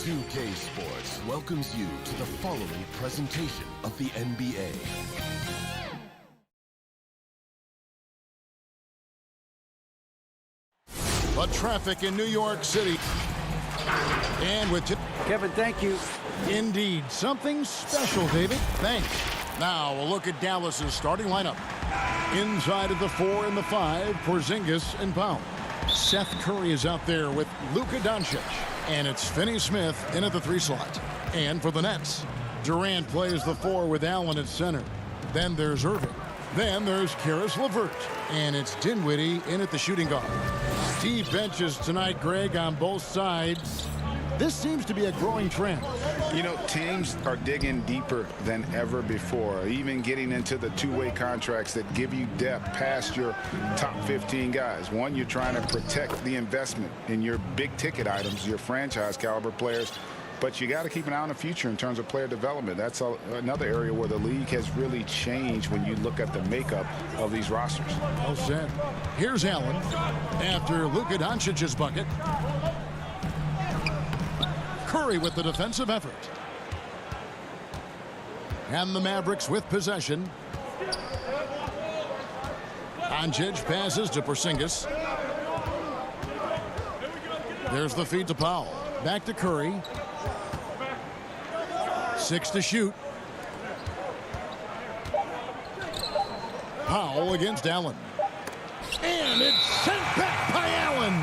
2K Sports welcomes you to the following presentation of the NBA. The traffic in New York City. And with Kevin, thank you. Indeed, something special, David. Thanks. Now a look at Dallas's starting lineup. Inside of the 4 and the 5, Porzingis and Powell. Seth Curry is out there with Luka Doncic. And it's Finney Smith in at the 3 slot. And for the Nets, Durant plays the 4 with Allen at center. Then there's Irving. Then there's Caris LeVert. And it's Dinwiddie in at the shooting guard. Deep benches tonight, Greg, on both sides. This seems to be a growing trend. You know, teams are digging deeper than ever before, even getting into the two-way contracts that give you depth past your top 15 guys. One, you're trying to protect the investment in your big-ticket items, your franchise-caliber players, but you got to keep an eye on the future in terms of player development. That's another area where the league has really changed when you look at the makeup of these rosters. Well said. Here's Allen after Luka Doncic's bucket. Curry with the defensive effort. And the Mavericks with possession. Doncic passes to Porzingis. There's the feed to Powell. Back to Curry. 6 to shoot. Powell against Allen. And it's sent back by Allen.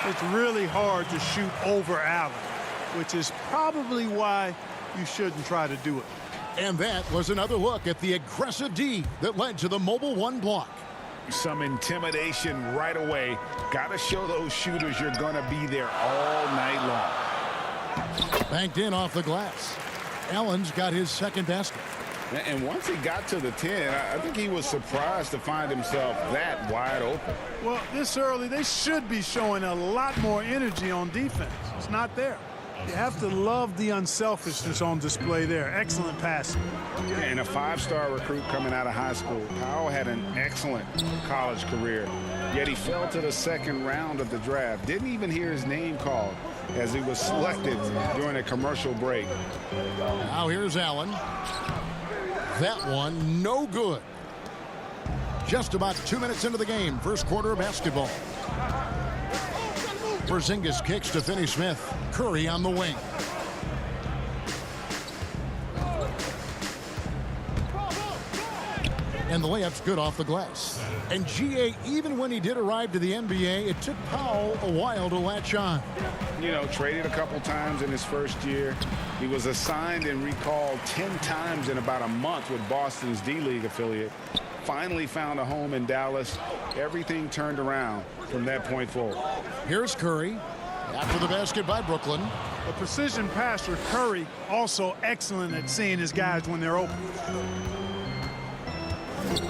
It's really hard to shoot over Allen, which is probably why you shouldn't try to do it. And that was another look at the aggressive D that led to the mobile 1 block. Some intimidation right away. Got to show those shooters you're going to be there all night long. Banked in off the glass. Allen's got his second basket. And once he got to the 10, I think he was surprised to find himself that wide open. Well, this early, they should be showing a lot more energy on defense. It's not there. You have to love the unselfishness on display there. Excellent passing. And a 5-star recruit coming out of high school. Powell had an excellent college career, yet he fell to the 2nd round of the draft. Didn't even hear his name called as he was selected during a commercial break. Now here's Allen. That one no good. Just about 2 minutes into the game, first quarter of basketball. Porzingis kicks to Finney Smith. Curry on the wing. And the layup's good off the glass. And GA, even when he did arrive to the NBA, it took Powell a while to latch on. You know, traded a couple times in his first year. He was assigned and recalled 10 times in about a month with Boston's D-League affiliate. Finally found a home in Dallas. Everything turned around from that point forward. Here's Curry after the basket by Brooklyn. A precision passer, Curry, also excellent at seeing his guys when they're open.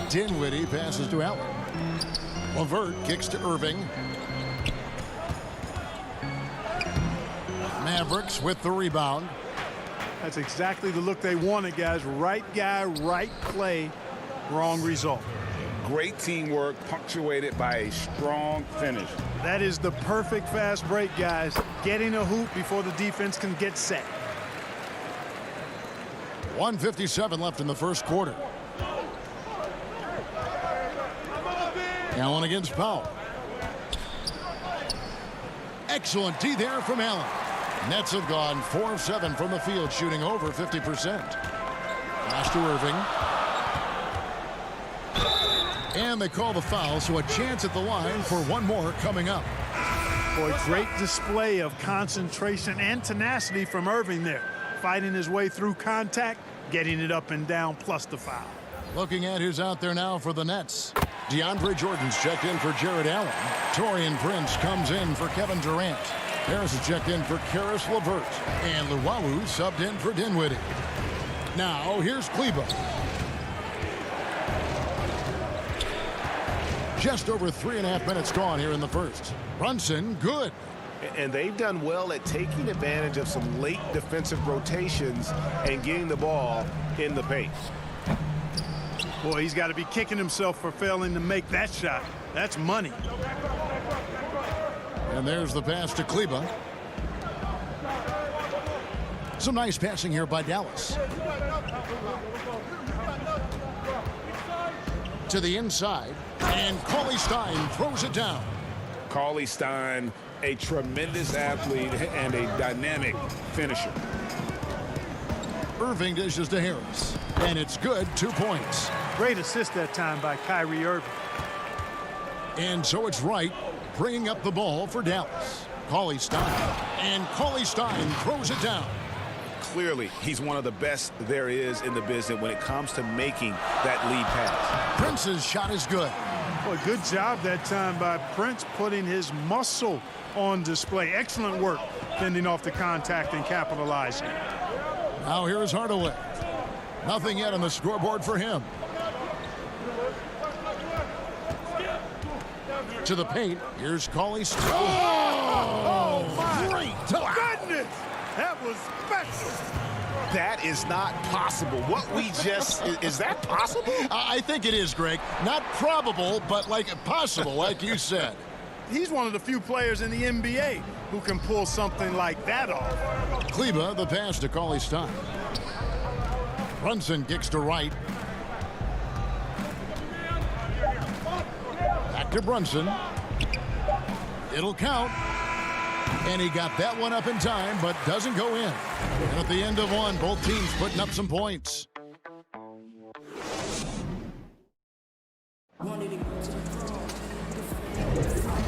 Dinwiddie passes to Allen. LeVert kicks to Irving. Mavericks with the rebound. That's exactly the look they wanted, guys. Right guy, right play, wrong result. Great teamwork punctuated by a strong finish. That is the perfect fast break, guys. Getting a hoop before the defense can get set. 1:57 left in the first quarter. Allen against Powell. Excellent D there from Allen. Nets have gone 4 of 7 from the field, shooting over 50%. Pass to Irving. And they call the foul, so a chance at the line for one more coming up. Boy, great display of concentration and tenacity from Irving there. Fighting his way through contact, getting it up and down, plus the foul. Looking at who's out there now for the Nets. DeAndre Jordan's checked in for Jared Allen. Taurean Prince comes in for Kevin Durant. Harris is checked in for Caris LeVert. And Luwawu subbed in for Dinwiddie. Now here's Kleber. Just over 3.5 minutes gone here in the first. Brunson, good. And they've done well at taking advantage of some late defensive rotations and getting the ball in the paint. Boy, he's got to be kicking himself for failing to make that shot. That's money. And there's the pass to Kleber. Some nice passing here by Dallas. To the inside, and Cauley Stein throws it down. Cauley Stein, a tremendous athlete and a dynamic finisher. Irving dishes to Harris, and it's good, 2 points. Great assist that time by Kyrie Irving. And so it's Wright bringing up the ball for Dallas. Cauley Stein, and Cauley Stein throws it down. Clearly, he's one of the best there is in the business when it comes to making that lead pass. Prince's shot is good. Boy, good job that time by Prince putting his muscle on display. Excellent work fending off the contact and capitalizing. Now here's Hardaway. Nothing yet on the scoreboard for him. To the paint. Here's Cauley Stein. Oh, my great. goodness! That was special. That is not possible. What we just, is that possible? I think it is, Greg. Not probable, but like possible, like you said. He's one of the few players in the NBA who can pull something like that off. Kleba, the pass to Cauley Stein. Brunson kicks to Wright. Back to Brunson. It'll count. And he got that one up in time, but doesn't go in. And at the end of one, both teams putting up some points.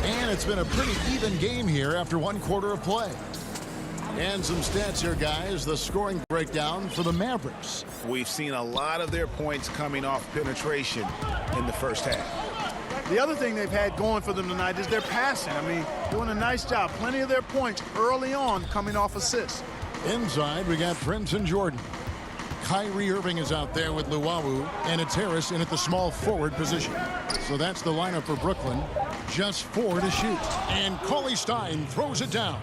And it's been a pretty even game here after 1 quarter of play. And some stats here, guys. The scoring breakdown for the Mavericks. We've seen a lot of their points coming off penetration in the first half. The other thing they've had going for them tonight is their passing. I mean, doing a nice job. Plenty of their points early on coming off assists. Inside, we got Prince and Jordan. Kyrie Irving is out there with Luwawu, and it's Harris in at the small forward position. So that's the lineup for Brooklyn. Just 4 to shoot. And Cauley Stein throws it down.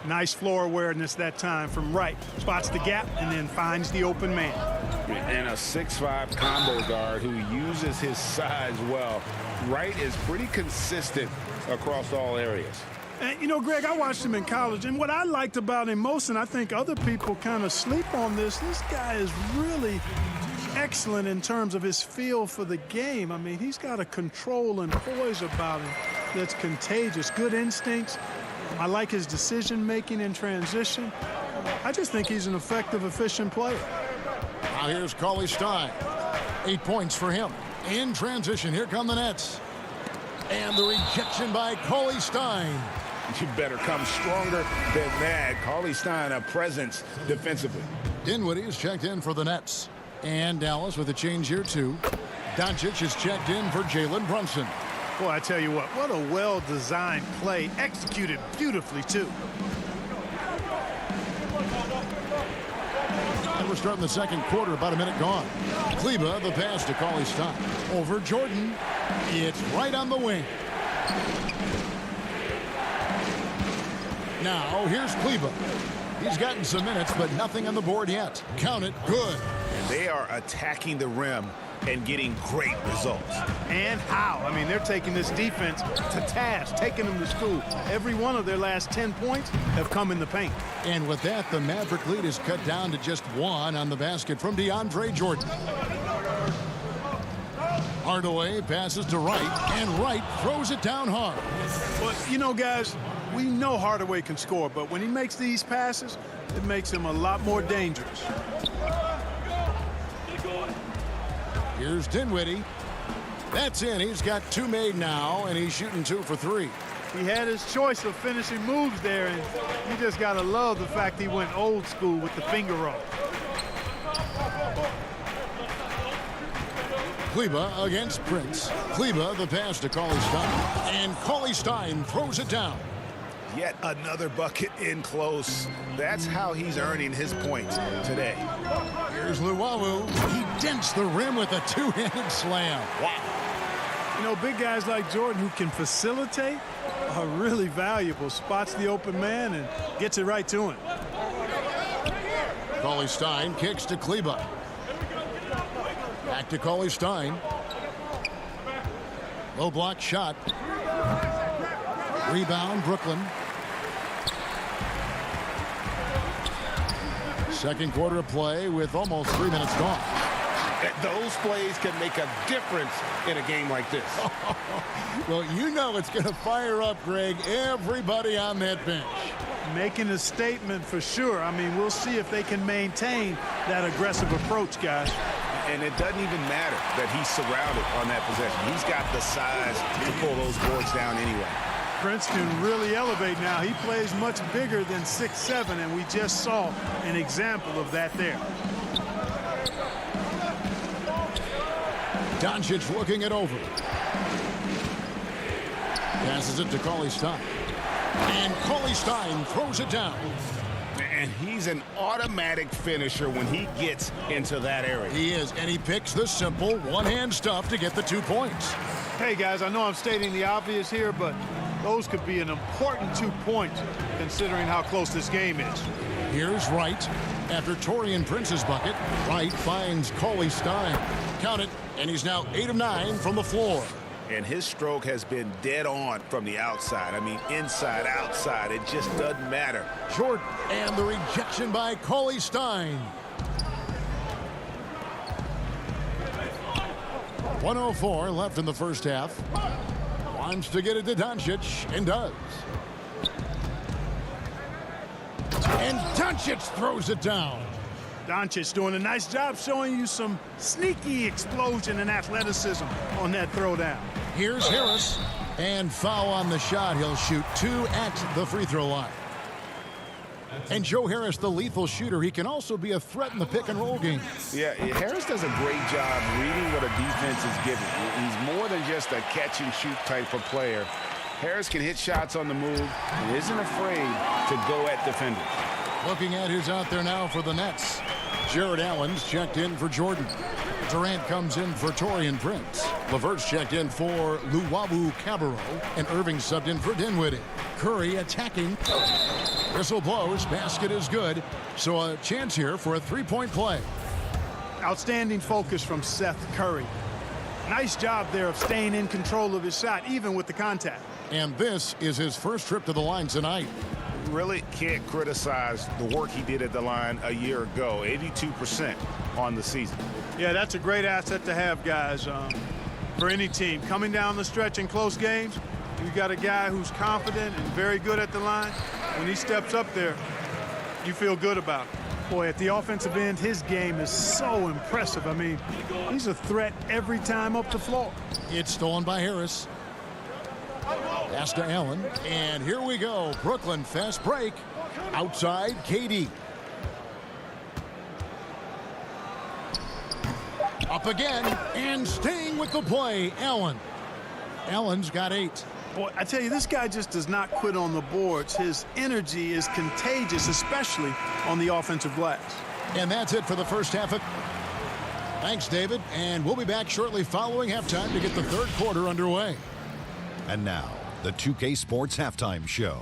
Nice floor awareness that time from Wright. Spots the gap and then finds the open man. And a 6'5" combo guard who uses his size well. Wright is pretty consistent across all areas. And, you know, Greg, I watched him in college, and what I liked about him most, and I think other people kind of sleep on this guy is really excellent in terms of his feel for the game. I mean, he's got a control and poise about him that's contagious. Good instincts. I like his decision-making in transition. I just think he's an effective, efficient player. Now here's Cauley Stein. 8 points for him. In transition, here come the Nets. And the rejection by Cauley Stein. You better come stronger than that. Cauley Stein, a presence defensively. Dinwiddie is checked in for the Nets. And Dallas with a change here, too. Doncic is checked in for Jalen Brunson. Boy, I tell you what a well-designed play, executed beautifully, too. And we're starting the second quarter, about a minute gone. Kleba, the pass to Cauley Stein. Over Jordan. It's right on the wing. Now, here's Kleba. He's gotten some minutes, but nothing on the board yet. Count it, good. And they are attacking the rim and getting great results. And how? I mean, they're taking this defense to task, taking them to school. Every one of their last 10 points have come in the paint. And with that, the Maverick lead is cut down to just 1 on the basket from DeAndre Jordan. Hardaway passes to Wright, and Wright throws it down hard. But, you know, guys, we know Hardaway can score, but when he makes these passes, it makes him a lot more dangerous. Here's Dinwiddie. That's in. He's got 2 made now, and he's shooting 2 for 3. He had his choice of finishing moves there, and you just got to love the fact he went old school with the finger roll. Kleba against Prince. Kleba, the pass to Cauley Stein. And Cauley Stein throws it down. Yet another bucket in close. That's how he's earning his points today. Here's Luwawu. He dents the rim with a 2-handed slam. Wow. You know, big guys like Jordan who can facilitate are really valuable. Spots the open man and gets it right to him. Cauley Stein kicks to Kleba. Back to Cauley Stein. Low block shot. Rebound, Brooklyn. Second quarter of play with almost 3 minutes gone. Those plays can make a difference in a game like this. Well, you know it's going to fire up, Greg, everybody on that bench. Making a statement for sure. I mean, we'll see if they can maintain that aggressive approach, guys. And it doesn't even matter that he's surrounded on that possession. He's got the size to pull those boards down anyway. Prince can really elevate now. He plays much bigger than 6'7", and we just saw an example of that there. Doncic looking it over. Passes it to Cauley Stein. And Cauley Stein throws it down. And he's an automatic finisher when he gets into that area. He is, and he picks the simple one-hand stuff to get the 2 points. Hey, guys, I know I'm stating the obvious here, but those could be an important 2 points considering how close this game is. Here's Wright. After Taurean Prince's bucket, Wright finds Cauley Stein. Count it, and he's now 8 of 9 from the floor. And his stroke has been dead on from the outside. I mean, inside, outside, it just doesn't matter. Short, and the rejection by Cauley Stein. 1:04 left in the first half. Wants to get it to Doncic, and does. And Doncic throws it down. Doncic doing a nice job showing you some sneaky explosion and athleticism on that throwdown. Here's Harris, and foul on the shot. He'll shoot 2 at the free throw line. And Joe Harris, the lethal shooter, he can also be a threat in the pick and roll game. Yeah, Harris does a great job reading what a defense is giving. He's more than just a catch and shoot type of player. Harris can hit shots on the move and isn't afraid to go at defenders. Looking at who's out there now for the Nets. Jared Allen's checked in for Jordan. Durant comes in for Taurean Prince. LeVert's checked in for Luwawu Cabarro. And Irving subbed in for Dinwiddie. Curry attacking. Whistle blows. Basket is good. So a chance here for a three-point play. Outstanding focus from Seth Curry. Nice job there of staying in control of his shot, even with the contact. And this is his first trip to the line tonight. Really can't criticize the work he did at the line a year ago. 82% on the season. Yeah, that's a great asset to have, guys, for any team. Coming down the stretch in close games, you got a guy who's confident and very good at the line. When he steps up there, you feel good about it. Boy, at the offensive end, his game is so impressive. I mean, he's a threat every time up the floor. It's stolen by Harris. Pass to Allen, and here we go. Brooklyn fast break. Outside, KD. Up again, and staying with the play, Allen. Allen's got 8. Boy, I tell you, this guy just does not quit on the boards. His energy is contagious, especially on the offensive glass. And that's it for the first half of... Thanks, David, and we'll be back shortly following halftime to get the third quarter underway. And now, the 2K Sports Halftime Show.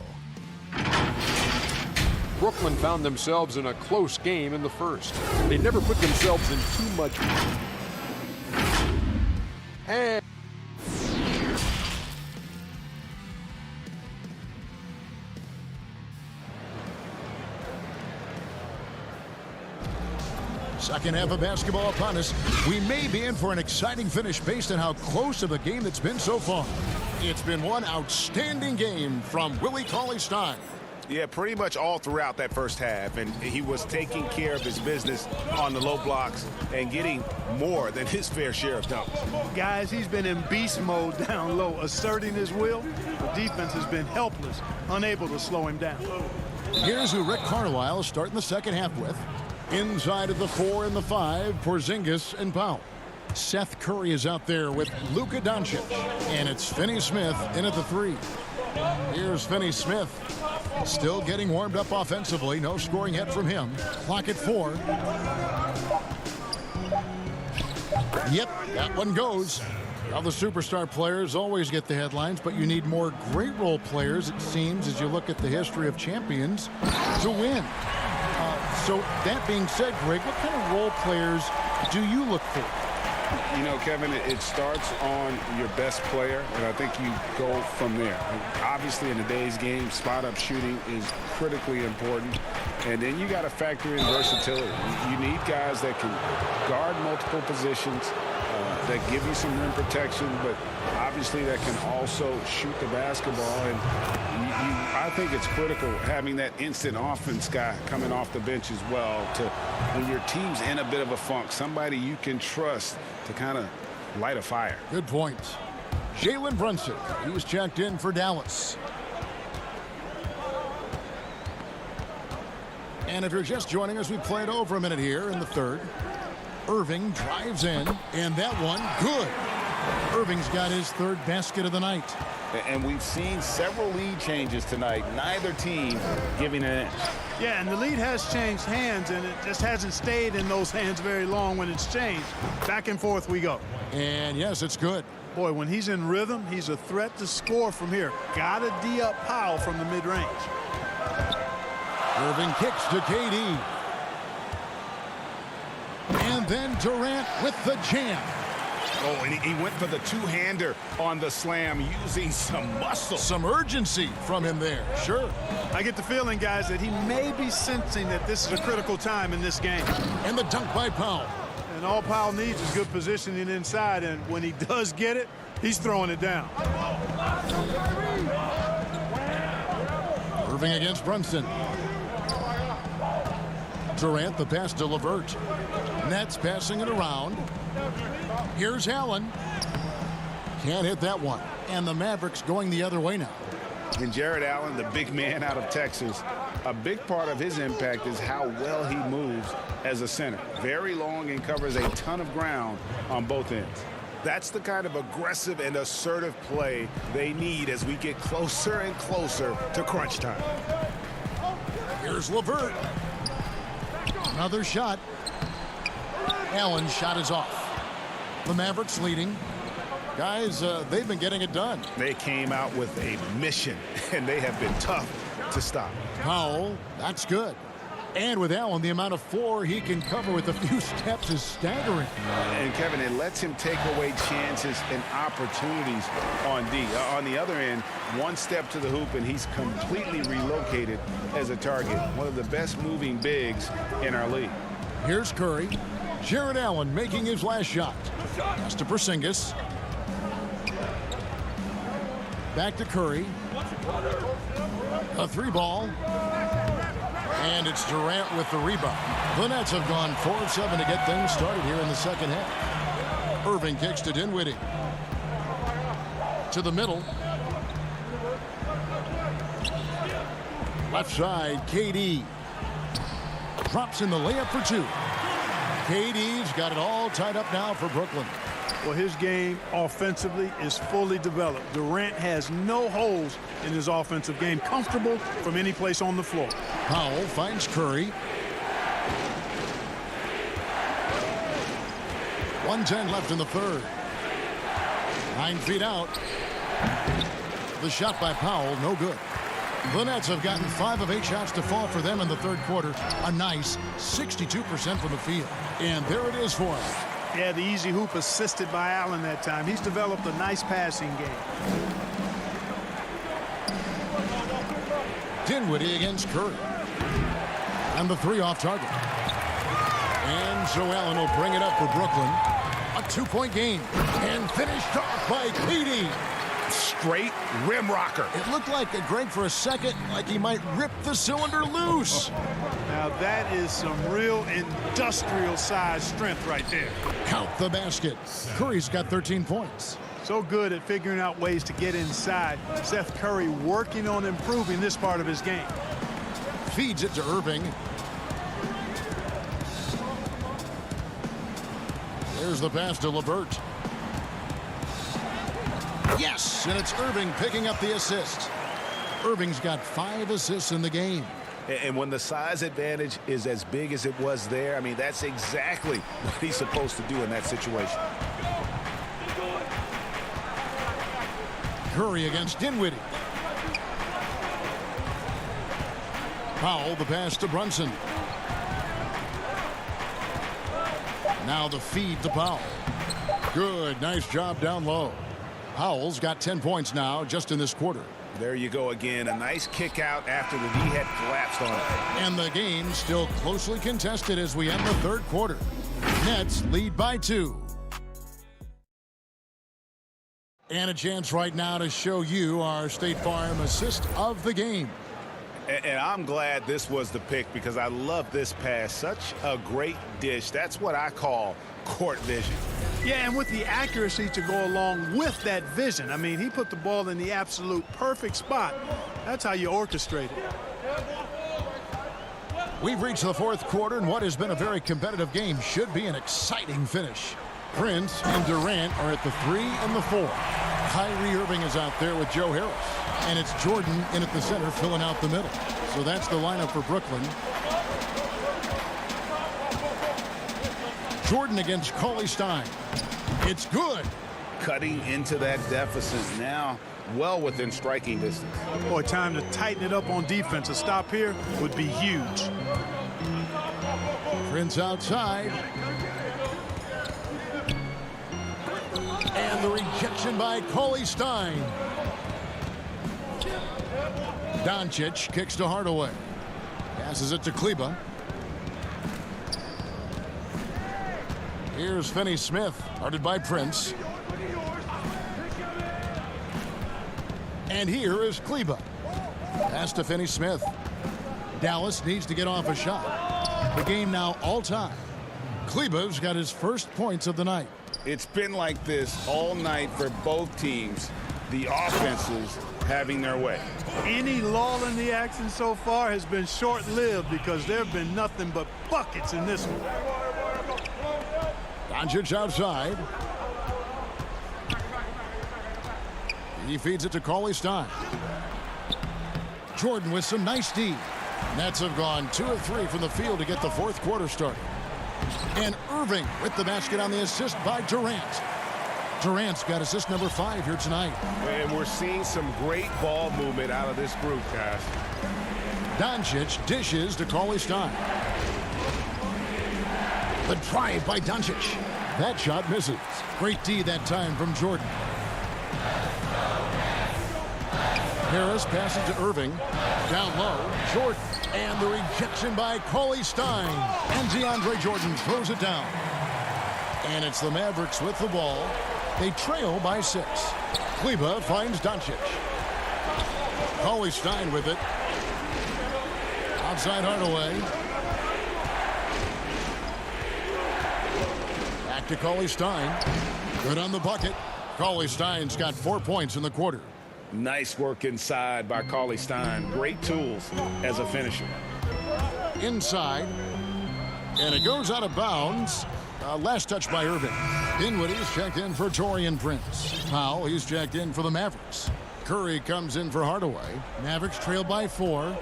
Brooklyn found themselves in a close game in the first. They never put themselves in too much. And second half of basketball upon us. We may be in for an exciting finish based on how close of a game it's been so far. It's been one outstanding game from Willie Cauley-Stein. Yeah, pretty much all throughout that first half, and he was taking care of his business on the low blocks and getting more than his fair share of dunks. Guys, he's been in beast mode down low, asserting his will. The defense has been helpless, unable to slow him down. Here's who Rick Carlisle is starting the second half with. Inside of the 4 and the 5, Porzingis and Powell. Seth Curry is out there with Luka Doncic. And it's Finney Smith in at the 3. Here's Finney Smith. Still getting warmed up offensively. No scoring yet from him. Clock at 4. Yep, that one goes. Well, the superstar players always get the headlines, but you need more great role players, it seems, as you look at the history of champions, to win. So that being said, Greg, what kind of role players do you look for? You know, Kevin, it starts on your best player, and I think you go from there. Obviously, in today's game, spot-up shooting is critically important, and then you got to factor in versatility. You need guys that can guard multiple positions, that give you some rim protection, but obviously that can also shoot the basketball. And I think it's critical having that instant offense guy coming off the bench as well to, when your team's in a bit of a funk, somebody you can trust to kind of light a fire. Good point. Jalen Brunson, he was checked in for Dallas. And if you're just joining us, we played over a minute here in the third. Irving drives in, and that one, good. Irving's got his third basket of the night. And we've seen several lead changes tonight, neither team giving an inch. Yeah, and the lead has changed hands, and it just hasn't stayed in those hands very long when it's changed. Back and forth we go. And yes, it's good. Boy, when he's in rhythm, he's a threat to score from here. Gotta D up Powell from the mid-range. Irving kicks to KD. And then Durant with the jam. Oh, and he went for the two-hander on the slam, using some muscle. Some urgency from him there, sure. I get the feeling, guys, that he may be sensing that this is a critical time in this game. And the dunk by Powell. And all Powell needs is good positioning inside, and when he does get it, he's throwing it down. Irving against Brunson. Durant, the pass to LeVert. Nets passing it around. Here's Allen. Can't hit that one. And the Mavericks going the other way now. And Jared Allen, the big man out of Texas, a big part of his impact is how well he moves as a center. Very long and covers a ton of ground on both ends. That's the kind of aggressive and assertive play they need as we get closer and closer to crunch time. Here's LeVert. Another shot. Allen's shot is off. The Mavericks leading. Guys, they've been getting it done. They came out with a mission, and they have been tough to stop. Powell, that's good. And with Allen, the amount of floor he can cover with a few steps is staggering. And, Kevin, it lets him take away chances and opportunities on D. On the other end, one step to the hoop, and he's completely relocated as a target. One of the best moving bigs in our league. Here's Curry. Jared Allen making his last shot. Pass to Porzingis. Back to Curry. A three ball. And it's Durant with the rebound. The Nets have gone 4 of 7 to get things started here in the second half. Irving kicks to Dinwiddie. To the middle. Left side, KD. Drops in the layup for 2. KD's got it all tied up now for Brooklyn. Well, his game offensively is fully developed. Durant has no holes in his offensive game. Comfortable from any place on the floor. Powell finds Curry. 1:10 left in the third. 9 feet out. The shot by Powell, no good. The Nets have gotten 5 of 8 shots to fall for them in the third quarter. A nice 62% from the field. And there it is for us. Yeah, the easy hoop assisted by Allen that time. He's developed a nice passing game. Dinwiddie against Curry. And the 3 off target. And so Allen will bring it up for Brooklyn. A 2-point game. And finished off by KD. Straight rim rocker. It looked like Greg for a second, like he might rip the cylinder loose. Now that is some real industrial size strength right there. Count the basket. Curry's got 13 points. So good at figuring out ways to get inside. Seth Curry working on improving this part of his game. Feeds it to Irving. There's the pass to LeVert. Yes, and it's Irving picking up the assist. Irving's got 5 assists in the game. And when the size advantage is as big as it was there, I mean, that's exactly what he's supposed to do in that situation. Curry against Dinwiddie. Powell, the pass to Brunson. Now the feed to Powell. Good, nice job down low. Powell's got 10 points now just in this quarter. There you go again. A nice kick out after the D had collapsed on it. And the game still closely contested as we end the third quarter. Nets lead by 2. And a chance right now to show you our State Farm assist of the game. And I'm glad this was the pick because I love this pass. Such a great dish. That's what I call court vision. Yeah, and with the accuracy to go along with that vision. I mean, he put the ball in the absolute perfect spot. That's how you orchestrate it. We've reached the fourth quarter, and what has been a very competitive game should be an exciting finish. Prince and Durant are at the 3 and the 4. Kyrie Irving is out there with Joe Harris. And it's Jordan in at the center filling out the middle. So that's the lineup for Brooklyn. Jordan against Cauley Stein. It's good. Cutting into that deficit now, well within striking distance. Boy, time to tighten it up on defense. A stop here would be huge. Prince outside. And the rejection by Cauley Stein. Doncic kicks to Hardaway. Passes it to Kleba. Here's Finney Smith, guarded by Prince. And here is Kleba. Pass to Finney Smith. Dallas needs to get off a shot. The game now all time. Kleba's got his first points of the night. It's been like this all night for both teams. The offenses having their way. Any lull in the action so far has been short-lived because there have been nothing but buckets in this one. Doncic outside. He feeds it to Cauley Stein. Jordan with some nice D. Nets have gone 2 of 3 from the field to get the fourth quarter started. And Irving with the basket on the assist by Durant. Durant's got assist number 5 here tonight. And we're seeing some great ball movement out of this group, guys. Doncic dishes to Cauley Stein. The drive by Doncic. That shot misses. Great D that time from Jordan. Harris passes to Irving. Down low, Jordan. And the rejection by Cauley Stein. And DeAndre Jordan throws it down. And it's the Mavericks with the ball. They trail by 6. Kleba finds Doncic. Cauley Stein with it. Outside Hardaway. Back to Cauley Stein. Good on the bucket. Cauley Stein's got 4 points in the quarter. Nice work inside by Cauley Stein. Great tools as a finisher. Inside. And it goes out of bounds. Last touch by Irving. Dinwiddie's checked in for Taurean Prince. Powell, he's checked in for the Mavericks. Curry comes in for Hardaway. Mavericks trail by 4.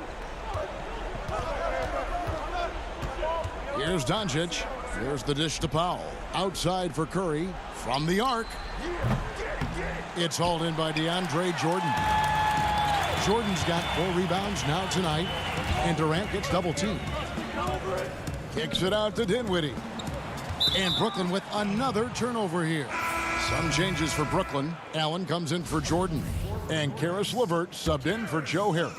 Here's Doncic. There's the dish to Powell. Outside for Curry. From the arc. It's hauled in by DeAndre Jordan. Jordan's got 4 rebounds now tonight. And Durant gets double teamed. Kicks it out to Dinwiddie. And Brooklyn with another turnover here. Some changes for Brooklyn. Allen comes in for Jordan. And Karis LeVert subbed in for Joe Harris.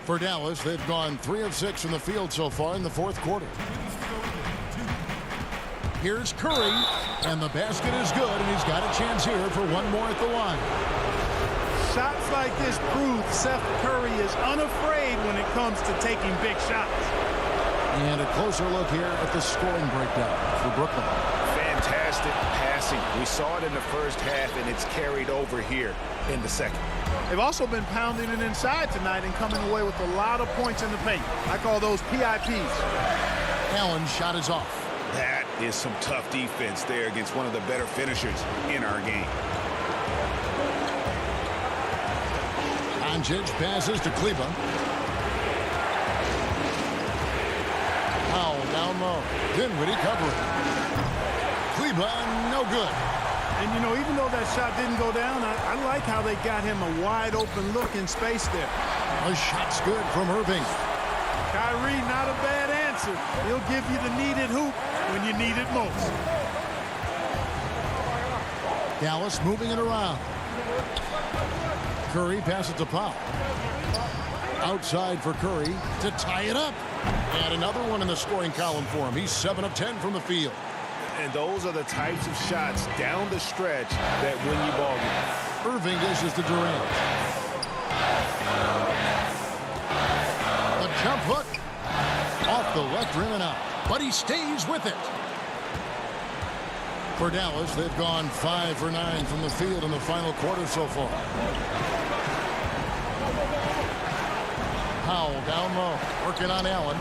For Dallas, they've gone 3 of 6 from the field so far in the fourth quarter. Here's Curry. And the basket is good. And he's got a chance here for one more at the line. Shots like this prove Seth Curry is unafraid when it comes to taking big shots. And a closer look here at the scoring breakdown for Brooklyn. Fantastic passing. We saw it in the first half, and it's carried over here in the second. They've also been pounding it inside tonight and coming away with a lot of points in the paint. I call those PIPs. Allen's shot is off. That is some tough defense there against one of the better finishers in our game. Doncic passes to Kleba. Powell down low. Dinwiddie covering. Kleba, no good. And, you know, even though that shot didn't go down, I like how they got him a wide-open look in space there. A shot's good from Irving. Kyrie, not a bad answer. He'll give you the needed hoop when you need it most. Dallas moving it around. Curry passes to Powell. Outside for Curry to tie it up. And another one in the scoring column for him. He's 7 of 10 from the field. And those are the types of shots down the stretch that win you ball games. Irving dishes to Durant. A jump hook. Off the left rim and out. But he stays with it. For Dallas, they've gone 5 for 9 from the field in the final quarter so far. Powell down low, working on Allen.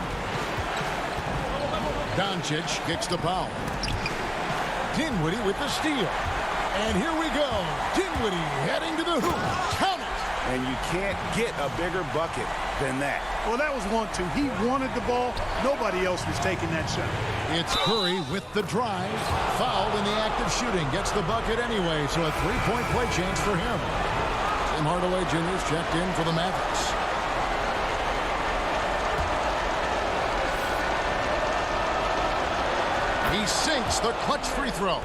Doncic kicks to Powell. Dinwiddie with the steal. And here we go. Dinwiddie heading to the hoop. Count it. And you can't get a bigger bucket than that. Well, that was 1-2. He wanted the ball. Nobody else was taking that shot. It's Curry with the drive. Fouled in the act of shooting. Gets the bucket anyway, so a three-point play chance for him. Tim Hardaway Jr. is checked in for the Mavericks. He sinks the clutch free throw.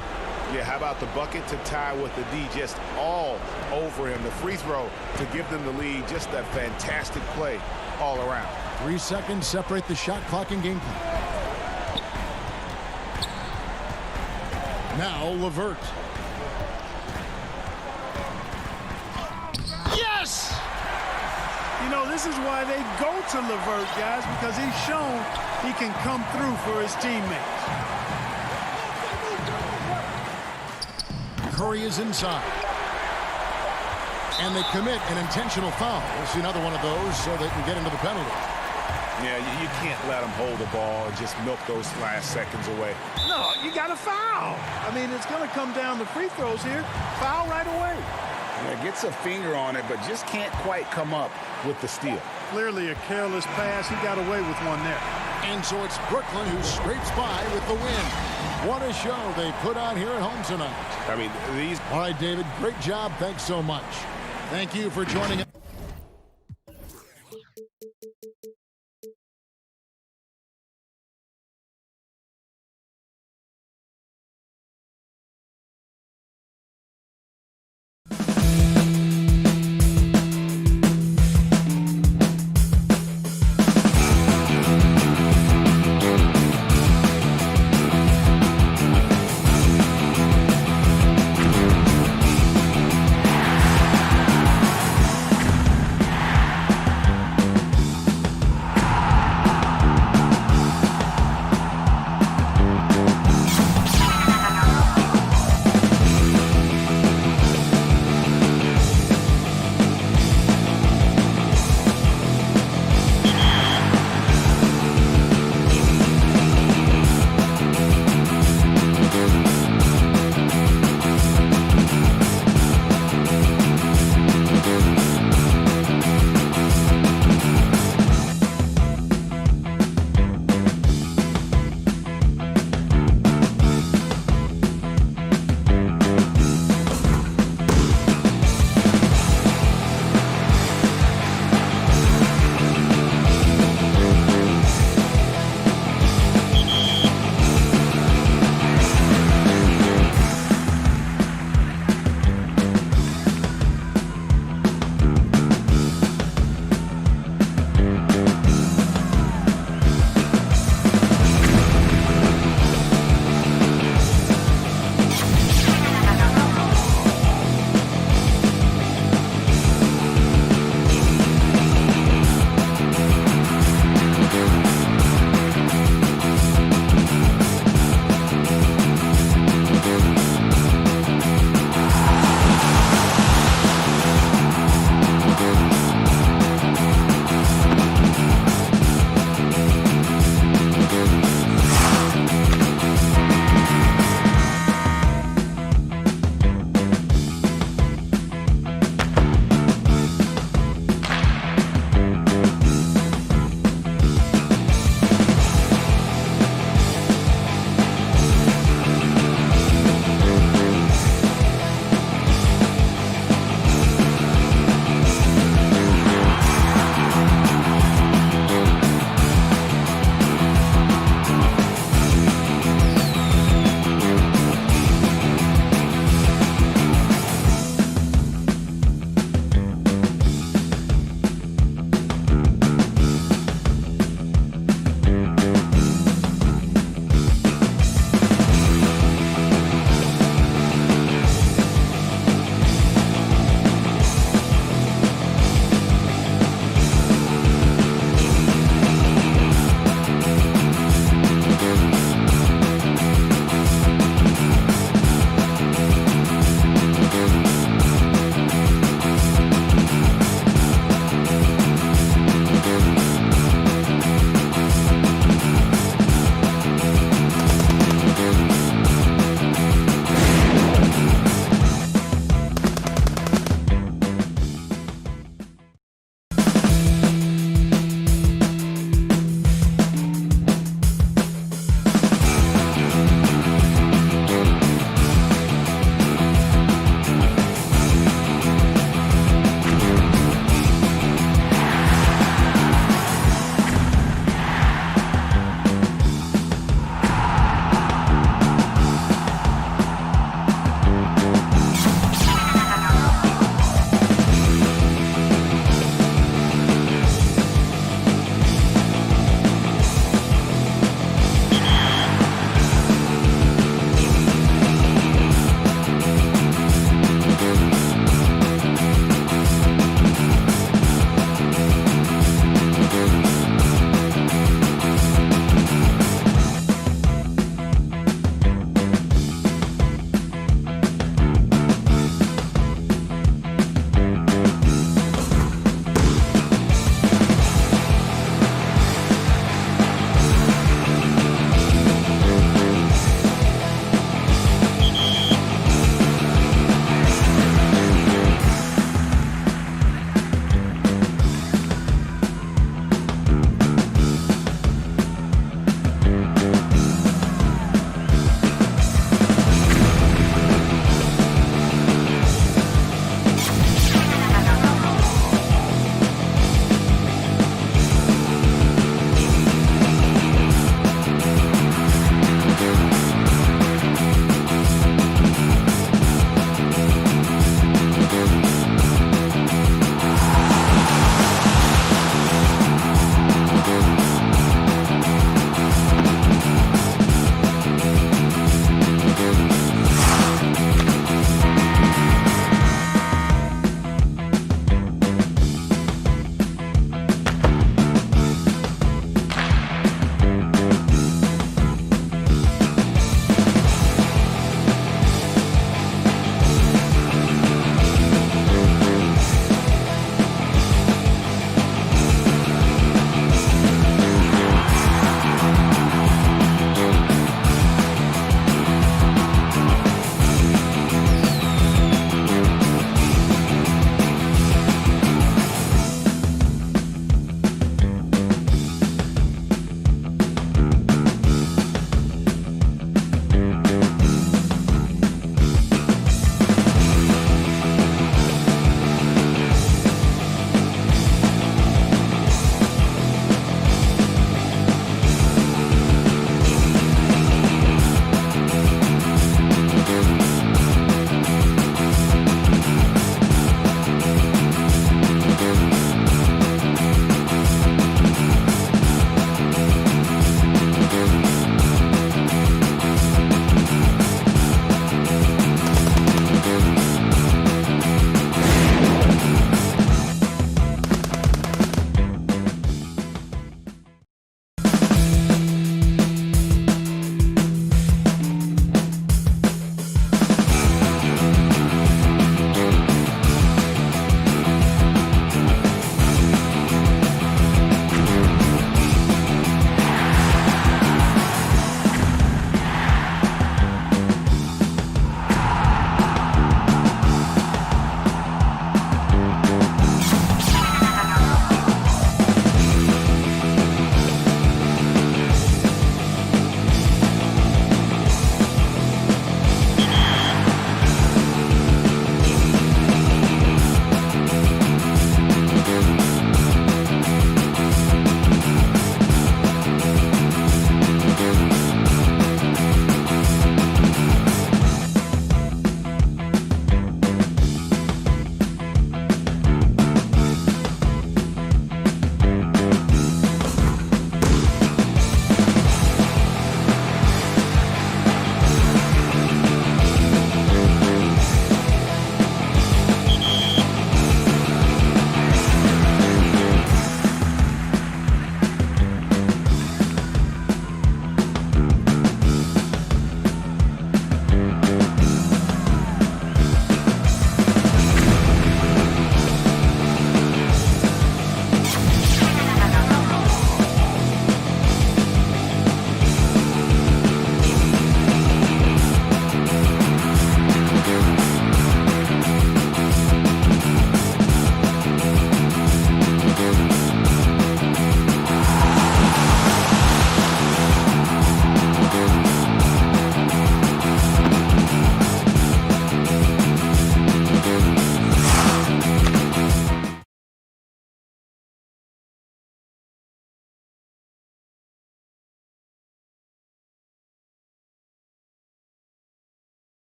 Yeah, how about the bucket to tie with the D just all over him. The free throw to give them the lead. Just a fantastic play all around. 3 seconds separate the shot clock and game clock. Now LeVert. Yes! You know, this is why they go to LeVert, guys, because he's shown he can come through for his teammates. Curry is inside. And they commit an intentional foul. We'll see another one of those so they can get into the penalty. Yeah, you can't let them hold the ball and just milk those last seconds away. No, you got to foul. I mean, it's going to come down to free throws here. Foul right away. Yeah, gets a finger on it, but just can't quite come up with the steal. Clearly a careless pass. He got away with one there. And so it's Brooklyn who scrapes by with the win. What a show they put on here at home tonight. I mean, these... All right, David, great job. Thanks so much. Thank you for joining us.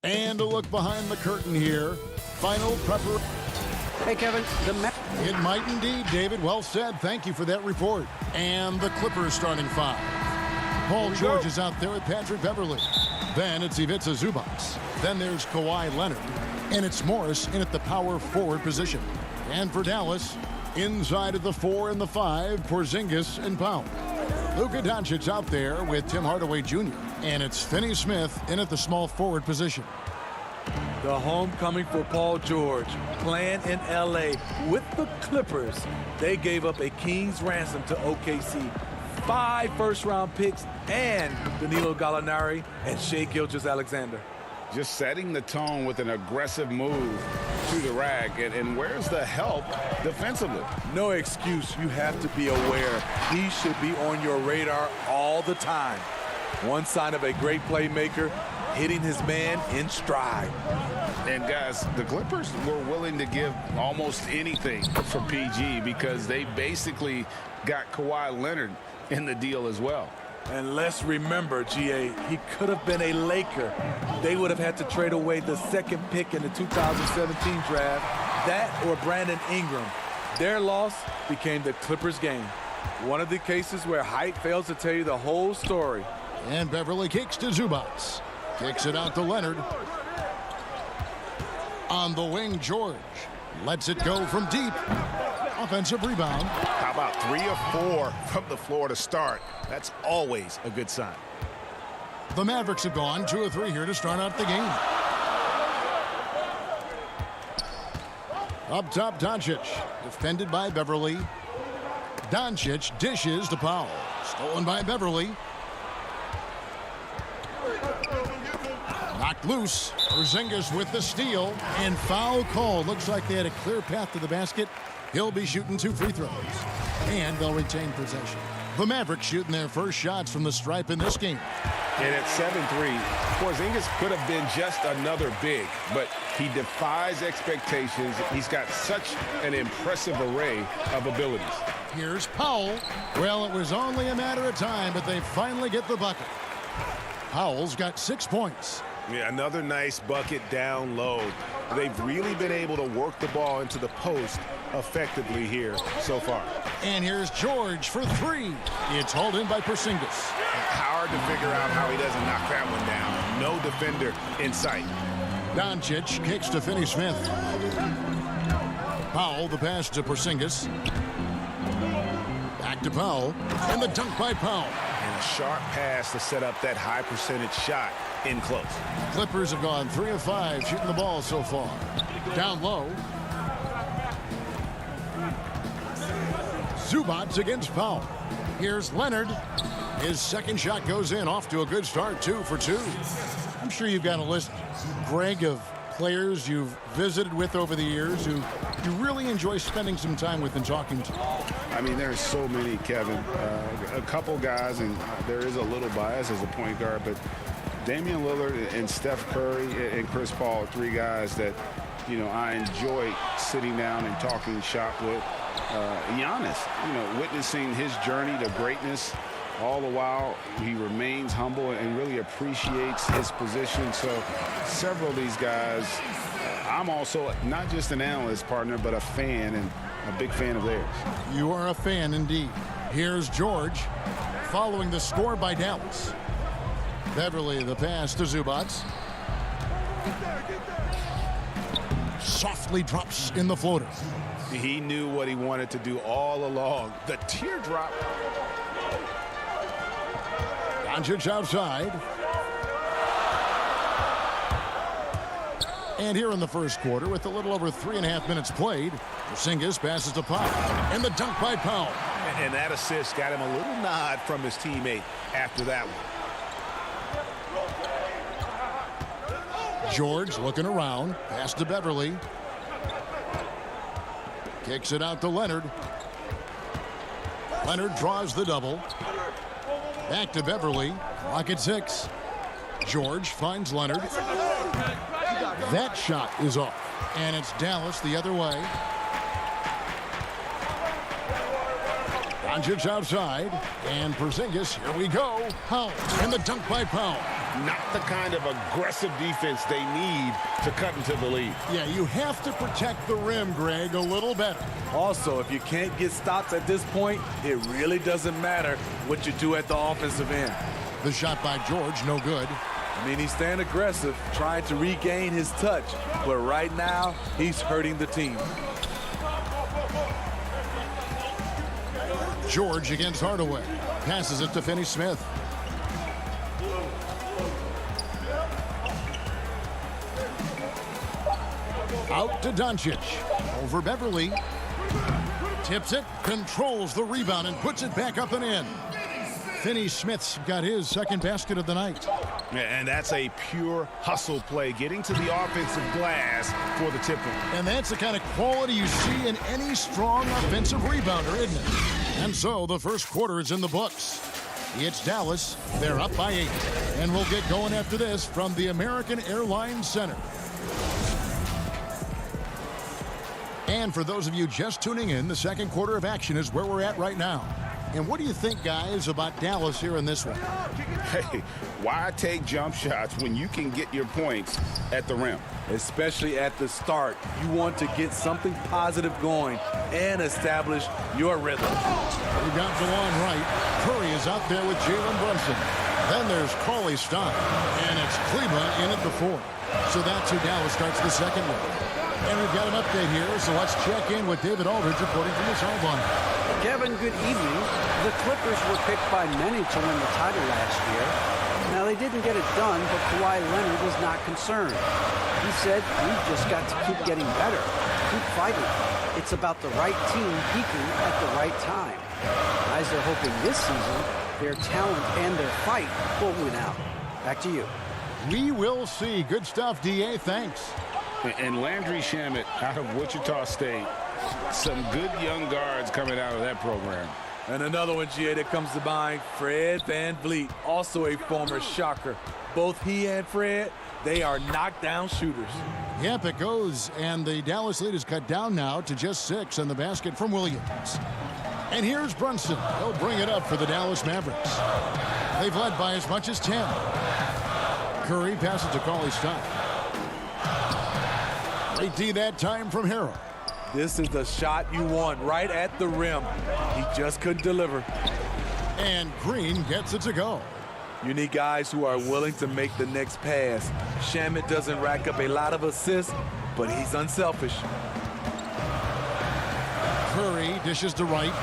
And a look behind the curtain here. Final preparation. Hey, Kevin. It might indeed, David. Well said. Thank you for that report. And the Clippers starting five. Paul George is out there with Patrick Beverley. Then it's Ivica Zubac. Then there's Kawhi Leonard. And it's Morris in at the power forward position. And for Dallas, inside of the 4 and the 5, Porzingis and Powell. Luka Doncic out there with Tim Hardaway Jr. And it's Finney Smith in at the small forward position. The homecoming for Paul George, playing in L.A. with the Clippers. They gave up a king's ransom to OKC, 5 first-round picks, and Danilo Gallinari and Shai Gilgeous-Alexander. Just setting the tone with an aggressive move to the rack. And where's the help defensively? No excuse. You have to be aware. He should be on your radar all the time. One sign of a great playmaker, hitting his man in stride. And guys, the Clippers were willing to give almost anything for PG because they basically got Kawhi Leonard in the deal as well. And let's remember, GA, he could have been a Laker. They would have had to trade away the second pick in the 2017 draft, that or Brandon Ingram. Their loss became the Clippers' game. One of the cases where height fails to tell you the whole story. And Beverly kicks to Zubac. Kicks it out to Leonard. On the wing, George lets it go from deep. Offensive rebound. How about 3 or 4 from the floor to start? That's always a good sign. The Mavericks have gone 2 or 3 here to start out the game. Up top, Doncic. Defended by Beverly. Doncic dishes to Powell. Stolen by Beverly. Knocked loose. Porzingis with the steal. And foul call. Looks like they had a clear path to the basket. He'll be shooting 2 free throws. And they'll retain possession. The Mavericks shooting their first shots from the stripe in this game. And at 7-3, Porzingis could have been just another big, but he defies expectations. He's got such an impressive array of abilities. Here's Powell. Well, it was only a matter of time, but they finally get the bucket. Powell's got 6 points. Yeah, another nice bucket down low. They've really been able to work the ball into the post effectively here so far. And here's George for 3. It's hauled in by Porzingis. Hard to figure out how he doesn't knock that one down. No defender in sight. Doncic kicks to Finney Smith. Powell, the pass to Porzingis. Back to Powell. And the dunk by Powell. And a sharp pass to set up that high percentage shot in close. Clippers have gone 3 of 5 shooting the ball so far. Down low. Zubac against Powell. Here's Leonard. His second shot goes in, off to a good start, 2 for 2. I'm sure you've got a list, Greg, of players you've visited with over the years who you really enjoy spending some time with and talking to. I mean, there's so many, Kevin. A couple guys, and there is a little bias as a point guard, but Damian Lillard and Steph Curry and Chris Paul are 3 guys that, you know, I enjoy sitting down and talking shop with. Giannis, you know, witnessing his journey to greatness, all the while he remains humble and really appreciates his position. So several of these guys, I'm also not just an analyst, partner, but a fan, and a big fan of theirs. You are a fan indeed. Here's George following the score by Dallas. Beverly, the pass to Zubac. Softly drops in the floater. He knew what he wanted to do all along. The teardrop. Doncic outside. And here in the first quarter, with a little over 3.5 minutes played, Porzingis passes to Powell. And the dunk by Powell. And that assist got him a little nod from his teammate after that one. George looking around. Pass to Beverly. Kicks it out to Leonard. Leonard draws the double. Back to Beverly. Clock at 6. George finds Leonard. That shot is off. And it's Dallas the other way. Doncic outside. And Porzingis, here we go. Powell. And the dunk by Powell. not the kind of aggressive defense they need to cut into the lead. Yeah, you have to protect the rim, Greg, a little better. Also, if you can't get stops at this point, it really doesn't matter what you do at the offensive end. The shot by George, no good. I mean, he's staying aggressive, trying to regain his touch, but right now, he's hurting the team. George against Hardaway. Passes it to Finney Smith. Out to Doncic. Over Beverly. Tips it, controls the rebound, and puts it back up and in. Finney Smith's got his second basket of the night. And that's a pure hustle play, getting to the offensive glass for the tip-in. And that's the kind of quality you see in any strong offensive rebounder, isn't it? And so the first quarter is in the books. It's Dallas. They're up by 8. And we'll get going after this from the American Airlines Center. And for those of you just tuning in, the second quarter of action is where we're at right now. And what do you think, guys, about Dallas here in this one? Hey, why take jump shots when you can get your points at the rim? Especially at the start. You want to get something positive going and establish your rhythm. We got DeLon Wright. Curry is out there with Jalen Brunson. Then there's Cauley Stein. And it's Kleba in at the 4. So that's who Dallas starts the second with. And we've got an update here, so let's check in with David Aldridge reporting from the sideline. Kevin, good evening. The Clippers were picked by many to win the title last year. Now, they didn't get it done, but Kawhi Leonard was not concerned. He said, we've just got to keep getting better, keep fighting. It's about the right team peaking at the right time. Guys are hoping this season their talent and their fight will win out. Back to you. We will see. Good stuff, D.A. Thanks. And Landry Shamet out of Wichita State. Some good young guards coming out of that program. And another one, GA, that comes to mind, Fred VanVleet, also a former Shocker. Both he and Fred, they are knockdown shooters. Yep, it goes. And the Dallas lead is cut down now to just 6 in the basket from Williams. And here's Brunson. He'll bring it up for the Dallas Mavericks. They've led by as much as 10. Curry passes to Cauley Stein. Great D that time from Harrell. This is the shot you want right at the rim. He just couldn't deliver. And Green gets it to go. You need guys who are willing to make the next pass. Shamet doesn't rack up a lot of assists, but he's unselfish. Curry dishes to Wright.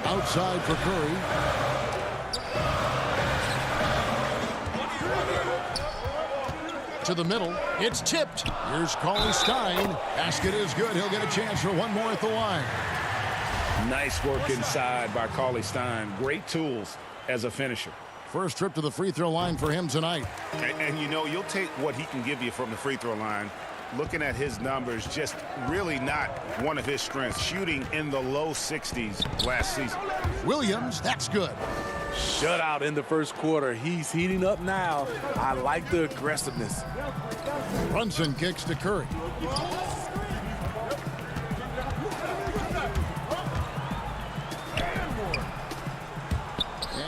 Outside for Curry. To the middle. It's tipped. Here's Cauley Stein. Basket is good. He'll get a chance for one more at the line. Nice work inside by Cauley Stein. Great tools as a finisher. First trip to the free throw line for him tonight. And you know, you'll take what he can give you from the free throw line. Looking at his numbers, just really not one of his strengths. Shooting in the low 60s last season. Williams, that's good. Shutout in the first quarter. He's heating up now. I like the aggressiveness. Brunson kicks to Curry.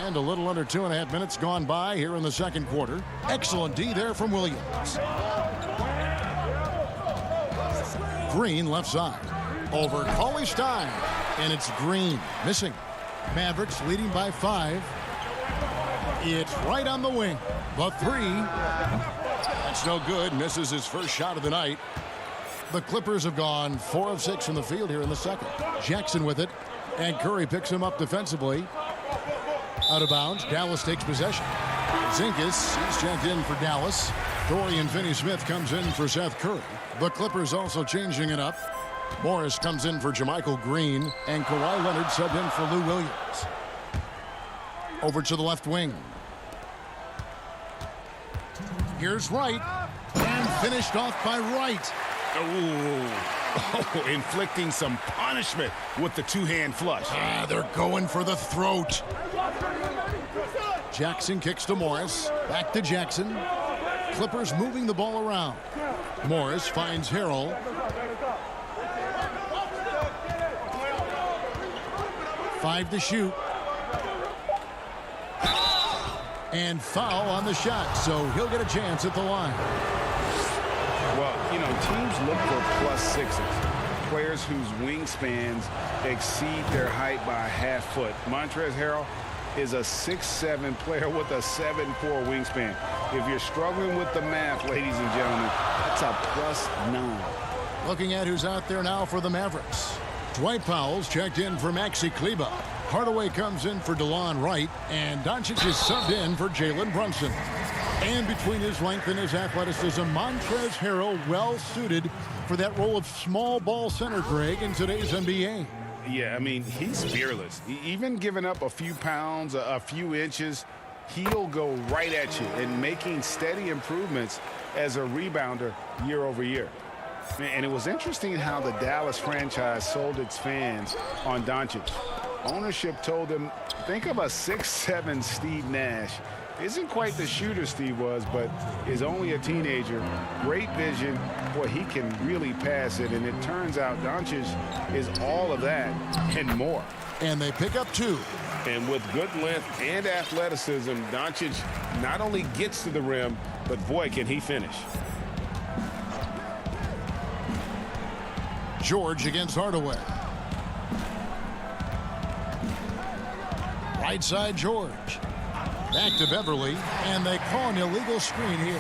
And a little under 2.5 minutes gone by here in the second quarter. Excellent D there from Williams. Green left side. Over Cauley Stein. And it's Green missing. Mavericks leading by 5. It's right on the wing. The 3. That's no good. Misses his first shot of the night. The Clippers have gone 4 of 6 from the field here in the second. Jackson with it. And Curry picks him up defensively. Out of bounds. Dallas takes possession. Zingas, he's checked in for Dallas. Dorian Finney-Smith comes in for Seth Curry. The Clippers also changing it up. Morris comes in for JaMychal Green, and Kawhi Leonard subbed in for Lou Williams. Over to the left wing. Here's Wright, and finished off by Wright. Oh, inflicting some punishment with the two-hand flush. They're going for the throat. Jackson kicks to Morris. Back to Jackson. Clippers moving the ball around. Morris finds Harrell. Five to shoot. And foul on the shot, so he'll get a chance at the line. Well, you know, teams look for +6s, players whose wingspans exceed their height by a half foot. Montrez Harrell is a 6'7" player with a 7'4" wingspan. If you're struggling with the math, ladies and gentlemen, that's a +9. Looking at who's out there now for the Mavericks. Dwight Powell's checked in for Maxi Kleber. Hardaway comes in for DeLon Wright, and Doncic is subbed in for Jalen Brunson. And between his length and his athleticism, Montrez Harrell well-suited for that role of small ball center, Greg, in today's NBA. Yeah, I mean, he's fearless. Even giving up a few pounds, a few inches, he'll go right at you and making steady improvements as a rebounder year over year. And it was interesting how the Dallas franchise sold its fans on Doncic. Ownership told them, think of a 6'7" Steve Nash. Isn't quite the shooter Steve was, but is only a teenager. Great vision. Boy, he can really pass it. And it turns out Doncic is all of that and more. And they pick up 2. And with good length and athleticism, Doncic not only gets to the rim, but boy, can he finish. George against Hardaway. Right side George. Back to Beverly, and they call an illegal screen here.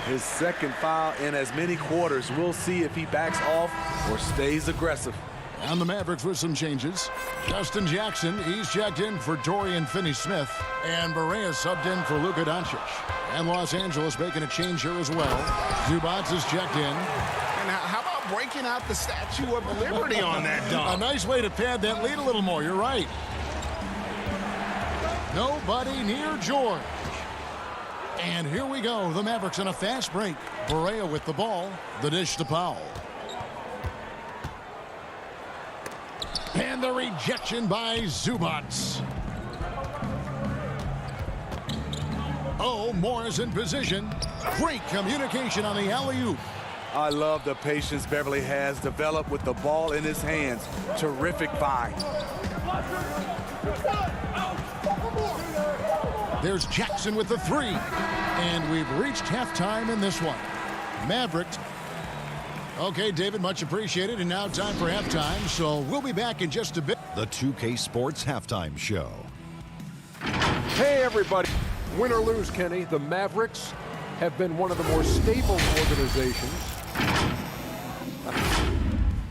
His second foul in as many quarters. We'll see if he backs off or stays aggressive. And the Mavericks with some changes. Justin Jackson, he's checked in for Dorian Finney-Smith, and Barea subbed in for Luka Doncic. And Los Angeles making a change here as well. Zubac is checked in. And how about breaking out the Statue of Liberty on that dunk? A nice way to pad that lead a little more. You're right. Nobody near George. And here we go. The Mavericks in a fast break. Barea with the ball. The dish to Powell. And the rejection by Zubac. Oh, Morris in position. Great communication on the alley-oop. I love the patience Beverly has developed with the ball in his hands. Terrific find. There's Jackson with the 3. And we've reached halftime in this one. Mavericks. Okay, David, much appreciated. And now time for halftime. So we'll be back in just a bit. The 2K Sports Halftime Show. Hey, everybody. Win or lose, Kenny, the Mavericks have been one of the more stable organizations.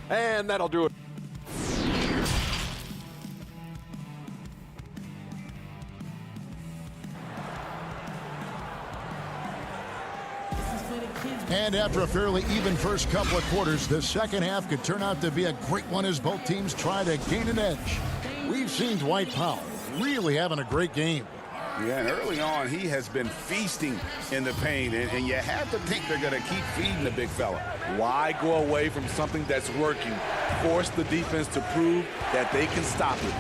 And that'll do it. And after a fairly even first couple of quarters, the second half could turn out to be a great one as both teams try to gain an edge. We've seen Dwight Powell really having a great game. Yeah, and early on, he has been feasting in the paint, and you have to think they're going to keep feeding the big fella. Why go away from something that's working? Force the defense to prove that they can stop it.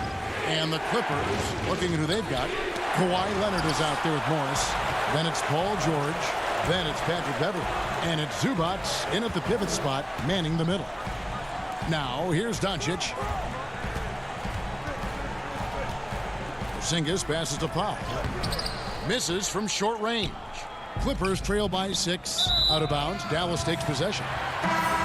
And the Clippers, looking at who they've got, Kawhi Leonard is out there with Morris. Then it's Paul George. Then it's Patrick Beverly. And it's Zubac in at the pivot spot, manning the middle. Now, here's Doncic. Porzingis passes to Powell. Misses from short range. Clippers trail by 6. Out of bounds. Dallas takes possession.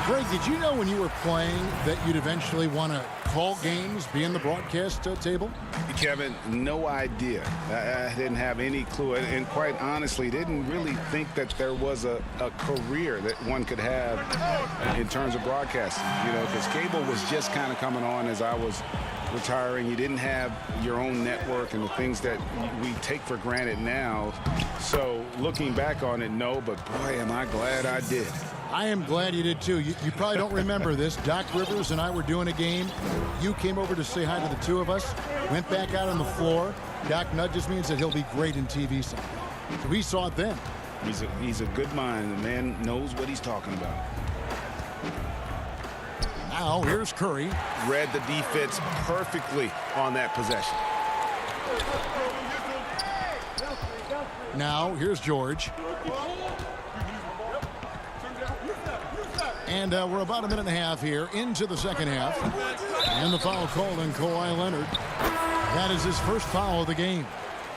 Greg, did you know when you were playing that you'd eventually want to call games, be in the broadcast table? Kevin, no idea. I didn't have any clue. And quite honestly, didn't really think that there was a career that one could have in terms of broadcasting. You know, because cable was just kind of coming on as I was retiring. You didn't have your own network and the things that we take for granted now. So looking back on it, no, but boy, am I glad I did. I am glad you did too. You probably don't remember this. Doc Rivers and I were doing a game. You came over to say hi to the two of us, went back out on the floor. Doc nudges me and said he'll be great in TV someday. So we saw it then. He's a good mind. The man knows what he's talking about. Now here's Curry. Read the defense perfectly on that possession. Now here's George. And we're about a minute and a half here into the second half. And the foul called on Kawhi Leonard. That is his first foul of the game.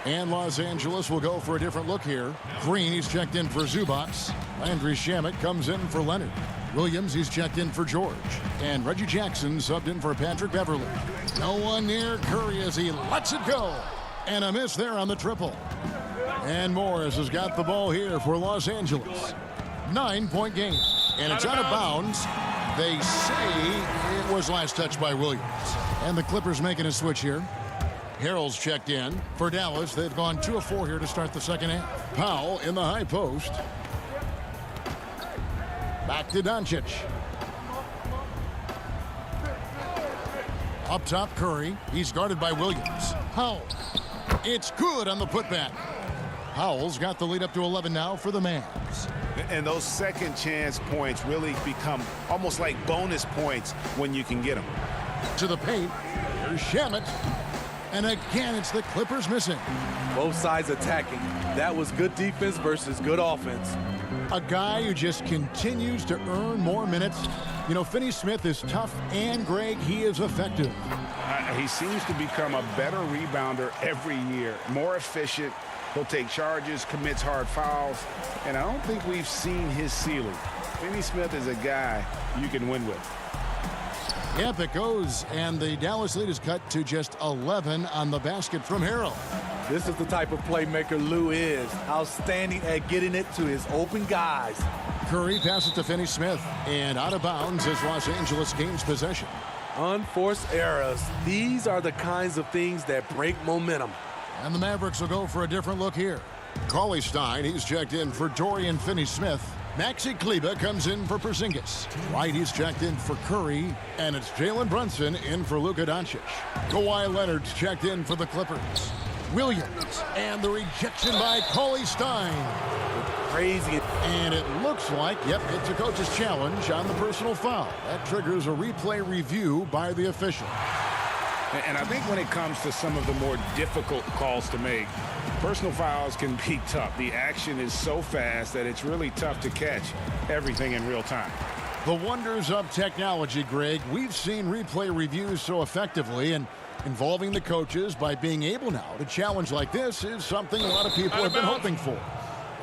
And Los Angeles will go for a different look here. Green, he's checked in for Zubats. Landry Shamet comes in for Leonard. Williams, he's checked in for George. And Reggie Jackson subbed in for Patrick Beverly. No one near Curry as he lets it go. And a miss there on the triple. And Morris has got the ball here for Los Angeles. 9-point game. And it's out of bounds. They say it was last touched by Williams. And the Clippers making a switch here. Harrell's checked in for Dallas. They've gone 2 of 4 here to start the second half. Powell in the high post. Back to Doncic. Up top, Curry. He's guarded by Williams. Powell. It's good on the putback. Powell's got the lead up to 11 now for the Mavs. And those second chance points really become almost like bonus points when you can get them. To the paint. Here's Shamet. And again, it's the Clippers missing. Both sides attacking. That was good defense versus good offense. A guy who just continues to earn more minutes. You know, Finney Smith is tough, and Greg, he is effective. He seems to become a better rebounder every year, more efficient. He'll take charges, commits hard fouls, and I don't think we've seen his ceiling. Finney Smith is a guy you can win with. Yep, it goes, and the Dallas lead is cut to just 11 on the basket from Harrell. This is the type of playmaker Lou is. Outstanding at getting it to his open guys. Curry passes to Finney Smith, and out of bounds as Los Angeles gains possession. Unforced errors. These are the kinds of things that break momentum. And the Mavericks will go for a different look here. Cauley Stein, he's checked in for Dorian Finney-Smith. Maxi Kleber comes in for Porzingis. White, he's checked in for Curry. And it's Jalen Brunson in for Luka Doncic. Kawhi Leonard's checked in for the Clippers. Williams, and the rejection by Cauley Stein. Crazy. And it looks like, yep, it's a coach's challenge on the personal foul. That triggers a replay review by the official. And I think when it comes to some of the more difficult calls to make, personal fouls can be tough. The action is so fast that it's really tough to catch everything in real time. The wonders of technology, Greg. We've seen replay reviews so effectively, and involving the coaches by being able now to challenge like this is something a lot of people have been hoping for.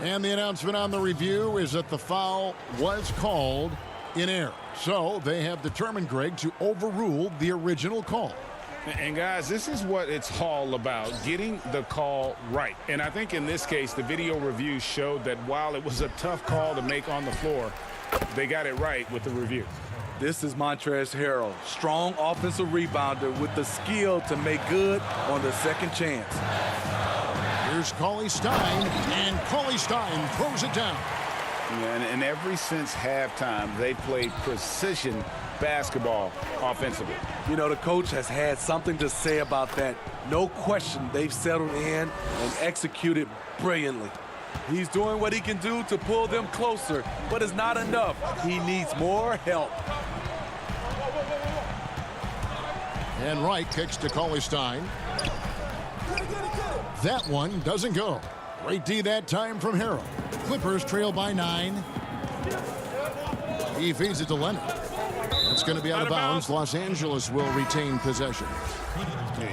And the announcement on the review is that the foul was called in error. So they have determined, Greg, to overrule the original call. And guys, this is what it's all about, getting the call right. And I think in this case, the video review showed that while it was a tough call to make on the floor, they got it right with the review. This is Montrez Harrell, strong offensive rebounder with the skill to make good on the second chance. Here's Cauley Stein, and Cauley Stein throws it down. And ever since halftime, they played precision basketball offensively. You know, the coach has had something to say about that. No question, they've settled in and executed brilliantly. He's doing what he can do to pull them closer, but it's not enough. He needs more help. And Wright kicks to Cauley Stein. That one doesn't go. Great D that time from Harrell. Clippers trail by 9. He feeds it to Leonard. It's going to be out of bounds. Los Angeles will retain possession.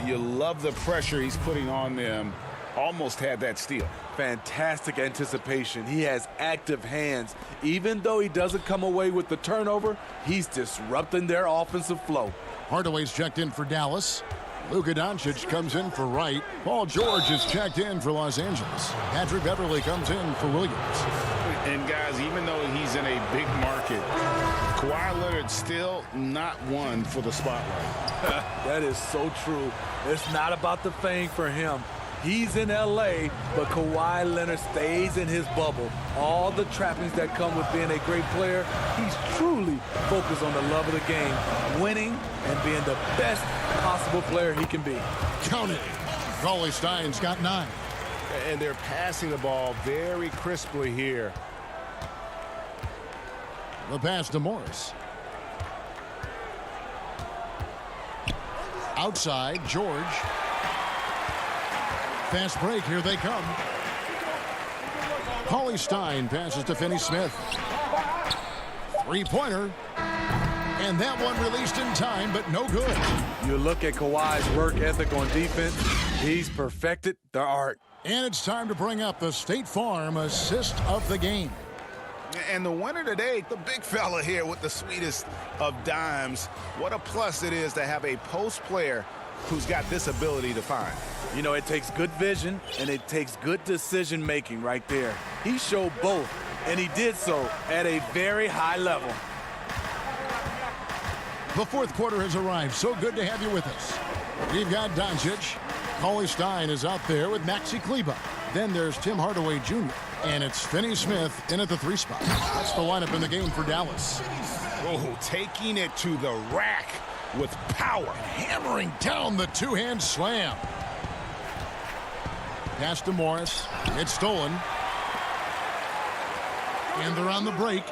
You love the pressure he's putting on them. Almost had that steal. Fantastic anticipation. He has active hands. Even though he doesn't come away with the turnover, he's disrupting their offensive flow. Hardaway's checked in for Dallas. Luka Doncic comes in for Wright. Paul George is checked in for Los Angeles. Patrick Beverly comes in for Williams. And guys, even though he's in a big market, Kawhi Leonard still not one for the spotlight. That is so true. It's not about the fame for him. He's in L.A., but Kawhi Leonard stays in his bubble. All the trappings that come with being a great player, he's truly focused on the love of the game, winning and being the best possible player he can be. Count it. Cauley Stein's got 9. And they're passing the ball very crisply here. The pass to Morris. Outside, George. Fast break, here they come. Cauley Stein passes to Finney Smith. Three-pointer. And that one released in time, but no good. You look at Kawhi's work ethic on defense, He's perfected the art. And it's time to bring up the State Farm assist of the game. And the winner today, the big fella here with the sweetest of dimes. What a plus it is to have a post player who's got this ability to find. You know, it takes good vision and it takes good decision making right there. He showed both, and he did so at a very high level. The fourth quarter has arrived. So good to have you with us. We've got Doncic. Cauley Stein is out there with Maxi Kleber. Then there's Tim Hardaway Jr. And it's Finney Smith in at the 3 spot. That's the lineup in the game for Dallas. Oh, taking it to the rack with power. Hammering down the two-hand slam. Pass to Morris. It's stolen. And they're on the break.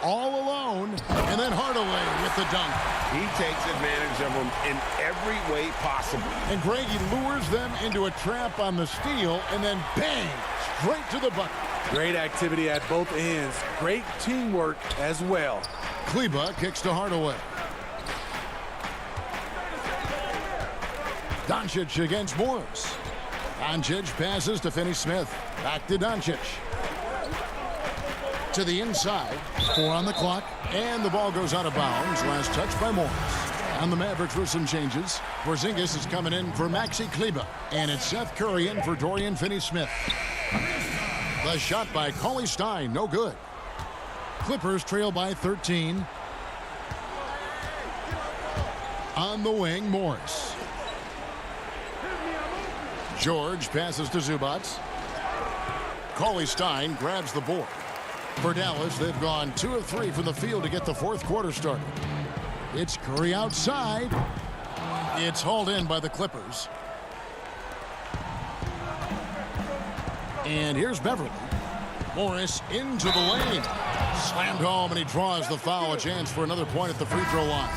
All alone. And then Hardaway with the dunk. He takes advantage of them in every way possible. And Greg, he lures them into a trap on the steal. And then bang! Straight to the bucket. Great activity at both ends. Great teamwork as well. Kleber kicks to Hardaway. Doncic against Morris. Doncic passes to Finney Smith. Back to Doncic. To the inside. 4 on the clock. And the ball goes out of bounds. Last touch by Morris. And the Mavericks with some changes. Porzingis is coming in for Maxi Kleber. And it's Seth Curry in for Dorian Finney-Smith. The shot by Cauley Stein, no good. Clippers trail by 13. On the wing, Morris. George passes to Zubac. Cauley Stein grabs the board. For Dallas, they've gone 2 of 3 from the field to get the fourth quarter started. It's Curry outside. It's hauled in by the Clippers. And here's Beverly. Morris into the lane. Slammed home, and he draws the foul. A chance for another point at the free throw line.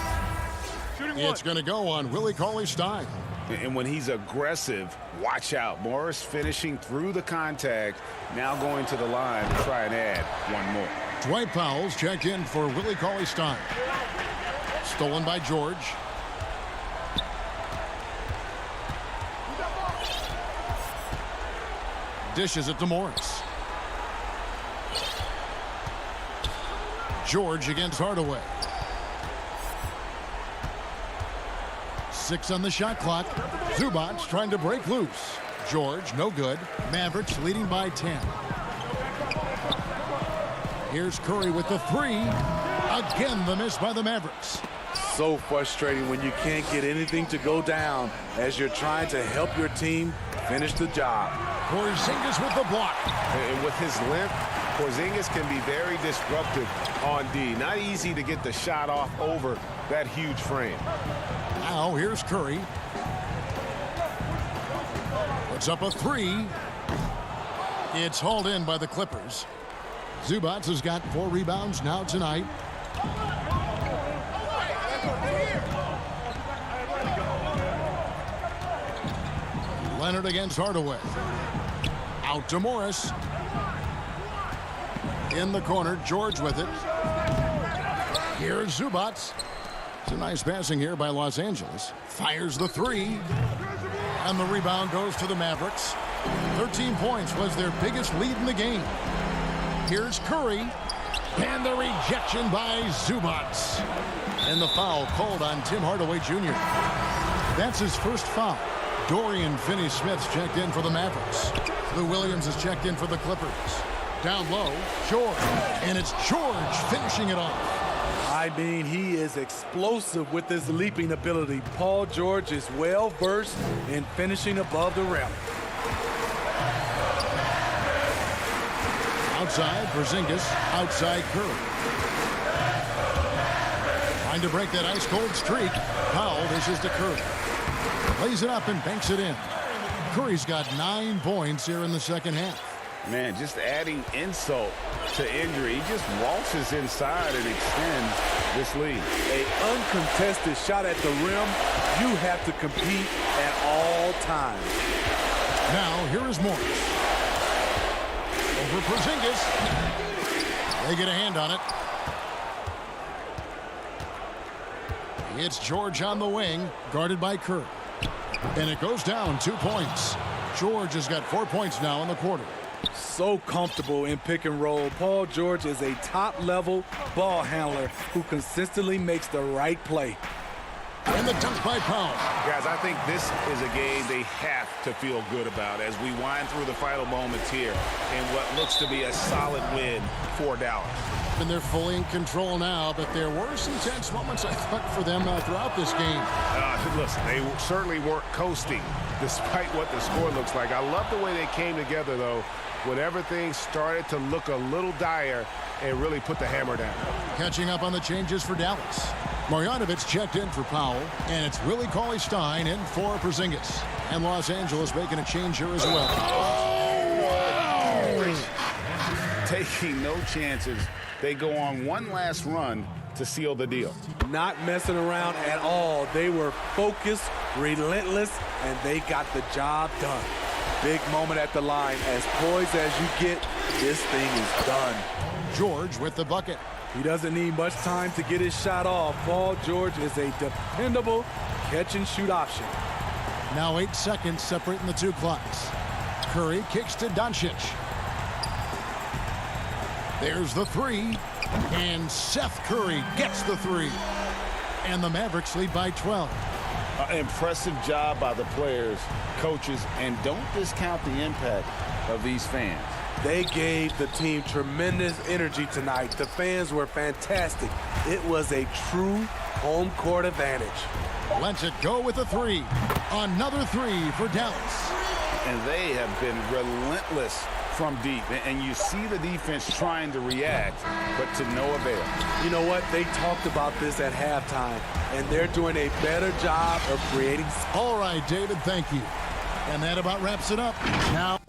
It's going to go on Willie Cauley Stein. And when he's aggressive, watch out. Morris finishing through the contact, now going to the line to try and add one more. Dwight Powell's checked in for Willie Cauley Stein. Stolen by George. Dishes it to Morris. George against Hardaway. 6 on the shot clock. Zubac trying to break loose. George, no good. Mavericks leading by 10. Here's Curry with the 3. Again, the miss by the Mavericks. So frustrating when you can't get anything to go down as you're trying to help your team finish the job. Porzingis with the block. And with his length, Porzingis can be very disruptive on D. Not easy to get the shot off over that huge frame. Now here's Curry. Puts up a 3. It's hauled in by the Clippers. Zubac has got 4 rebounds now tonight. Leonard against Hardaway. Out to Morris. In the corner, George with it. Here's Zubac. It's a nice passing here by Los Angeles. Fires the 3. And the rebound goes to the Mavericks. 13 points was their biggest lead in the game. Here's Curry. And the rejection by Zubac. And the foul called on Tim Hardaway Jr. That's his first foul. Dorian Finney-Smith's checked in for the Mavericks. Lou Williams is checked in for the Clippers. Down low, George. And it's George finishing it off. I mean, he is explosive with his leaping ability. Paul George is well versed in finishing above the rim. Outside, Porzingis. Outside, Curry. Trying to break that ice-cold streak. Powell dishes to Curry. Lays it up and banks it in. Curry's got 9 points here in the second half. Man, just adding insult to injury. He just waltzes inside and extends this lead. An uncontested shot at the rim. You have to compete at all times. Now, here is Morris. Over Porzingis. They get a hand on it. It's George on the wing, guarded by Curry. And it goes down 2 points. George has got 4 points now in the quarter. So comfortable in pick and roll. Paul George is a top-level ball handler who consistently makes the right play. And the dunk by Powell. Guys, I think this is a game they have to feel good about as we wind through the final moments here in what looks to be a solid win for Dallas. And they're fully in control now, but there were some tense moments, I thought, for them throughout this game. Listen, they certainly weren't coasting despite what the score looks like. I love the way they came together, though, when everything started to look a little dire and really put the hammer down. Catching up on the changes for Dallas. Marjanovic checked in for Powell, and it's Willie Cauley-Stein in for Porzingis. And Los Angeles making a change here as well. Taking no chances. They go on one last run to seal the deal. Not messing around at all. They were focused, relentless, and they got the job done. Big moment at the line. As poised as you get, this thing is done. George with the bucket. He doesn't need much time to get his shot off. Paul George is a dependable catch-and-shoot option. Now 8 seconds separating the two clocks. Curry kicks to Doncic. There's the three. And Seth Curry gets the three. And the Mavericks lead by 12. Impressive job by the players, coaches, and don't discount the impact of these fans. They gave the team tremendous energy tonight. The fans were fantastic. It was a true home court advantage. Lets it go with a three. Another three for Dallas. And they have been relentless from deep. And you see the defense trying to react, but to no avail. You know what? They talked about this at halftime, and they're doing a better job of creating. All right, David, thank you. And that about wraps it up. Now.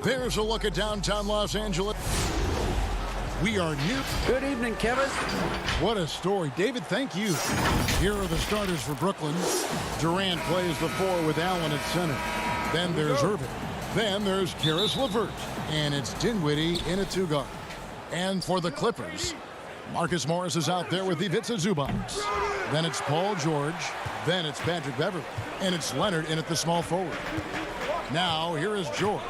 There's a look at downtown Los Angeles. We are new. Good evening, Kevin. What a story. David, thank you. Here are the starters for Brooklyn. Durant plays the 4 with Allen at center. Then there's Irving. Then there's Caris LeVert. And it's Dinwiddie in a 2-guard. And for the Clippers, Marcus Morris is out there with Ivica Zubac. Then it's Paul George. Then it's Patrick Beverley. And it's Leonard in at the small forward. Now here is George.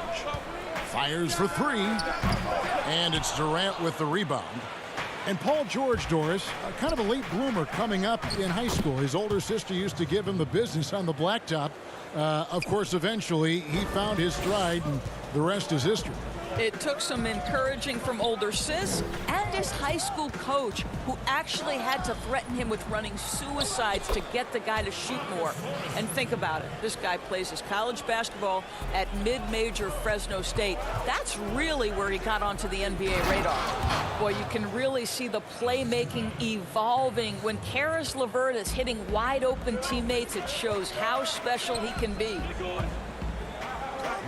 Fires for 3. And it's Durant with the rebound. And Paul George, Doris, kind of a late bloomer coming up in high school. His older sister used to give him the business on the blacktop. Of course, eventually, he found his stride, and the rest is history. It took some encouraging from older sis and his high school coach, who actually had to threaten him with running suicides to get the guy to shoot more. And think about it. This guy plays his college basketball at mid-major Fresno State. That's really where he got onto the NBA radar. Boy, you can really see the playmaking evolving. When Caris LeVert is hitting wide-open teammates, it shows how special he can be.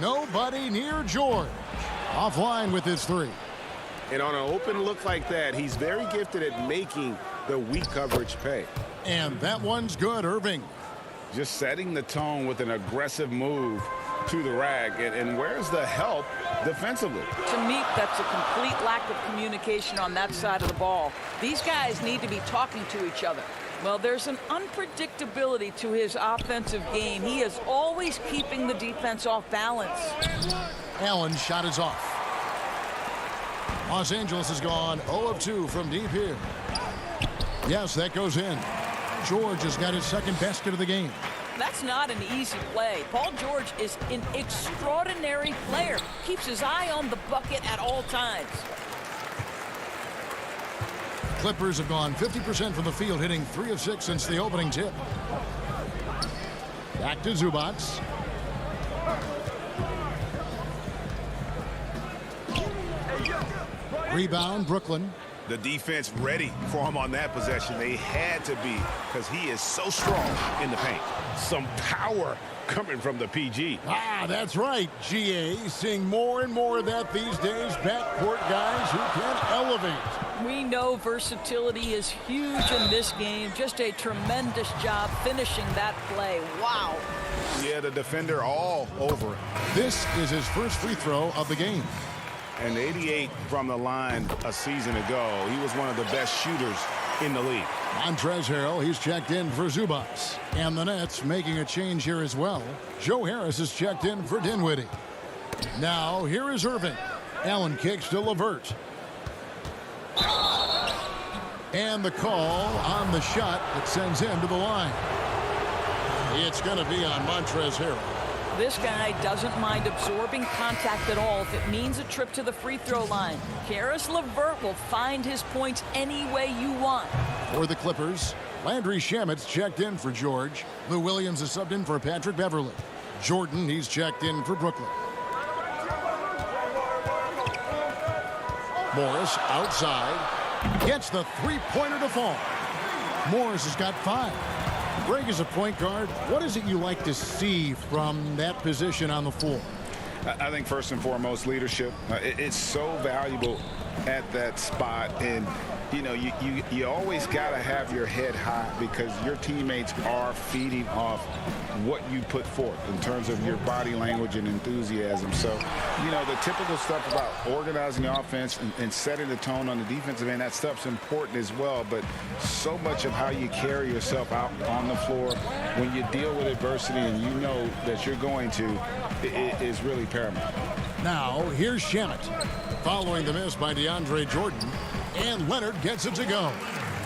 Nobody near George. Offline with his 3. And on an open look like that, he's very gifted at making the weak coverage pay. And that one's good, Irving. Just setting the tone with an aggressive move to the rack. And where's the help defensively? To me, that's a complete lack of communication on that side of the ball. These guys need to be talking to each other. Well, there's an unpredictability to his offensive game. He is always keeping the defense off balance. Allen's shot is off. Los Angeles has gone 0 of 2 from deep here. Yes, that goes in. George has got his second basket of the game. That's not an easy play. Paul George is an extraordinary player. Keeps his eye on the bucket at all times. Clippers have gone 50% from the field, hitting 3 of 6 since the opening tip. Back to Zubac. Rebound, Brooklyn. The defense ready for him on that possession. They had to be, because he is so strong in the paint. Some power coming from the PG. Ah, that's right, GA. Seeing more and more of that these days. Backcourt guys who can elevate. We know versatility is huge in this game. Just a tremendous job finishing that play. Wow. Yeah, the defender all over it. This is his first free throw of the game. And 88 from the line a season ago. He was one of the best shooters in the league. Montrez Harrell, he's checked in for Zubac. And the Nets making a change here as well. Joe Harris is checked in for Dinwiddie. Now, here is Irving. Allen kicks to LeVert. And the call on the shot that sends him to the line. It's going to be on Montrez Harrell. This guy doesn't mind absorbing contact at all if it means a trip to the free throw line. Caris LeVert will find his points any way you want. For the Clippers, Landry Shamet's checked in for George. Lou Williams is subbed in for Patrick Beverley. Jordan, he's checked in for Brooklyn. Morris outside. Gets the three-pointer to fall. Morris has got 5. Greg, is a point guard, what is it you like to see from that position on the floor? I think first and foremost, leadership. It's so valuable at that spot. And, you know, you always got to have your head high because your teammates are feeding off what you put forth in terms of your body language and enthusiasm. So, you know, the typical stuff about organizing the offense and setting the tone on the defensive end, that stuff's important as well. But so much of how you carry yourself out on the floor when you deal with adversity and you know that you're going to, it is really paramount. Now, here's Shamet. Following the miss by DeAndre Jordan, and Leonard gets it to go.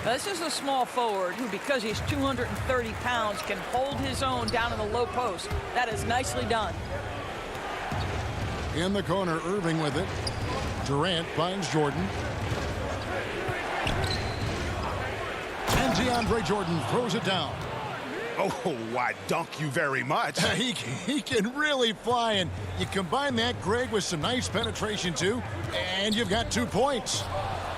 This is a small forward who, because he's 230 pounds, can hold his own down in the low post. That is nicely done. In the corner, Irving with it. Durant finds Jordan. And DeAndre Jordan throws it down. Oh, why, dunk you very much. He can really fly, and you combine that, Greg, with some nice penetration, too, and you've got 2 points.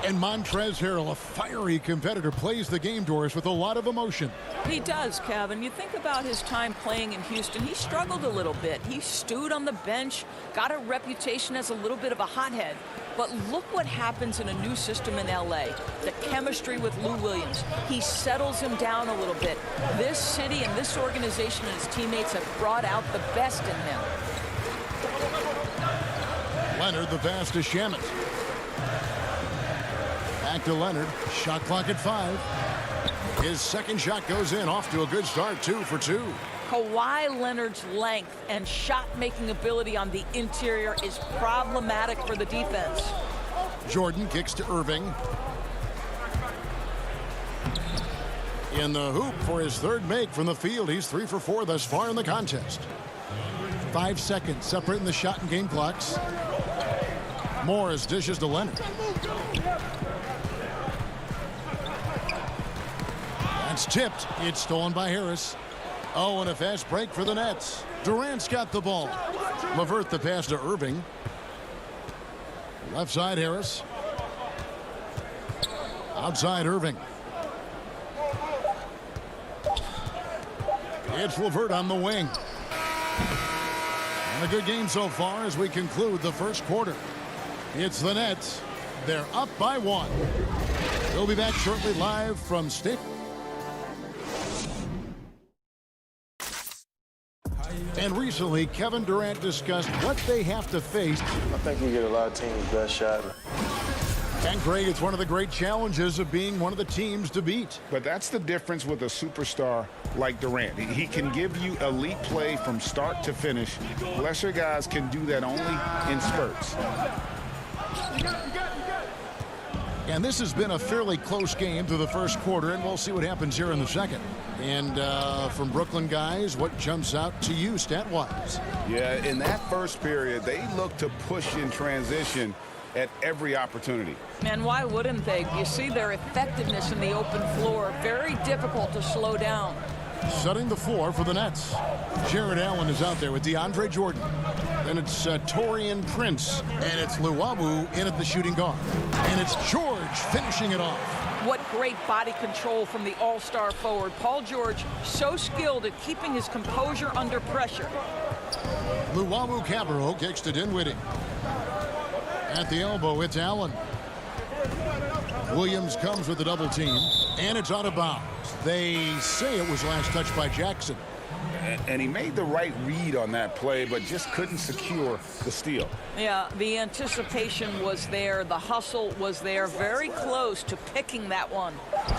And Montrez Harrell, a fiery competitor, plays the game, Doris, with a lot of emotion. He does, Kevin. You think about his time playing in Houston, he struggled a little bit. He stewed on the bench, got a reputation as a little bit of a hothead. But look what happens in a new system in LA. The chemistry with Lou Williams. He settles him down a little bit. This city and this organization and his teammates have brought out the best in him. Leonard, the pass to Shamet. Back to Leonard. Shot clock at 5. His second shot goes in. Off to a good start. 2 for 2. Kawhi Leonard's length and shot-making ability on the interior is problematic for the defense. Jordan kicks to Irving. In the hoop for his third make from the field. He's 3 for 4 thus far in the contest. 5 seconds separating the shot and game clocks. Morris dishes to Leonard. That's tipped. It's stolen by Harris. Oh, and a fast break for the Nets. Durant's got the ball. LeVert the pass to Irving. Left side Harris. Outside Irving. It's LeVert on the wing. And a good game so far as we conclude the first quarter. It's the Nets. They're up by 1. We'll be back shortly live from State. And recently, Kevin Durant discussed what they have to face. I think we get a lot of teams' best shot. And Craig, it's one of the great challenges of being one of the teams to beat. But that's the difference with a superstar like Durant. He can give you elite play from start to finish. Lesser guys can do that only in spurts. And this has been a fairly close game through the first quarter, and we'll see what happens here in the second. And from Brooklyn guys, what jumps out to you stat-wise? Yeah, in that first period, they looked to push in transition at every opportunity. And why wouldn't they? You see their effectiveness in the open floor. Very difficult to slow down. Setting the floor for the Nets. Jared Allen is out there with DeAndre Jordan. Then it's Taurean Prince. And it's Luwawu in at the shooting guard. And it's George finishing it off. What great body control from the all-star forward. Paul George, so skilled at keeping his composure under pressure. Luwawu Cabarro kicks to Dinwiddie. At the elbow, it's Allen. Williams comes with the double team, and it's out of bounds. They say it was last touched by Jackson. And he made the right read on that play, but just couldn't secure the steal. Yeah, the anticipation was there. The hustle was there. Very close to picking that one.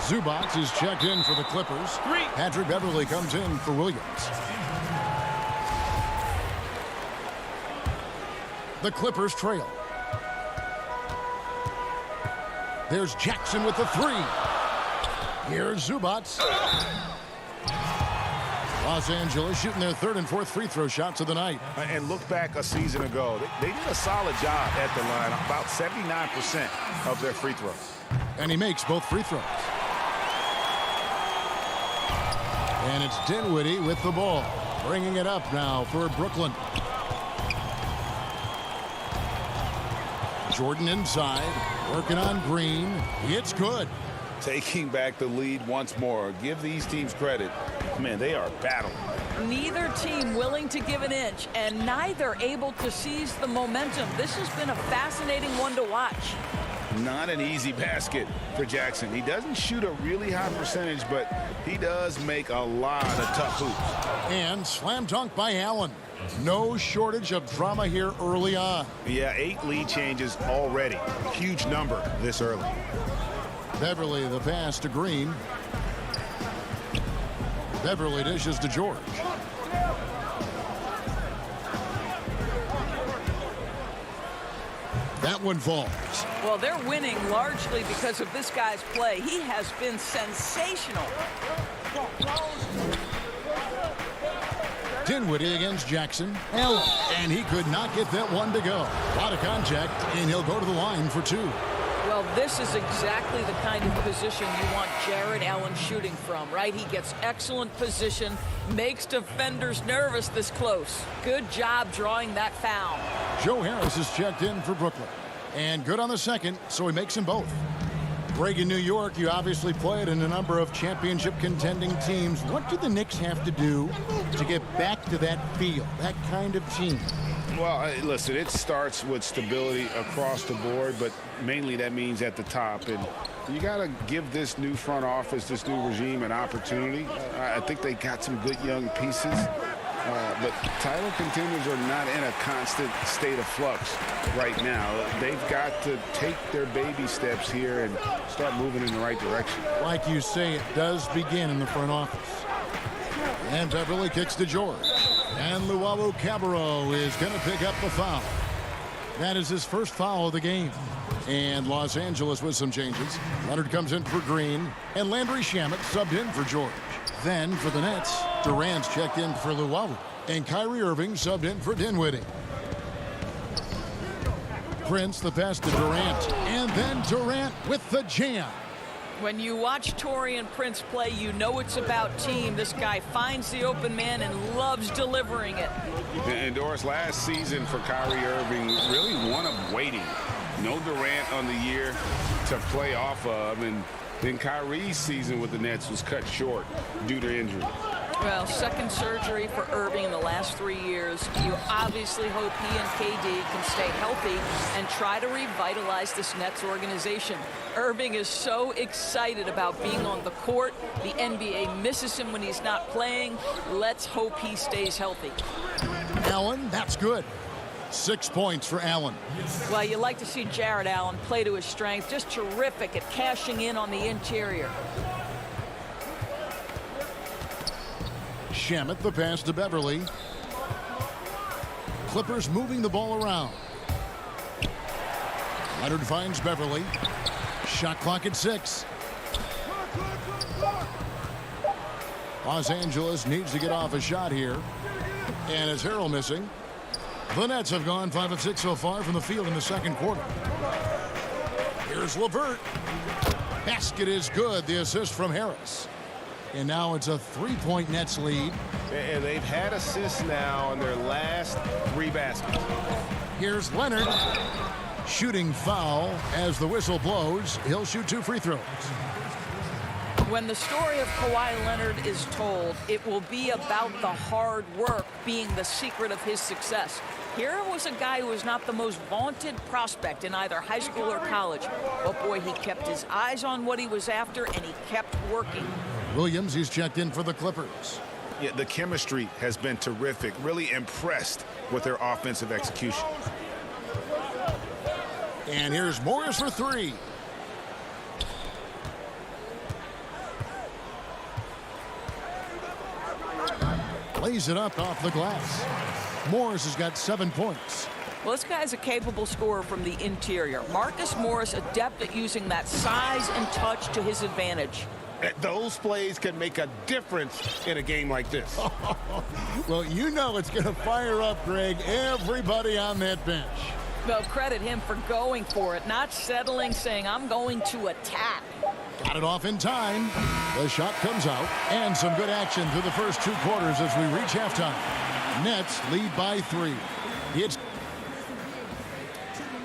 Zubac is checked in for the Clippers. Patrick Beverly comes in for Williams. The Clippers trail. There's Jackson with the 3. Here's Zubac. Los Angeles shooting their 3rd and 4th free throw shots of the night. And look back a season ago. They did a solid job at the line, about 79% of their free throws. And he makes both free throws. And it's Dinwiddie with the ball. Bringing it up now for Brooklyn. Jordan inside, working on Green. It's good. Taking back the lead once more. Give these teams credit. Man, they are battling. Neither team willing to give an inch, and neither able to seize the momentum. This has been a fascinating one to watch. Not an easy basket for Jackson. He doesn't shoot a really high percentage, but he does make a lot of tough hoops. And slam dunk by Allen. No shortage of drama here early on. Yeah, 8 lead changes already. Huge number this early. Beverly the pass to Green. Beverly dishes to George. That one falls. Well, they're winning largely because of this guy's play. He has been sensational. Dinwiddie against Jackson. Allen. And he could not get that one to go. A lot of contact, and he'll go to the line for 2. Well, this is exactly the kind of position you want Jared Allen shooting from, right? He gets excellent position, makes defenders nervous this close. Good job drawing that foul. Joe Harris is checked in for Brooklyn. And good on the second, so he makes them both. Greg, in New York, you obviously played in a number of championship contending teams. What do the Knicks have to do to get back to that feel, that kind of team? Well, listen, it starts with stability across the board, but mainly that means at the top. And you got to give this new front office, this new regime, an opportunity. I think they got some good young pieces. But title contenders are not in a constant state of flux right now. They've got to take their baby steps here and start moving in the right direction. Like you say, it does begin in the front office. And Beverly kicks to George. And Luau Cabarro is going to pick up the foul. That is his first foul of the game. And Los Angeles with some changes. Leonard comes in for Green. And Landry Shamet subbed in for George. Then for the Nets, Durant's checked in for Luau. And Kyrie Irving subbed in for Dinwiddie. Prince the pass to Durant. And then Durant with the jam. When you watch Taurean Prince play, you know it's about team. This guy finds the open man and loves delivering it. And Doris, last season for Kyrie Irving, really one of waiting. No Durant on the year to play off of, and then Kyrie's season with the Nets was cut short due to injury. Well, second surgery for Irving in the last 3 years. You obviously hope he and KD can stay healthy and try to revitalize this Nets organization. Irving is so excited about being on the court. The NBA misses him when he's not playing. Let's hope he stays healthy. Allen, that's good. 6 points for Allen. Well, you like to see Jared Allen play to his strength. Just terrific at cashing in on the interior. Shamet the pass to Beverly. Clippers moving the ball around. Leonard finds Beverly. Shot clock at 6. Los Angeles needs to get off a shot here. And it's Harrell missing. The Nets have gone 5 of 6 so far from the field in the second quarter. Here's LeVert. Basket is good. The assist from Harris. And now it's a 3-point Nets lead. And they've had assists now on their last 3 baskets. Here's Leonard. Shooting foul as the whistle blows. He'll shoot 2 free throws. When the story of Kawhi Leonard is told, it will be about the hard work being the secret of his success. Here was a guy who was not the most vaunted prospect in either high school or college. But boy, he kept his eyes on what he was after, and he kept working. Williams, he's checked in for the Clippers. Yeah, the chemistry has been terrific. Really impressed with their offensive execution. And here's Morris for 3. Lays it up off the glass. Morris has got 7 points. Well, this guy's a capable scorer from the interior. Marcus Morris, adept at using that size and touch to his advantage. Those plays can make a difference in a game like this. Well, you know it's going to fire up, Greg, everybody on that bench. Well, credit him for going for it, not settling, saying, I'm going to attack. Got it off in time. The shot comes out, and some good action through the first 2 quarters as we reach halftime. Nets lead by 3.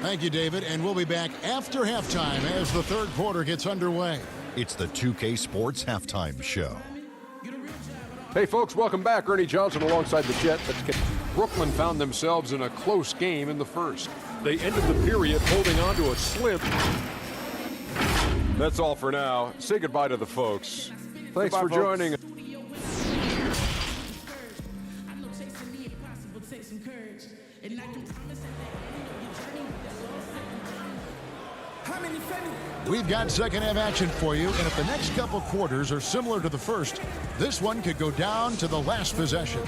Thank you, David, and we'll be back after halftime as the third quarter gets underway. It's the 2K Sports Halftime Show. Hey, folks, welcome back. Ernie Johnson alongside the Jet. Brooklyn found themselves in a close game in the first. They ended the period holding on to a slim. That's all for now. Say goodbye to the folks. Thanks for joining. We've got second half action for you, and if the next couple quarters are similar to the first, this one could go down to the last possession.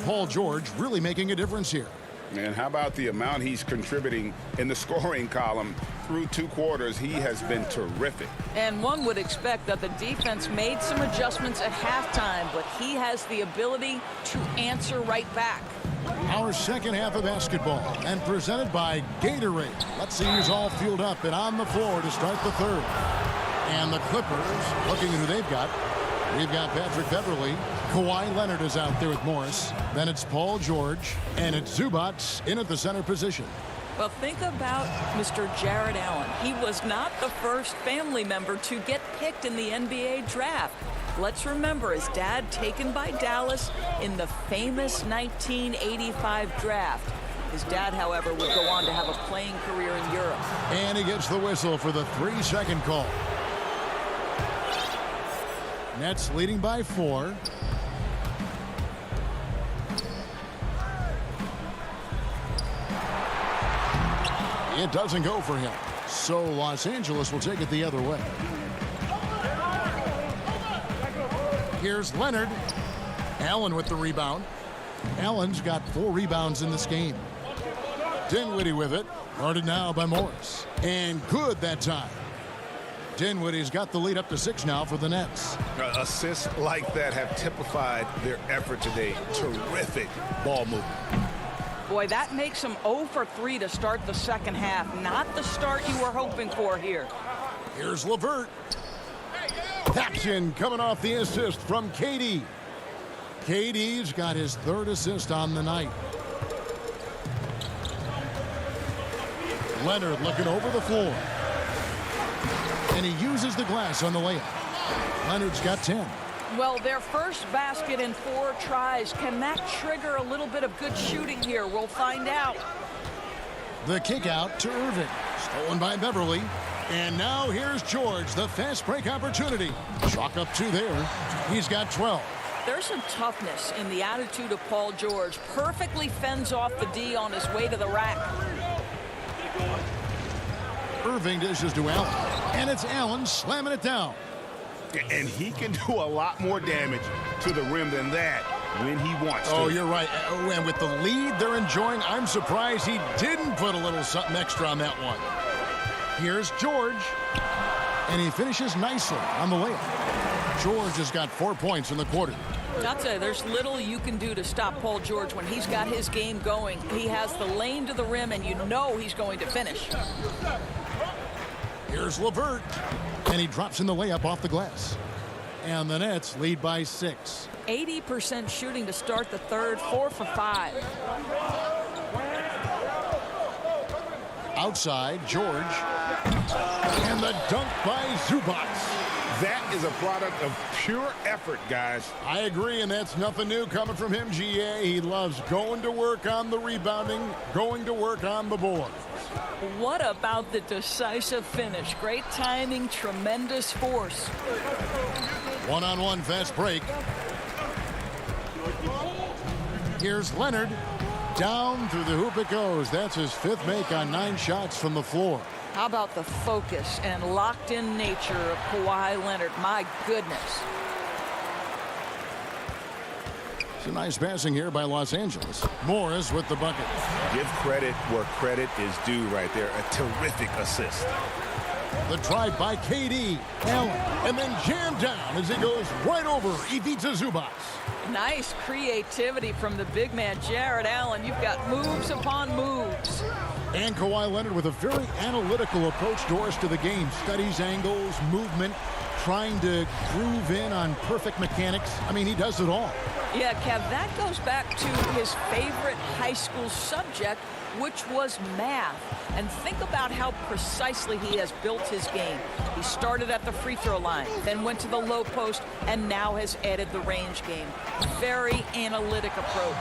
Paul George really making a difference here. And how about the amount he's contributing in the scoring column through 2 quarters? He has been terrific. And one would expect that the defense made some adjustments at halftime, but he has the ability to answer right back. Our second half of basketball, and presented by Gatorade. Let's see who's all fueled up and on the floor to start the third. And the Clippers, looking at who they've got. We've got Patrick Beverly. Kawhi Leonard is out there with Morris. Then it's Paul George. And it's Zubac in at the center position. Well, think about Mr. Jared Allen. He was not the first family member to get picked in the NBA draft. Let's remember his dad taken by Dallas in the famous 1985 draft. His dad, however, would go on to have a playing career in Europe. And he gets the whistle for the 3-second call. Nets leading by 4. It doesn't go for him. So Los Angeles will take it the other way. Here's Leonard. Allen with the rebound. Allen's got 4 rebounds in this game. Dinwiddie with it. Guarded now by Morris. And good that time. Dinwiddie's got the lead up to 6 now for the Nets. Assists like that have typified their effort today. Terrific ball movement. Boy, that makes him 0 for 3 to start the second half. Not the start you were hoping for here. Here's LeVert. Action coming off the assist from KD. KD's got his 3rd assist on the night. Leonard looking over the floor. And he uses the glass on the layup. Leonard's got 10. Well, their first basket in 4 tries. Can that trigger a little bit of good shooting here? We'll find out. The kick out to Irving. Stolen by Beverly. And now here's George, the fast break opportunity. Chalk up 2 there. He's got 12. There's some toughness in the attitude of Paul George. Perfectly fends off the D on his way to the rack. Irving dishes to Allen. And it's Allen slamming it down. And he can do a lot more damage to the rim than that when he wants to. Oh, you're right. And with the lead they're enjoying, I'm surprised he didn't put a little something extra on that one. Here's George. And he finishes nicely on the layup. George has got 4 points in the quarter. I'll tell you, there's little you can do to stop Paul George when he's got his game going. He has the lane to the rim, and you know he's going to finish. Here's LeVert. And he drops in the layup off the glass. And the Nets lead by 6. 80% shooting to start the third, 4 for 5. Outside, George. And the dunk by Zubac. That is a product of pure effort, guys. I agree, and that's nothing new coming from him, GA. He loves going to work on the rebounding, going to work on the board. What about the decisive finish? Great timing, tremendous force. One-on-one fast break. Here's Leonard. Down through the hoop it goes. That's his 5th make on 9 shots from the floor. How about the focus and locked-in nature of Kawhi Leonard? My goodness. Some nice passing here by Los Angeles. Morris with the bucket. Give credit where credit is due right there. A terrific assist. The drive by KD. Allen. And then jammed down as he goes right over Ivica Zubac. Nice creativity from the big man, Jared Allen. You've got moves upon moves. And Kawhi Leonard with a very analytical approach Doris to the game. Studies angles, movement, trying to groove in on perfect mechanics. I mean, he does it all. Yeah, Kev, that goes back to his favorite high school subject, which was math. And think about how precisely he has built his game. He started at the free throw line, then went to the low post, and now has added the range game. Very analytic approach.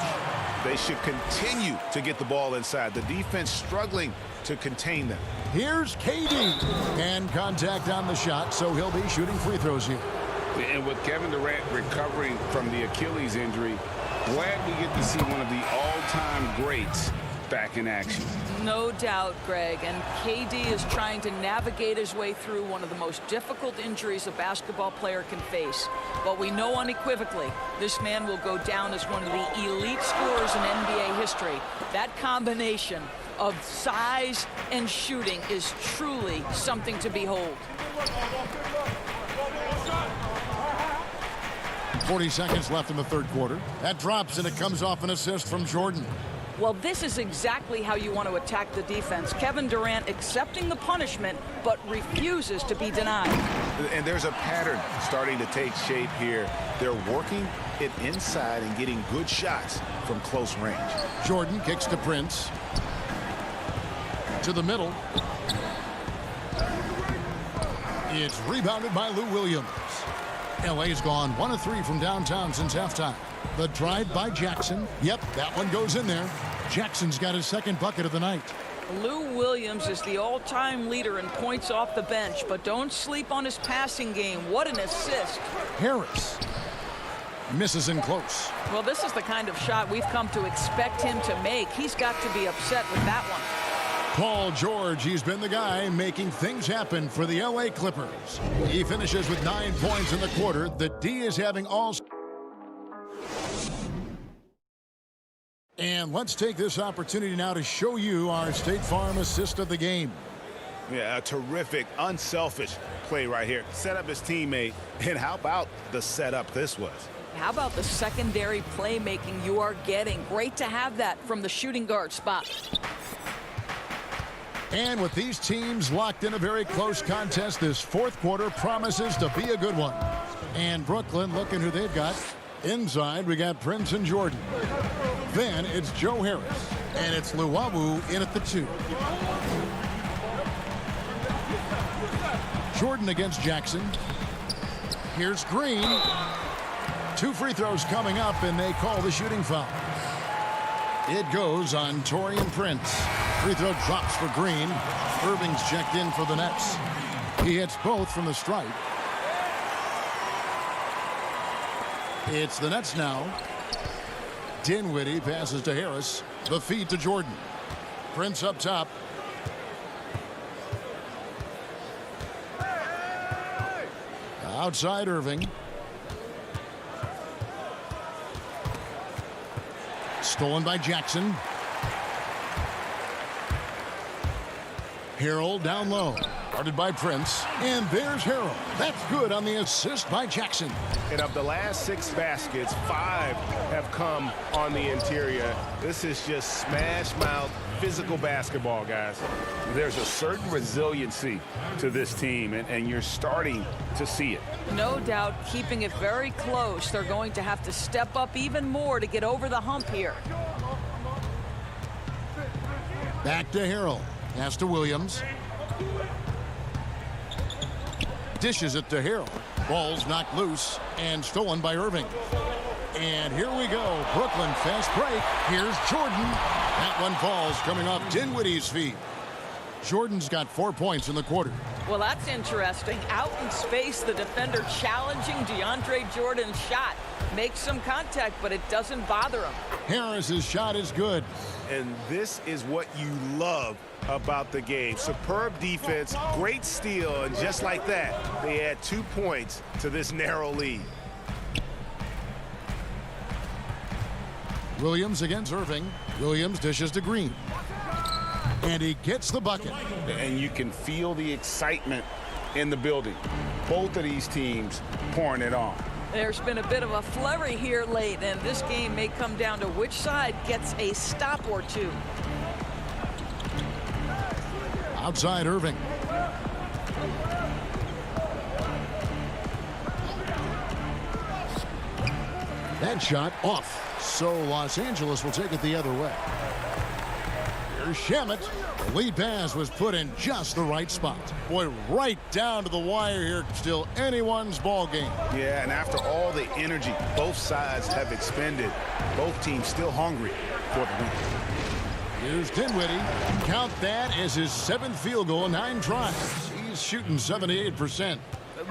They should continue to get the ball inside. The defense struggling to contain them. Here's KD. And contact on the shot, so he'll be shooting free throws here. And with Kevin Durant recovering from the Achilles injury, glad we get to see one of the all-time greats back in action. No doubt, Greg. And KD is trying to navigate his way through one of the most difficult injuries a basketball player can face. But we know unequivocally this man will go down as one of the elite scorers in NBA history. That combination of size and shooting is truly something to behold. 40 seconds left in the third quarter. That drops, and it comes off an assist from Jordan. Well, this is exactly how you want to attack the defense. Kevin Durant accepting the punishment, but refuses to be denied. And there's a pattern starting to take shape here. They're working it inside and getting good shots from close range. Jordan kicks to Prince. To the middle. It's rebounded by Lou Williams. LA's gone 1 of 3 from downtown since halftime. The drive by Jackson. Yep, that one goes in there. Jackson's got his second bucket of the night. Lou Williams is the all-time leader in points off the bench, but don't sleep on his passing game. What an assist. Harris misses in close. Well, this is the kind of shot we've come to expect him to make. He's got to be upset with that one. Paul George, he's been the guy making things happen for the LA Clippers. He finishes with 9 points in the quarter. The D is having all. And let's take this opportunity now to show you our State Farm assist of the game. Yeah, a terrific, unselfish play right here. Set up his teammate. And how about the setup this was? How about the secondary playmaking you are getting? Great to have that from the shooting guard spot. And with these teams locked in a very close contest, this fourth quarter promises to be a good one. And Brooklyn, looking who they've got. Inside, we got Prince and Jordan. Then it's Joe Harris. And it's Luwawu in at the 2. Jordan against Jackson. Here's Green. 2 free throws coming up, and they call the shooting foul. It goes on Taurean Prince. Free throw drops for Green. Irving's checked in for the Nets. He hits both from the stripe. It's the Nets now. Dinwiddie passes to Harris. The feed to Jordan. Prince up top. Outside Irving. Stolen by Jackson. Harrell down low. Guarded by Prince. And there's Harrell. That's good on the assist by Jackson. And of the last 6 baskets, 5 have come on the interior. This is just smash mouth physical basketball, guys. There's a certain resiliency to this team, and you're starting to see it. No doubt, keeping it very close. They're going to have to step up even more to get over the hump here. Back to Harrell. Pass to Williams. Dishes it to Harrell. Ball's knocked loose and stolen by Irving. And here we go. Brooklyn fast break. Here's Jordan. That one falls coming off Dinwiddie's feet. Jordan's got 4 points in the quarter. Well, that's interesting. Out in space, the defender challenging DeAndre Jordan's shot. Makes some contact, but it doesn't bother him. Harris's shot is good. And this is what you love about the game. Superb defense, great steal, and just like that, they add 2 points to this narrow lead. Williams against Irving. Williams dishes to Green. And he gets the bucket. And you can feel the excitement in the building. Both of these teams pouring it on. There's been a bit of a flurry here late, and this game may come down to which side gets a stop or 2. Outside Irving. That shot off. So Los Angeles will take it the other way. Here's Shamet. The lead pass was put in just the right spot. Boy, right down to the wire here. Still anyone's ball game. Yeah, and after all the energy both sides have expended, both teams still hungry for the win. Here's Dinwiddie. Count that as his 7th field goal in 9 tries. He's shooting 78%.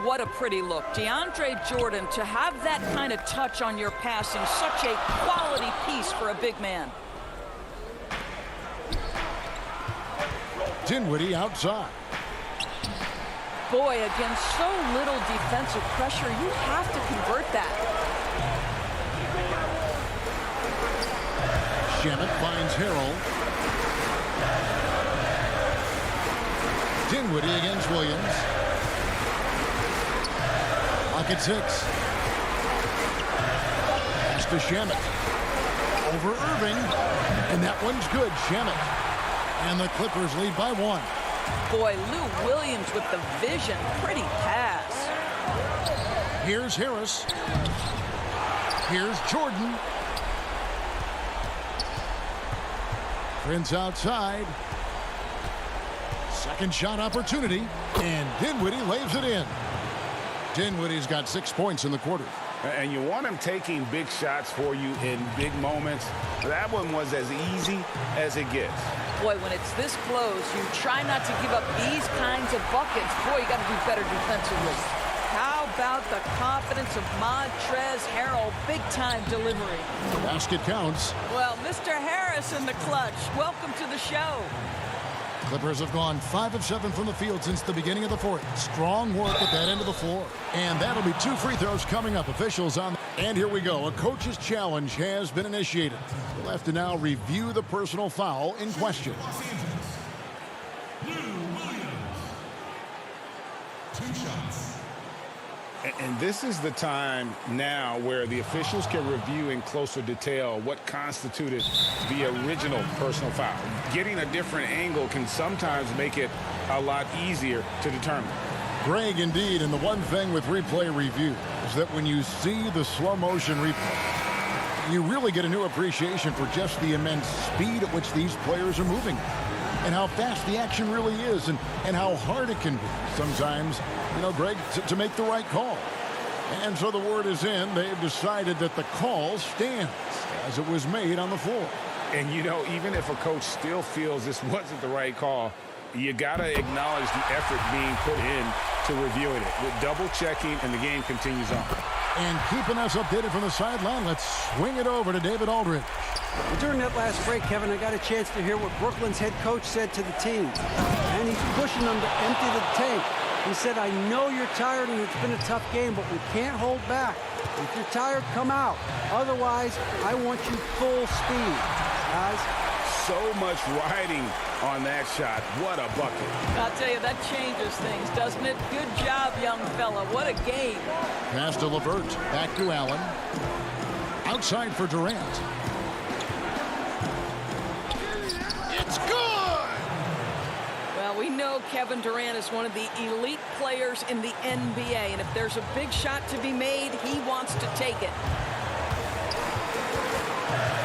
What a pretty look. DeAndre Jordan, to have that kind of touch on your passing, such a quality piece for a big man. Dinwiddie outside. Boy, against so little defensive pressure, you have to convert that. Shamet finds Harrell. Dinwiddie against Williams. Pocket 6. Pass to Shamet. Over Irving. And that one's good. Shamet. And the Clippers lead by 1. Boy, Lou Williams with the vision. Pretty pass. Here's Harris. Here's Jordan. Prince outside. Second shot opportunity, and Dinwiddie lays it in. Dinwiddie's got 6 points in the quarter. And you want him taking big shots for you in big moments. That one was as easy as it gets. Boy, when it's this close, you try not to give up these kinds of buckets. Boy, you got to do better defensively. How about the confidence of Montrez Harrell? Big-time delivery. The basket counts. Well, Mr. Harris in the clutch. Welcome to the show. Clippers have gone 5 of 7 from the field since the beginning of the fourth. Strong work at that end of the floor. And that'll be 2 free throws coming up. Officials on. And here we go. A coach's challenge has been initiated. We'll have to now review the personal foul in question. And this is the time now where the officials can review in closer detail what constituted the original personal foul. Getting a different angle can sometimes make it a lot easier to determine. Greg, indeed, and the one thing with replay review is that when you see the slow motion replay, you really get a new appreciation for just the immense speed at which these players are moving and how fast the action really is and how hard it can be sometimes, you know, Greg, to make the right call. And so the word is in. They've decided that the call stands as it was made on the floor. And, you know, even if a coach still feels this wasn't the right call, you got to acknowledge the effort being put in to reviewing it. With double checking, and the game continues on. And keeping us updated from the sideline, let's swing it over to David Aldridge. During that last break, Kevin, I got a chance to hear what Brooklyn's head coach said to the team. And he's pushing them to empty the tank. He said, I know you're tired and it's been a tough game, but we can't hold back. If you're tired, come out. Otherwise, I want you full speed. Guys, so much riding on that shot. What a bucket. I'll tell you, that changes things, doesn't it? Good job, young fella. What a game. Pass to LeVert. Back to Allen. Outside for Durant. It's good! Well, we know Kevin Durant is one of the elite players in the NBA, and if there's a big shot to be made, he wants to take it.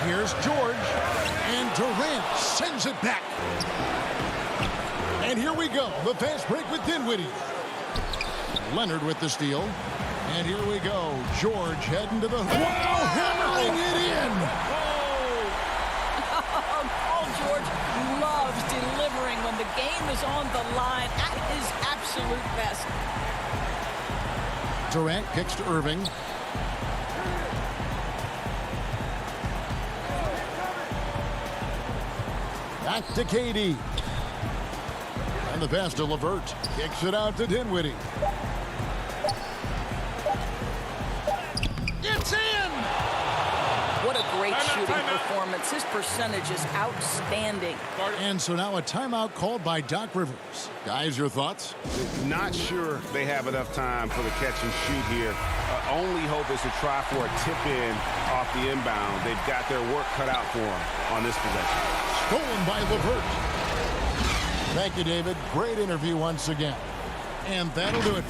Here's George, and Durant sends it back. And here we go, the fast break with Dinwiddie. Leonard with the steal. And here we go, George heading to the... Wow, hammering it in! Paul George loves delivering when the game is on the line at his absolute best. Durant kicks to Irving. Back to KD. And the pass to LeVert. Kicks it out to Dinwiddie. It's in! What a great shooting performance. His percentage is outstanding. And so now a timeout called by Doc Rivers. Guys, your thoughts? Not sure they have enough time for the catch and shoot here. Only hope is to try for a tip-in off the inbound. They've got their work cut out for them on this possession. Stolen by LeVert. Thank you, David. Great interview once again. And that'll do it.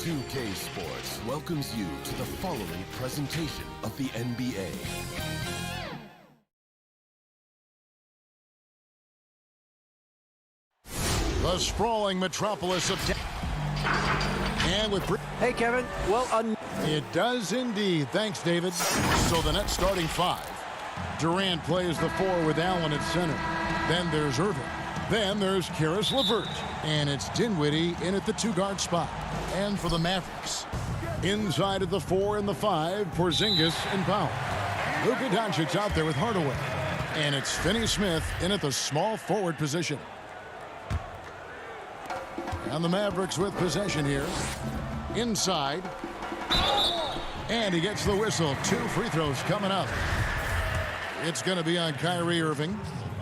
2K Sports welcomes you to the following presentation of the NBA. The sprawling metropolis of and with Hey, Kevin. Well, it does indeed. Thanks, David. So the Nets starting five. Durant plays the four with Allen at center. Then there's Irving. Then there's Karis LeVert. And it's Dinwiddie in at the two-guard spot. And for the Mavericks, inside of the 4 and the 5, Porzingis and Powell. Luka Doncic out there with Hardaway. And it's Finney Smith in at the small forward position. And the Mavericks with possession here. Inside. And he gets the whistle. 2 free throws coming up. It's going to be on Kyrie Irving.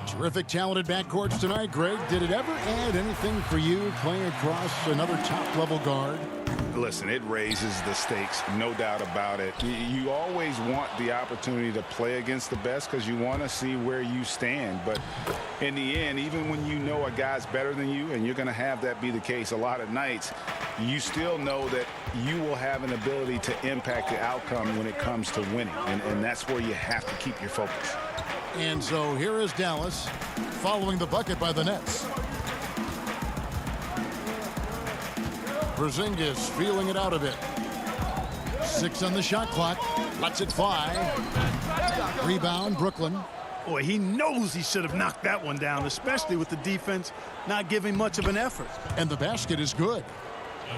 Terrific, talented backcourts tonight, Greg. Did it ever add anything for you playing across another top-level guard? Listen, it raises the stakes, no doubt about it. You always want the opportunity to play against the best because you want to see where you stand. But in the end, even when you know a guy's better than you, and you're going to have that be the case a lot of nights, you still know that you will have an ability to impact the outcome when it comes to winning. And that's where you have to keep your focus. And so here is Dallas following the bucket by the Nets. Porzingis feeling it out a bit. 6 on the shot clock. Lets it fly. Rebound, Brooklyn. Boy, he knows he should have knocked that one down, especially with the defense not giving much of an effort. And the basket is good.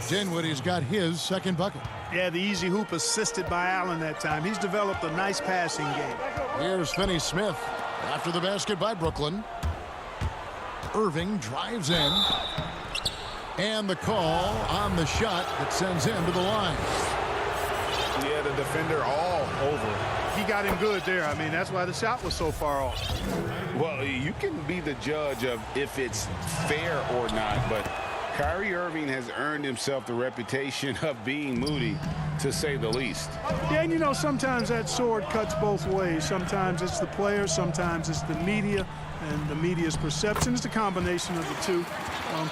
Dinwiddie's got his second bucket. Yeah, the easy hoop assisted by Allen that time. He's developed a nice passing game. Here's Finney Smith after the basket by Brooklyn. Irving drives in. And the call on the shot that sends him to the line. Yeah, the defender all over. He got him good there. I mean, that's why the shot was so far off. Well, you can be the judge of if it's fair or not, but Kyrie Irving has earned himself the reputation of being moody, to say the least. Yeah, and you know, sometimes that sword cuts both ways. Sometimes it's the player, sometimes it's the media, and the media's perception. It's a combination of the two.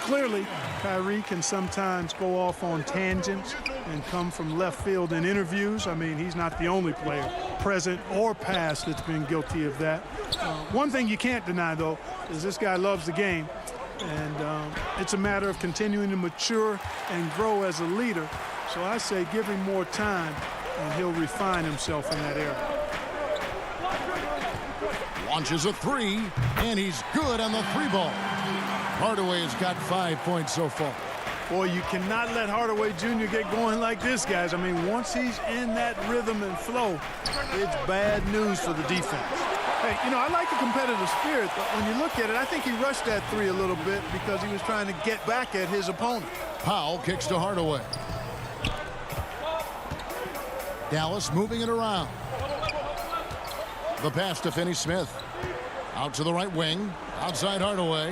Clearly, Kyrie can sometimes go off on tangents and come from left field in interviews. I mean, he's not the only player, present or past, that's been guilty of that. One thing you can't deny, though, is this guy loves the game. And it's a matter of continuing to mature and grow as a leader. So I say give him more time, and he'll refine himself in that area. Launches a 3, and he's good on the 3 ball. Hardaway's got 5 points so far. Boy, you cannot let Hardaway Jr. get going like this, guys. I mean, once he's in that rhythm and flow, it's bad news for the defense. Hey, you know, I like the competitive spirit, but when you look at it, I think he rushed that 3 a little bit because he was trying to get back at his opponent. Powell kicks to Hardaway. Dallas moving it around. The pass to Finney Smith. Out to the right wing. Outside Hardaway.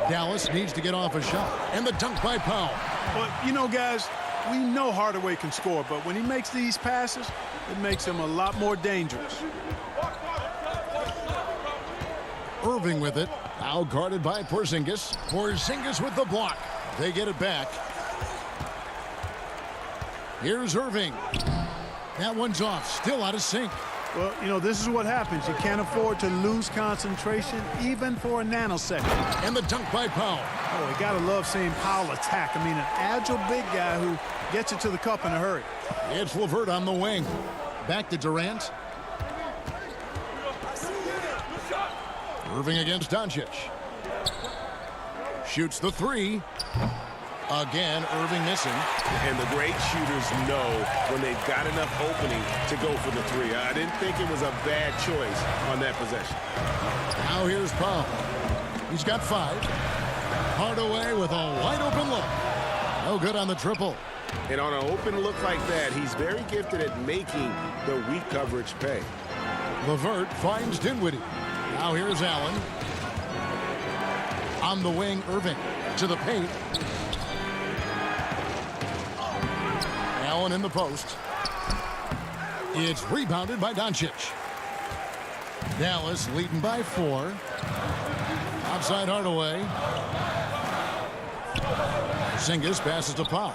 Dallas needs to get off a shot. And the dunk by Powell. Well, you know, guys, we know Hardaway can score, but when he makes these passes, it makes him a lot more dangerous. Irving with it. Now guarded by Porzingis. Porzingis with the block. They get it back. Here's Irving. That one's off. Still out of sync. Well, you know, this is what happens. You can't afford to lose concentration even for a nanosecond. And the dunk by Powell. Oh, you gotta love seeing Powell attack. I mean, an agile big guy who gets it to the cup in a hurry. It's LeVert on the wing. Back to Durant. Irving against Doncic. Shoots the 3. Again, Irving missing. And the great shooters know when they've got enough opening to go for the 3. I didn't think it was a bad choice on that possession. Now here's Powell. He's got 5. Hardaway with a wide open look. No good on the triple. And on an open look like that, he's very gifted at making the weak coverage pay. LeVert finds Dinwiddie. Now here's Allen. On the wing, Irving to the paint. Allen in the post. It's rebounded by Doncic. Dallas leading by 4. Outside Hardaway. Porzingis passes to Powell.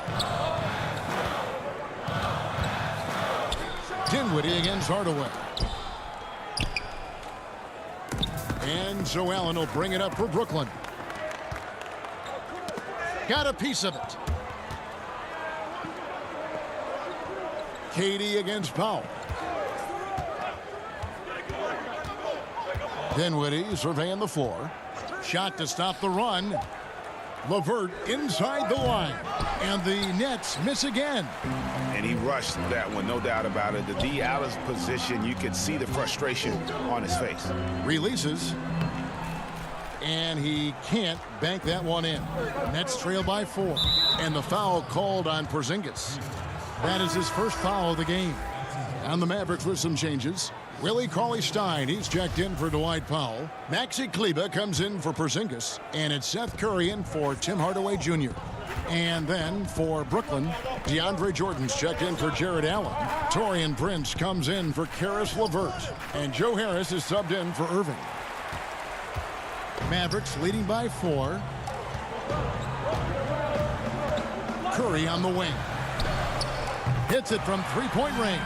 Dinwiddie against Hardaway. And so Allen will bring it up for Brooklyn. Got a piece of it. Katie against Powell. Dinwiddie surveying the floor. Shot to stop the run. LeVert inside the line. And the Nets miss again. And he rushed that one, no doubt about it. The D out of position, you could see the frustration on his face. Releases. And he can't bank that one in. Nets trail by 4. And the foul called on Porzingis. That is his first foul of the game. And the Mavericks with some changes. Willie Cauley-Stein, he's checked in for Dwight Powell. Maxi Kleber comes in for Porzingis. And it's Seth Curry in for Tim Hardaway Jr. And then for Brooklyn, DeAndre Jordan's checked in for Jared Allen. Taurean Prince comes in for Karis LeVert. And Joe Harris is subbed in for Irving. Mavericks leading by 4. Curry on the wing. Hits it from three-point range.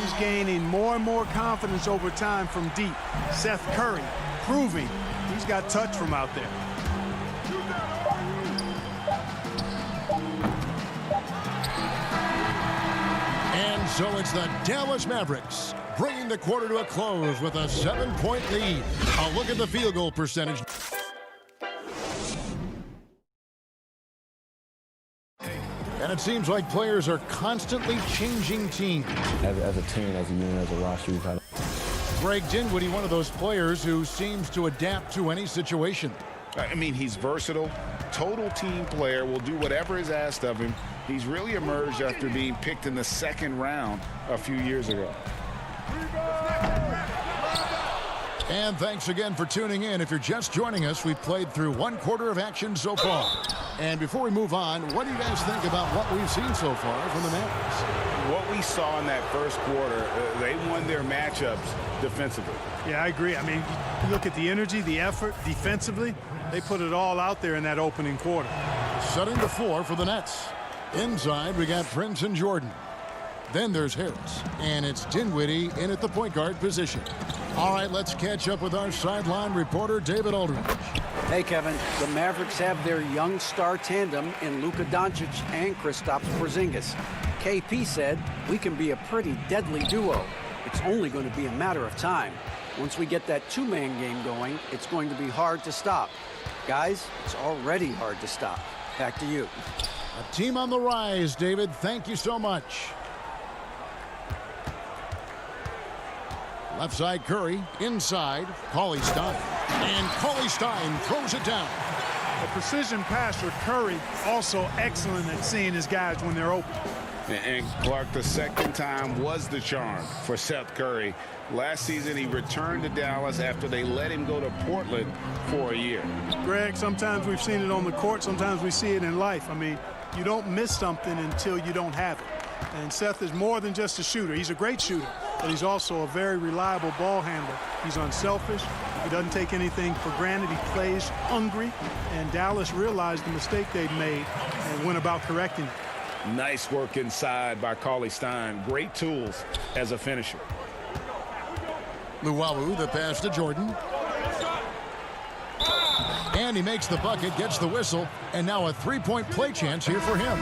He's gaining more and more confidence over time from deep. Seth Curry proving he's got touch from out there. And so it's the Dallas Mavericks bringing the quarter to a close with a 7-point lead. A look at the field goal percentage. And it seems like players are constantly changing teams. As a team, as a unit, as a roster, we've had. Greg Dinwiddie, one of those players who seems to adapt to any situation. I mean, he's versatile, total team player, will do whatever is asked of him. He's really emerged after being picked in the 2nd round a few years ago. And thanks again for tuning in. If you're just joining us, we've played through 1 quarter of action so far. And before we move on, what do you guys think about what we've seen so far from the Mavericks? What we saw in that first quarter, they won their matchups defensively. Yeah, I agree. I mean, you look at the energy, the effort defensively. They put it all out there in that opening quarter. Setting the floor for the Nets. Inside, we got Prince and Jordan. Then there's Harris. And it's Dinwiddie in at the point guard position. All right, let's catch up with our sideline reporter, David Aldridge. Hey, Kevin. The Mavericks have their young star tandem in Luka Doncic and Kristaps Porzingis. KP said, "We can be a pretty deadly duo. It's only going to be a matter of time. Once we get that 2-man game going, it's going to be hard to stop." Guys, it's already hard to stop. Back to you. A team on the rise, David. Thank you so much. Left side Curry, inside Cauley-Stein. And Cauley-Stein throws it down. A precision passer, Curry, also excellent at seeing his guys when they're open. And Clark, the second time was the charm for Seth Curry. Last season, he returned to Dallas after they let him go to Portland for a year. Greg, sometimes we've seen it on the court, sometimes we see it in life. I mean, you don't miss something until you don't have it. And Seth is more than just a shooter. He's a great shooter, but he's also a very reliable ball handler. He's unselfish. He doesn't take anything for granted. He plays hungry, and Dallas realized the mistake they'd made and went about correcting it. Nice work inside by Cauley-Stein. Great tools as a finisher. Luwawu, the pass to Jordan. And he makes the bucket, gets the whistle, and now a 3-point play chance here for him.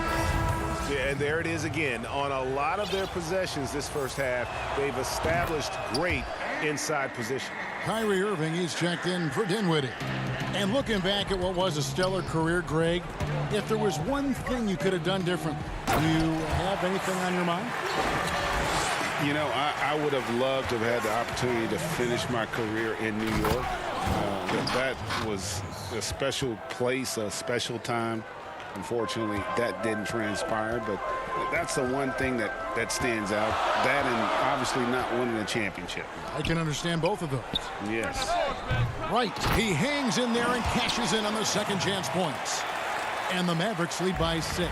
Yeah, and there it is again. On a lot of their possessions this first half, they've established great inside position. Kyrie Irving, he's checked in for Dinwiddie. And looking back at what was a stellar career, Greg, if there was one thing you could have done different, do you have anything on your mind? You know, I would have loved to have had the opportunity to finish my career in New York. That was a special place, a special time. Unfortunately, that didn't transpire, but that's the one thing that stands out. That and obviously not winning a championship. I can understand both of those. Yes. Right. He hangs in there and cashes in on the second chance points. And the Mavericks lead by 6.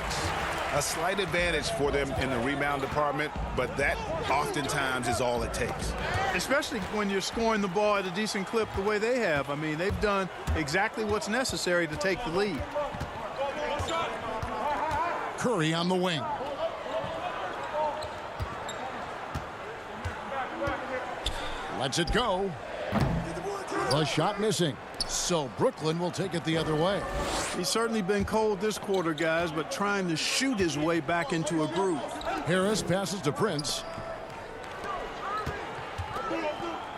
A slight advantage for them in the rebound department, but that oftentimes is all it takes. Especially when you're scoring the ball at a decent clip the way they have. I mean, they've done exactly what's necessary to take the lead. Curry on the wing. Lets it go. The shot missing. So Brooklyn will take it the other way. He's certainly been cold this quarter, guys, but trying to shoot his way back into a groove. Harris passes to Prince.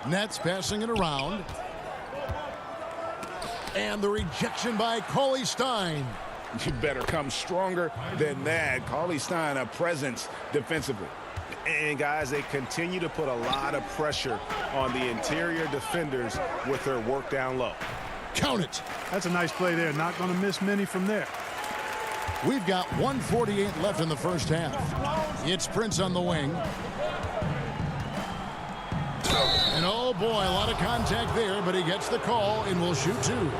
Nets passing it around. And the rejection by Cauley Stein. You better come stronger than that. Cauley Stein, a presence defensively. And, guys, they continue to put a lot of pressure on the interior defenders with their work down low. Count it. That's a nice play there. Not going to miss many from there. We've got 1:48 left in the first half. It's Prince on the wing. And oh boy, a lot of contact there, but he gets the call and will shoot two.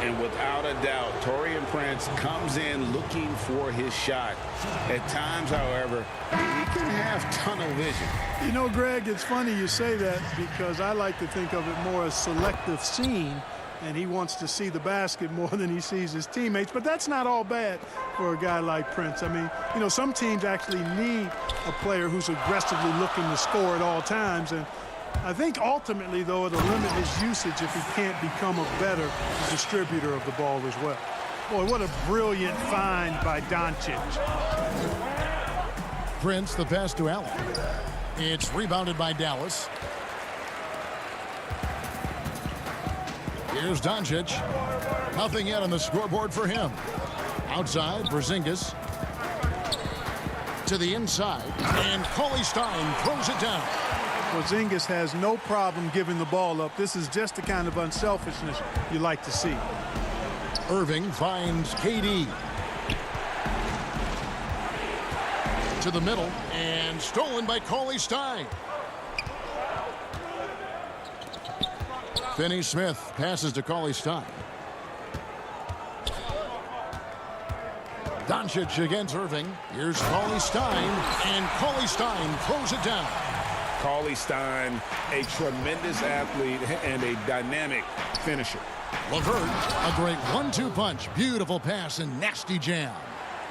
And without a doubt, Taurean Prince comes in looking for his shot. At times, however, he can have tunnel vision. You know, Greg, it's funny you say that because I like to think of it more as selective seeing, and he wants to see the basket more than he sees his teammates. But that's not all bad for a guy like Prince. I mean, you know, some teams actually need a player who's aggressively looking to score at all times. And I think ultimately, though, it'll limit his usage if he can't become a better distributor of the ball as well. Boy, what a brilliant find by Doncic. Prince, the pass to Allen. It's rebounded by Dallas. Here's Doncic. Nothing yet on the scoreboard for him. Outside, Porzingis. To the inside, and Cauley Stein throws it down. Porzingis has no problem giving the ball up. This is just the kind of unselfishness you like to see. Irving finds KD. To the middle, and stolen by Cauley Stein. Finney Smith passes to Cauley Stein. Doncic against Irving. Here's Cauley Stein, and Cauley Stein throws it down. Cauley Stein, a tremendous athlete and a dynamic finisher. LeVert, a great 1-2 punch. Beautiful pass and nasty jam.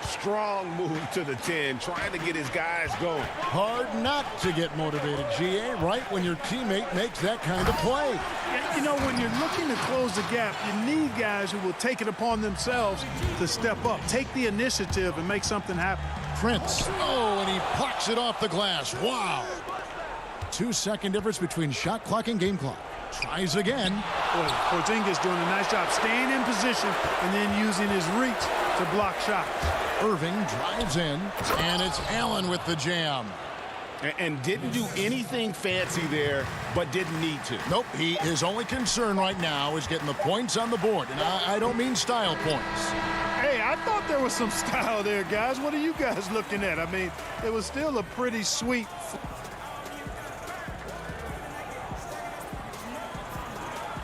Strong move to the 10, trying to get his guys going. Hard not to get motivated, GA, right when your teammate makes that kind of play. You know, when you're looking to close the gap, you need guys who will take it upon themselves to step up, take the initiative, and make something happen. Prince, oh, and he plucks it off the glass. Wow. 2-second difference between shot clock and game clock. Tries again. Boy, Porzingis doing a nice job staying in position and then using his reach to block shots. Irving drives in, and it's Allen with the jam. And didn't do anything fancy there, but didn't need to. Nope, his only concern right now is getting the points on the board. And I don't mean style points. Hey, I thought there was some style there, guys. What are you guys looking at? I mean, it was still a pretty sweet.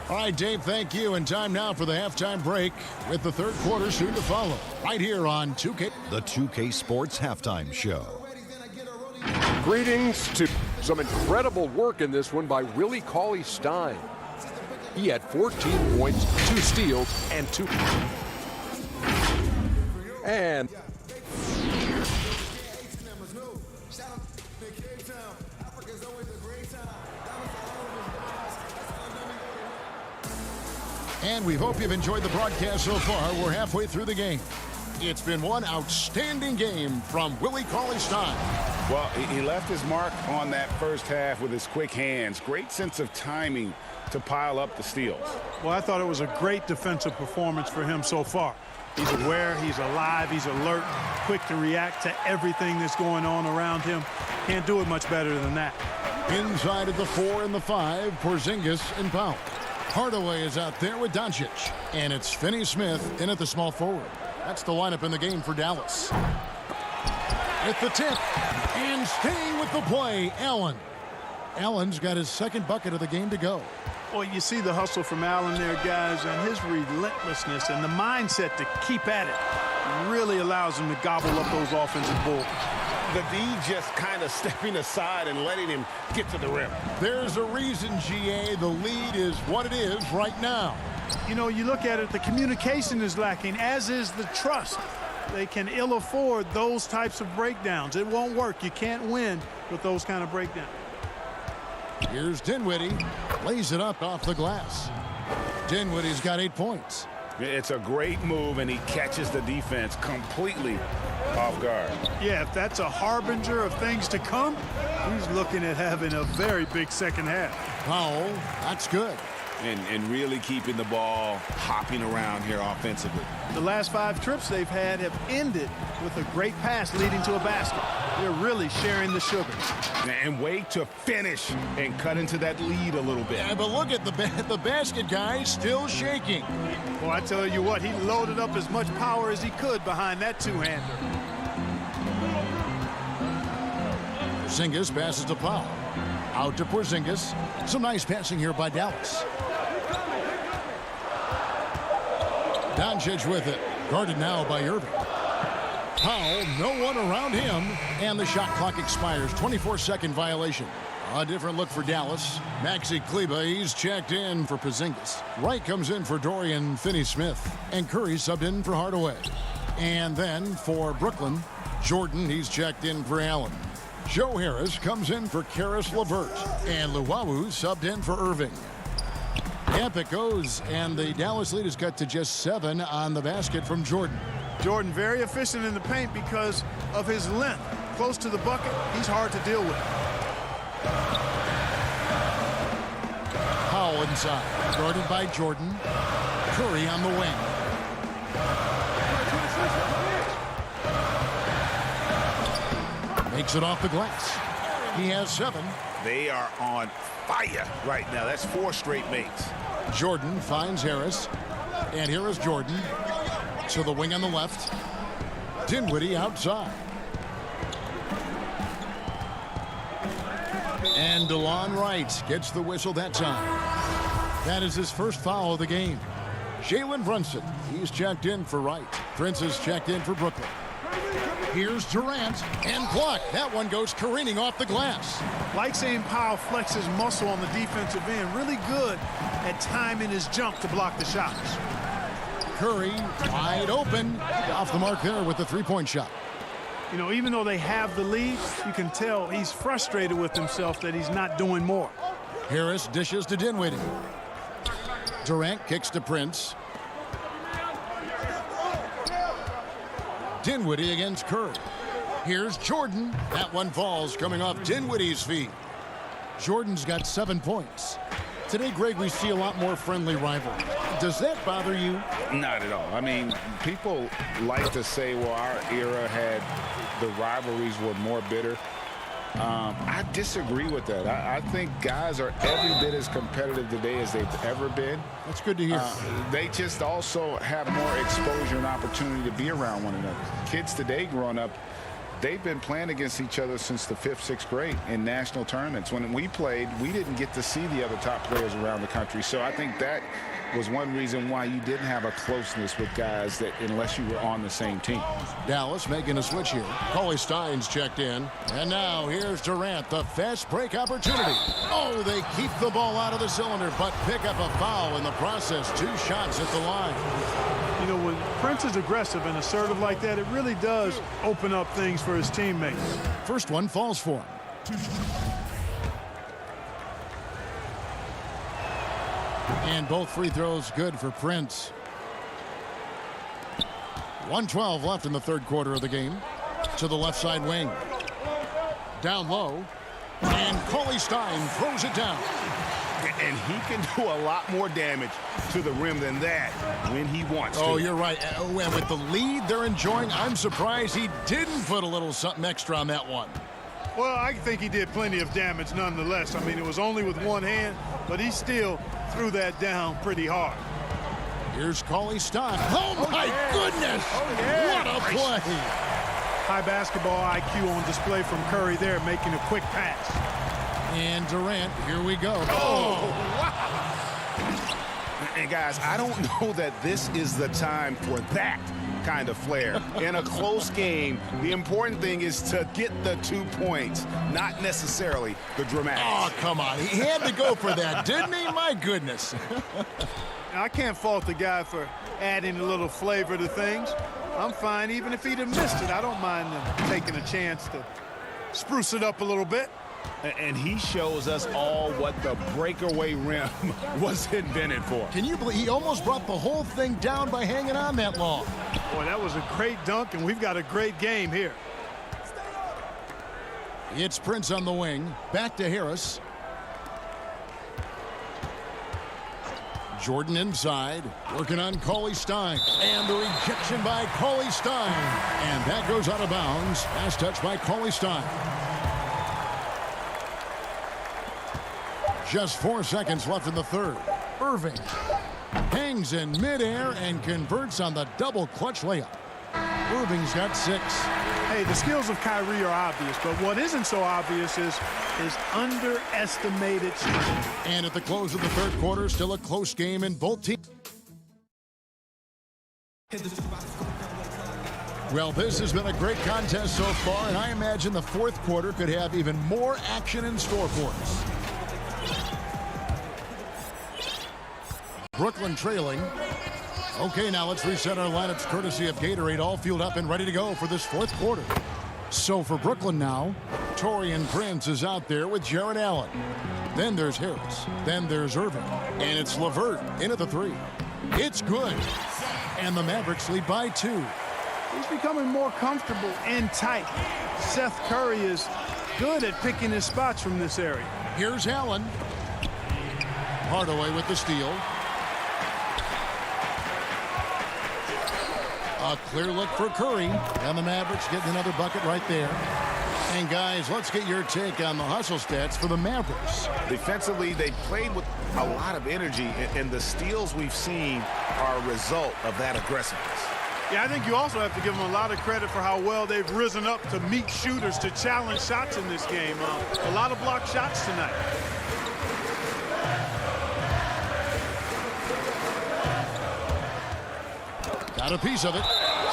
All right, Dave, thank you. And time now for the halftime break with the third quarter soon to follow. Right here on 2K. The 2K Sports Halftime Show. Greetings to some incredible work in this one by Willie Cauley Stein. He had 14 points, 2 steals, and 2. And we hope you've enjoyed the broadcast so far. We're halfway through the game. It's been one outstanding game from Willie Cauley Stein. Well, he left his mark on that first half with his quick hands. Great sense of timing to pile up the steals. Well, I thought it was a great defensive performance for him so far. He's aware, he's alive, he's alert, quick to react to everything that's going on around him. Can't do it much better than that. Inside of the 4 and the 5, Porzingis and Powell. Hardaway is out there with Doncic. And it's Finney Smith in at the small forward. That's the lineup in the game for Dallas. With the tip and staying with the play, Allen. Allen's got his second bucket of the game to go. Well, you see the hustle from Allen there, guys, and his relentlessness and the mindset to keep at it really allows him to gobble up those offensive boards. The D just kind of stepping aside and letting him get to the rim. There's a reason, GA, the lead is what it is right now. You know, you look at it, the communication is lacking, as is the trust. they can ill afford those types of breakdowns. It won't work. You can't win with those kind of breakdowns. Here's Dinwiddie. Lays it up off the glass. Dinwiddie's got 8 points. It's a great move, and he catches the defense completely off guard. Yeah, if that's a harbinger of things to come, he's looking at having a very big second half. Foul. That's good. And really keeping the ball hopping around here offensively. The last 5 trips they've had have ended with a great pass leading to a basket. They're really sharing the sugar. And wait to finish and cut into that lead a little bit. Yeah, but look at the basket guy still shaking. Well, I tell you what, he loaded up as much power as he could behind that two-hander. Porzingis passes to Powell. Out to Porzingis. Some nice passing here by Dallas. Doncic with it. Guarded now by Irving. Powell, no one around him. And the shot clock expires. 24-second violation. A different look for Dallas. Maxi Kleber, he's checked in for Porzingis. Wright comes in for Dorian Finney-Smith. And Curry subbed in for Hardaway. And then for Brooklyn, Jordan, he's checked in for Allen. Joe Harris comes in for Karis LeVert. And Luwawu subbed in for Irving. Up it goes, and the Dallas lead is cut to just 7 on the basket from Jordan. Jordan very efficient in the paint because of his length. Close to the bucket, he's hard to deal with. Powell inside, guarded by Jordan. Curry on the wing. Makes it off the glass. He has 7. They are on fire right now. That's 4 straight makes. Jordan finds Harris. And here is Jordan. To the wing on the left. Dinwiddie outside. And DeLon Wright gets the whistle that time. That is his first foul of the game. Jalen Brunson, he's checked in for Wright. Prince is checked in for Brooklyn. Here's Durant, and blocked. That one goes careening off the glass. Like seeing Powell flex his muscle on the defensive end. Really good at timing his jump to block the shots. Curry wide open. Off the mark there with the three-point shot. You know, even though they have the lead, you can tell he's frustrated with himself that he's not doing more. Harris dishes to Dinwiddie. Durant kicks to Prince. Dinwiddie against Curry. Here's Jordan. That one falls coming off Dinwiddie's feet. Jordan's got 7 points. Today, Greg, we see a lot more friendly rivalry. Does that bother you? Not at all. I mean, people like to say, well, our era had the rivalries were more bitter. I disagree with that. I think guys are every bit as competitive today as they've ever been. That's good to hear. They just also have more exposure and opportunity to be around one another. Kids today growing up, they've been playing against each other since the 5th, 6th grade in national tournaments. When we played, we didn't get to see the other top players around the country. So I think that was one reason why you didn't have a closeness with guys that unless you were on the same team. Dallas making a switch here. Cauley Stein's checked in. And now here's Durant, the fast break opportunity. Oh, they keep the ball out of the cylinder, but pick up a foul in the process. 2 shots at the line. You know, when Prince is aggressive and assertive like that, it really does open up things for his teammates. First one falls for him. And both free throws good for Prince. 1:12 left in the third quarter of the game. To the left side wing. Down low. And Cauley Stein throws it down. And he can do a lot more damage to the rim than that when he wants to. Oh, you're right. And with the lead they're enjoying, I'm surprised he didn't put a little something extra on that one. Well, I think he did plenty of damage nonetheless. I mean, it was only with one hand, but he still threw that down pretty hard. Here's Cauley Stein. Oh, my goodness! What a play! High basketball IQ on display from Curry there, making a quick pass. And Durant, here we go. Oh, wow! And guys, I don't know that this is the time for that kind of flair. In a close game, the important thing is to get the 2 points, not necessarily the dramatics. Oh, come on. He had to go for that, didn't he? My goodness. I can't fault the guy for adding a little flavor to things. I'm fine. Even if he'd have missed it, I don't mind them taking a chance to spruce it up a little bit. And he shows us all what the breakaway rim was invented for. Can you believe he almost brought the whole thing down by hanging on that long? Boy, that was a great dunk, and we've got a great game here. It's Prince on the wing. Back to Harris. Jordan inside, working on Cauley Stein. And the rejection by Cauley Stein. And that goes out of bounds. Last touch by Cauley Stein. Just 4 seconds left in the third. Irving hangs in midair and converts on the double clutch layup. Irving's got 6. Hey, the skills of Kyrie are obvious, but what isn't so obvious is his underestimated strength. And at the close of the third quarter, still a close game in both teams. Well, this has been a great contest so far, and I imagine the fourth quarter could have even more action in store for us. Brooklyn trailing. Okay, now let's reset our lineups courtesy of Gatorade, all fueled up and ready to go for this fourth quarter. So for Brooklyn now, Taurean Prince is out there with Jarrett Allen. Then there's Harris. Then there's Irving. And it's LeVert in at the 3. It's good. And the Mavericks lead by 2. He's becoming more comfortable and tight. Seth Curry is good at picking his spots from this area. Here's Allen. Hardaway with the steal. A clear look for Curry. And the Mavericks getting another bucket right there. And guys, let's get your take on the hustle stats for the Mavericks. Defensively, they played with a lot of energy, and the steals we've seen are a result of that aggressiveness. Yeah, I think you also have to give them a lot of credit for how well they've risen up to meet shooters, to challenge shots in this game. A lot of blocked shots tonight. Got a piece of it.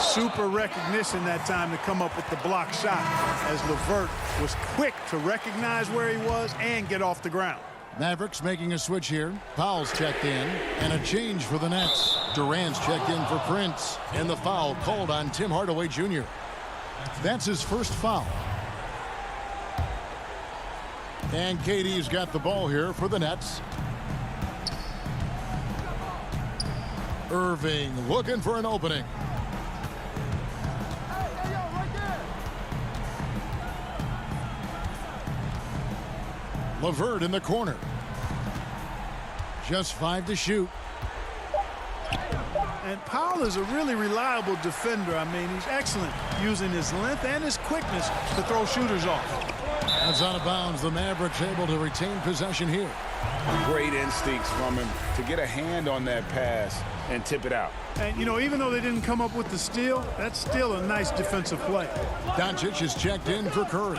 Super recognition that time to come up with the block shot, as LeVert was quick to recognize where he was and get off the ground. Mavericks making a switch here. Powell's checked in, and a change for the Nets. Durant's checked in for Prince, and the foul called on Tim Hardaway Jr. That's his first foul. And KD's got the ball here for the Nets. Irving looking for an opening. LeVert in the corner. Just 5 to shoot. And Powell is a really reliable defender. I mean, he's excellent using his length and his quickness to throw shooters off. That's out of bounds. The Mavericks able to retain possession here. Great instincts from him to get a hand on that pass and tip it out. And, you know, even though they didn't come up with the steal, that's still a nice defensive play. Doncic is checked in for Curry.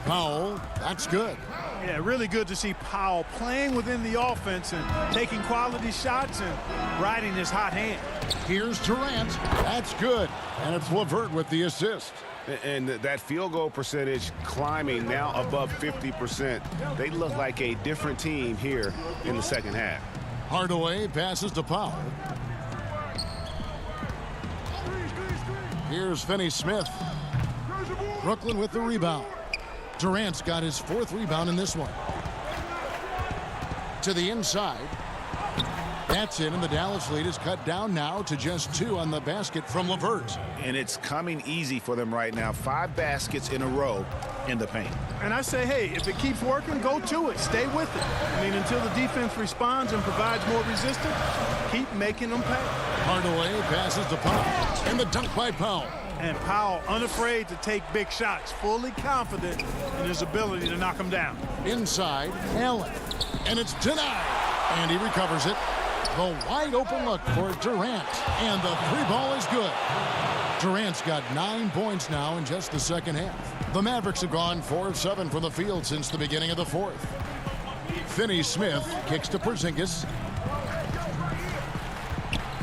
Powell, that's good. Yeah, really good to see Powell playing within the offense and taking quality shots and riding his hot hand. Here's Durant. That's good. And it's LeVert with the assist. And that field goal percentage climbing now above 50%. They look like a different team here in the second half. Hardaway passes to Powell. Here's Finney Smith. Brooklyn with the rebound. Durant's got his 4th rebound in this one. To the inside. That's in, and the Dallas lead is cut down now to just 2 on the basket from LeVert. And it's coming easy for them right now. 5 baskets in a row in the paint. And I say, hey, if it keeps working, go to it. Stay with it. I mean, until the defense responds and provides more resistance, keep making them pay. Hardaway passes to Powell. And the dunk by Powell. And Powell unafraid to take big shots, fully confident in his ability to knock them down. Inside, Allen. And it's denied. And he recovers it. The wide open look for Durant. And the 3-ball is good. Durant's got 9 points now in just the second half. The Mavericks have gone 4 of 7 from the field since the beginning of the fourth. Finney Smith kicks to Porzingis.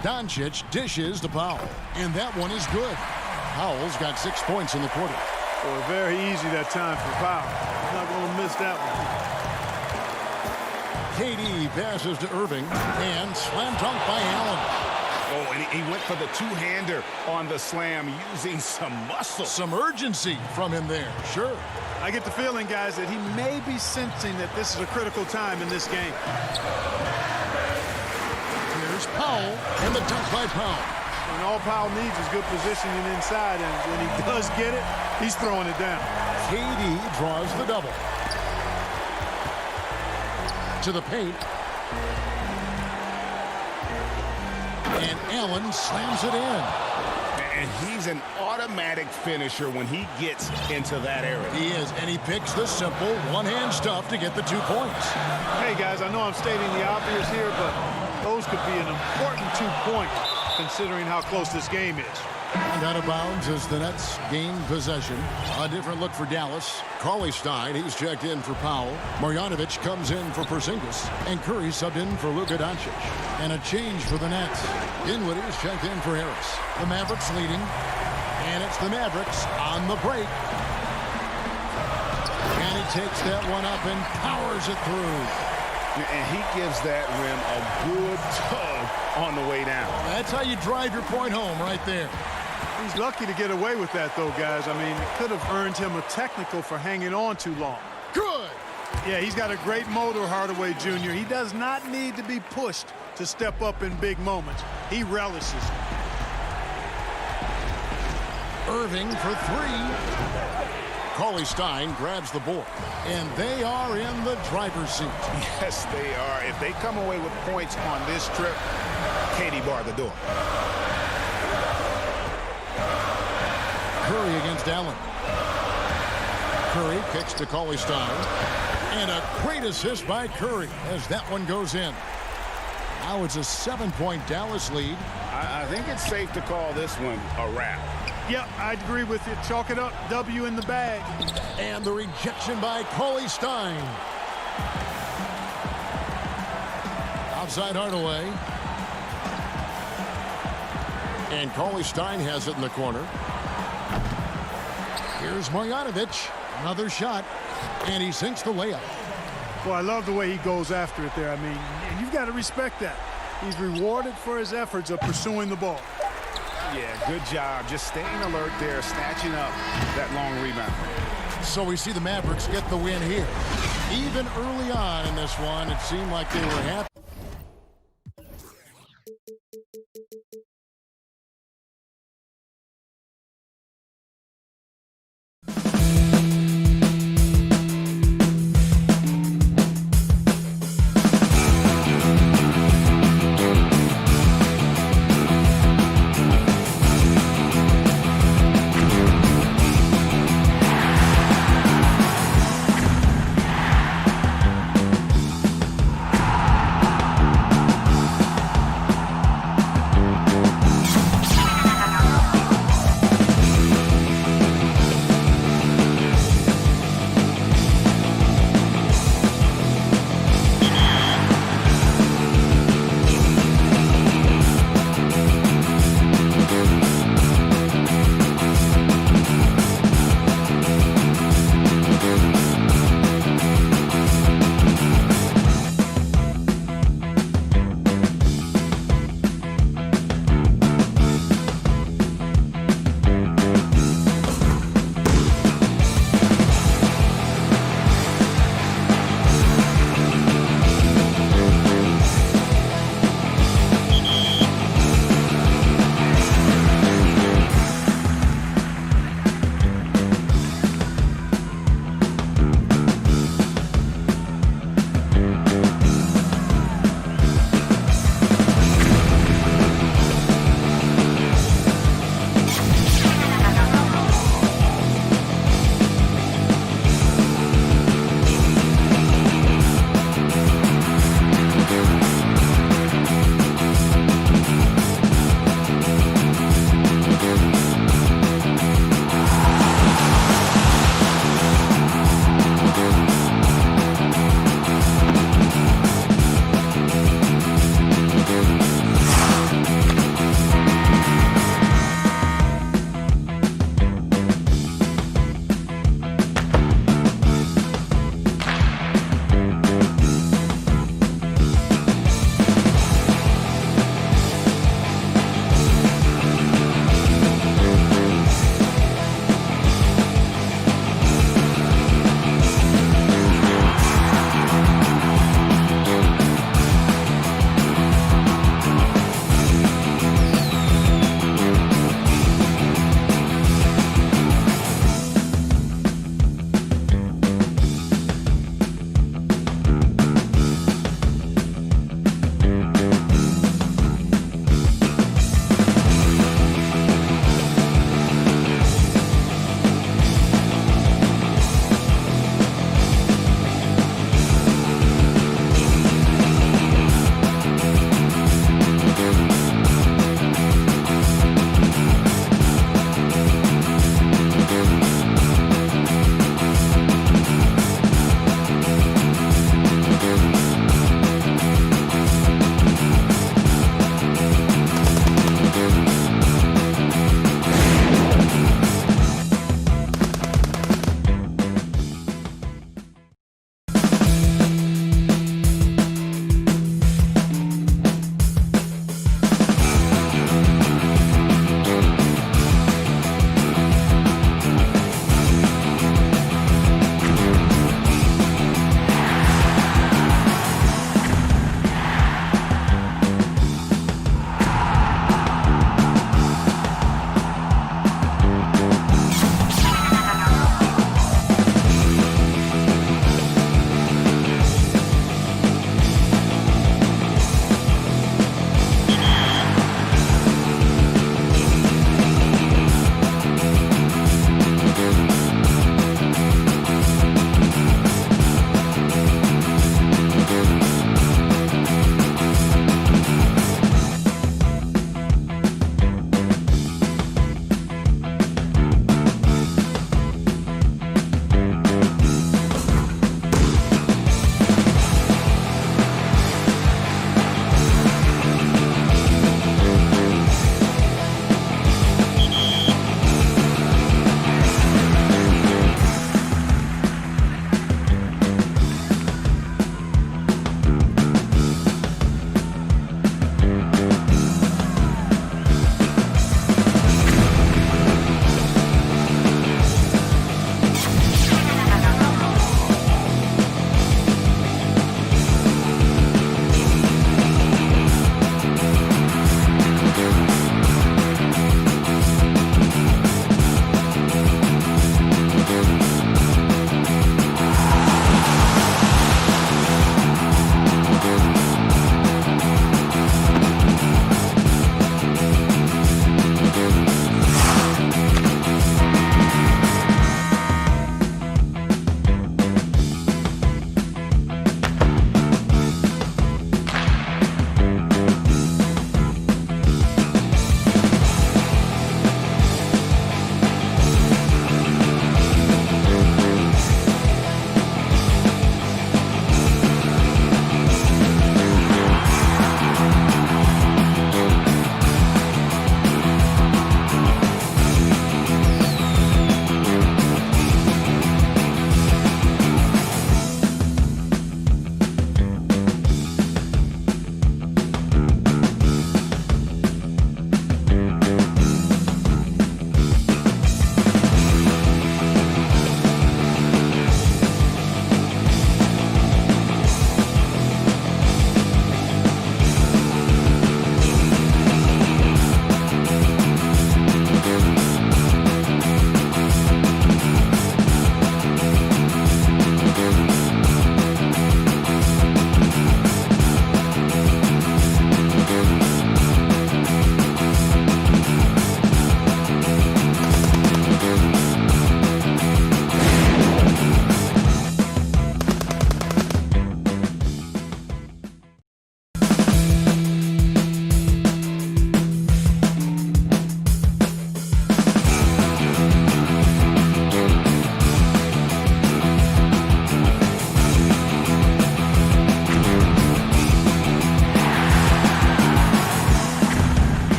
Doncic dishes to Powell. And that one is good. Powell's got 6 points in the quarter. Well, very easy that time for Powell. He's not going to miss that one. KD passes to Irving, and slam dunk by Allen. Oh, and he went for the two-hander on the slam using some muscle. Some urgency from him there, sure. I get the feeling, guys, that he may be sensing that this is a critical time in this game. Here's Powell, and the dunk by Powell. And all Powell needs is good positioning inside, and when he does get it, he's throwing it down. KD draws the double. To the paint. And Allen slams it in. And he's an automatic finisher when he gets into that area. He is, and he picks the simple one-hand stuff to get the 2 points. Hey, guys, I know I'm stating the obvious here, but those could be an important 2 points considering how close this game is. And out of bounds as the Nets gain possession. A different look for Dallas. Cauley-Stein, he's checked in for Powell. Marjanovic comes in for Porzingis. And Curry subbed in for Luka Doncic. And a change for the Nets. Dinwiddie is checked in for Harris. The Mavericks leading. And it's the Mavericks on the break. And he takes that one up and powers it through. And he gives that rim a good tug on the way down. That's how you drive your point home right there. He's lucky to get away with that, though, guys. I mean, it could have earned him a technical for hanging on too long. Good. Yeah, he's got a great motor, Hardaway Jr. He does not need to be pushed to step up in big moments. He relishes it. Irving for 3. Cauley-Stein grabs the board. And they are in the driver's seat. Yes, they are. If they come away with points on this trip, Katie barred the door. Curry against Allen. Curry kicks to Cauley-Stein. And a great assist by Curry as that one goes in. Now it's a 7-point Dallas lead. I think it's safe to call this one a wrap. Yep, I'd agree with you. Chalk it up. W in the bag. And the rejection by Cauley-Stein. Outside Hardaway. And Cauley-Stein has it in the corner. Here's Marjanovic. Another shot. And he sinks the layup. Well, I love the way he goes after it there. I mean, you've got to respect that. He's rewarded for his efforts of pursuing the ball. Yeah, good job. Just staying alert there, snatching up that long rebound. So we see the Mavericks get the win here. Even early on in this one, it seemed like they were happy.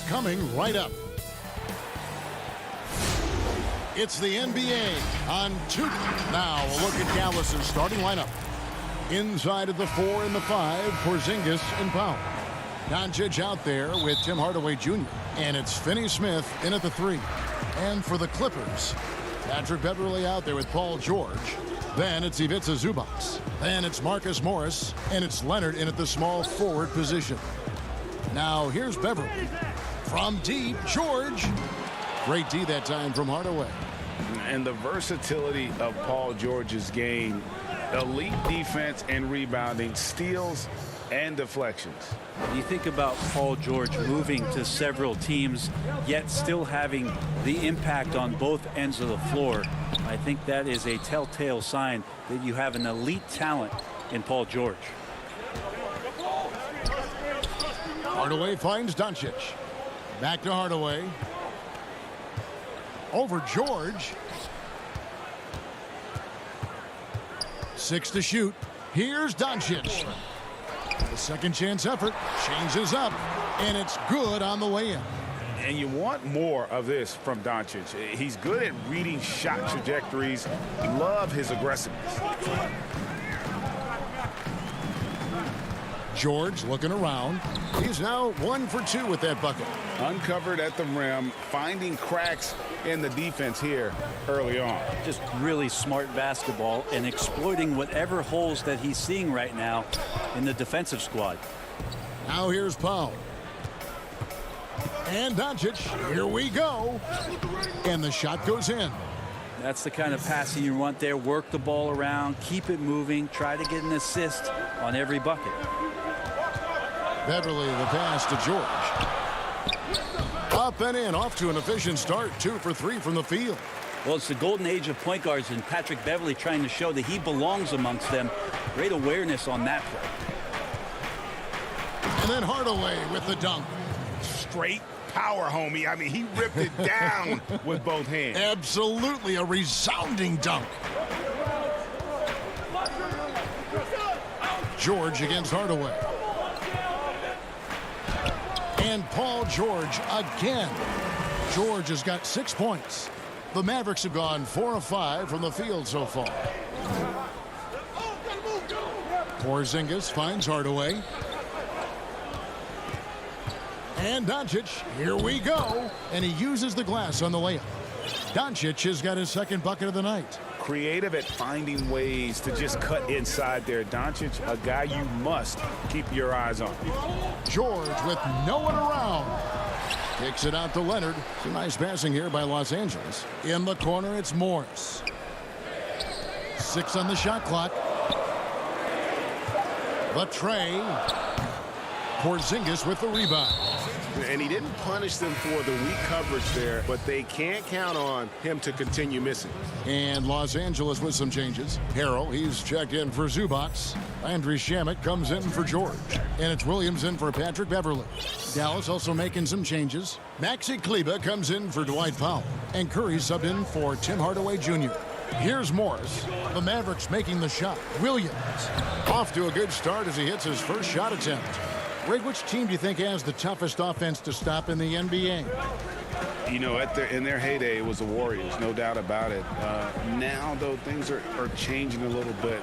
coming right up. It's the NBA on Tuke. Now a look at Dallas's starting lineup. Inside of the 4 and the 5, Porzingis and Powell. Doncic out there with Tim Hardaway Jr. And it's Finney Smith in at the 3. And for the Clippers, Patrick Beverley out there with Paul George. Then it's Ivica Zubac. Then it's Marcus Morris. And it's Leonard in at the small forward position. Now here's Beverley. From deep, George. Great D that time from Hardaway. And the versatility of Paul George's game. Elite defense and rebounding, steals and deflections. You think about Paul George moving to several teams, yet still having the impact on both ends of the floor. I think that is a telltale sign that you have an elite talent in Paul George. Hardaway finds Doncic. Back to Hardaway. Over George. 6 to shoot. Here's Doncic. The second chance effort changes up, and it's good on the way in. And you want more of this from Doncic. He's good at reading shot trajectories. Love his aggressiveness. George looking around. He's now 1 for 2 with that bucket. Uncovered at the rim, finding cracks in the defense here early on. Just really smart basketball and exploiting whatever holes that he's seeing right now in the defensive squad. Now here's Powell. And Doncic. Here we go. And the shot goes in. That's the kind of passing you want there. Work the ball around, keep it moving, try to get an assist on every bucket. Beverley the pass to George. Up and in, off to an efficient start. 2 for 3 from the field. Well, it's the golden age of point guards, and Patrick Beverley trying to show that he belongs amongst them. Great awareness on that play. And then Hardaway with the dunk. Straight power, homie. I mean, he ripped it down with both hands. Absolutely a resounding dunk. George against Hardaway. And Paul George again. George has got 6 points. The Mavericks have gone 4 of 5 from the field so far. Porzingis finds Hardaway. And Doncic, here we go. And he uses the glass on the layup. Doncic has got his second bucket of the night. Creative at finding ways to just cut inside there. Doncic, a guy you must keep your eyes on. George with no one around. Kicks it out to Leonard. Some nice passing here by Los Angeles. In the corner, it's Morris. 6 on the shot clock. The tray. Porzingis with the rebound. And he didn't punish them for the weak coverage there, but they can't count on him to continue missing. And Los Angeles with some changes. Harrell, he's checked in for Zubac. Landry Shamet comes in for George. And it's Williams in for Patrick Beverley. Dallas also making some changes. Maxi Kleber comes in for Dwight Powell. And Curry subbed in for Tim Hardaway Jr. Here's Morris. The Mavericks making the shot. Williams off to a good start as he hits his first shot attempt. Ray, which team do you think has the toughest offense to stop in the NBA? You know, in their heyday, it was the Warriors, no doubt about it. Now, though, things are changing a little bit.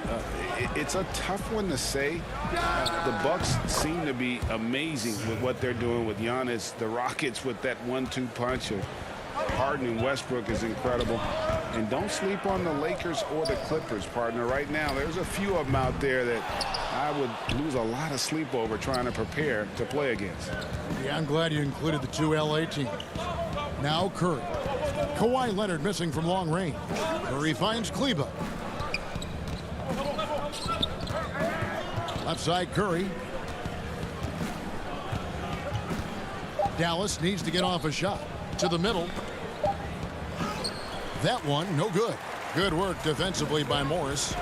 It's a tough one to say. The Bucks seem to be amazing with what they're doing with Giannis. The Rockets with that 1-2 punch of Harden and Westbrook is incredible. And don't sleep on the Lakers or the Clippers, partner. Right now, there's a few of them out there that I would lose a lot of sleep over trying to prepare to play against. Yeah, I'm glad you included the 2 LA teams. Now Curry. Kawhi Leonard missing from long range. Curry finds Kleber. Left side Curry. Dallas needs to get off a shot. To the middle. That one, no good. Good work defensively by Morris.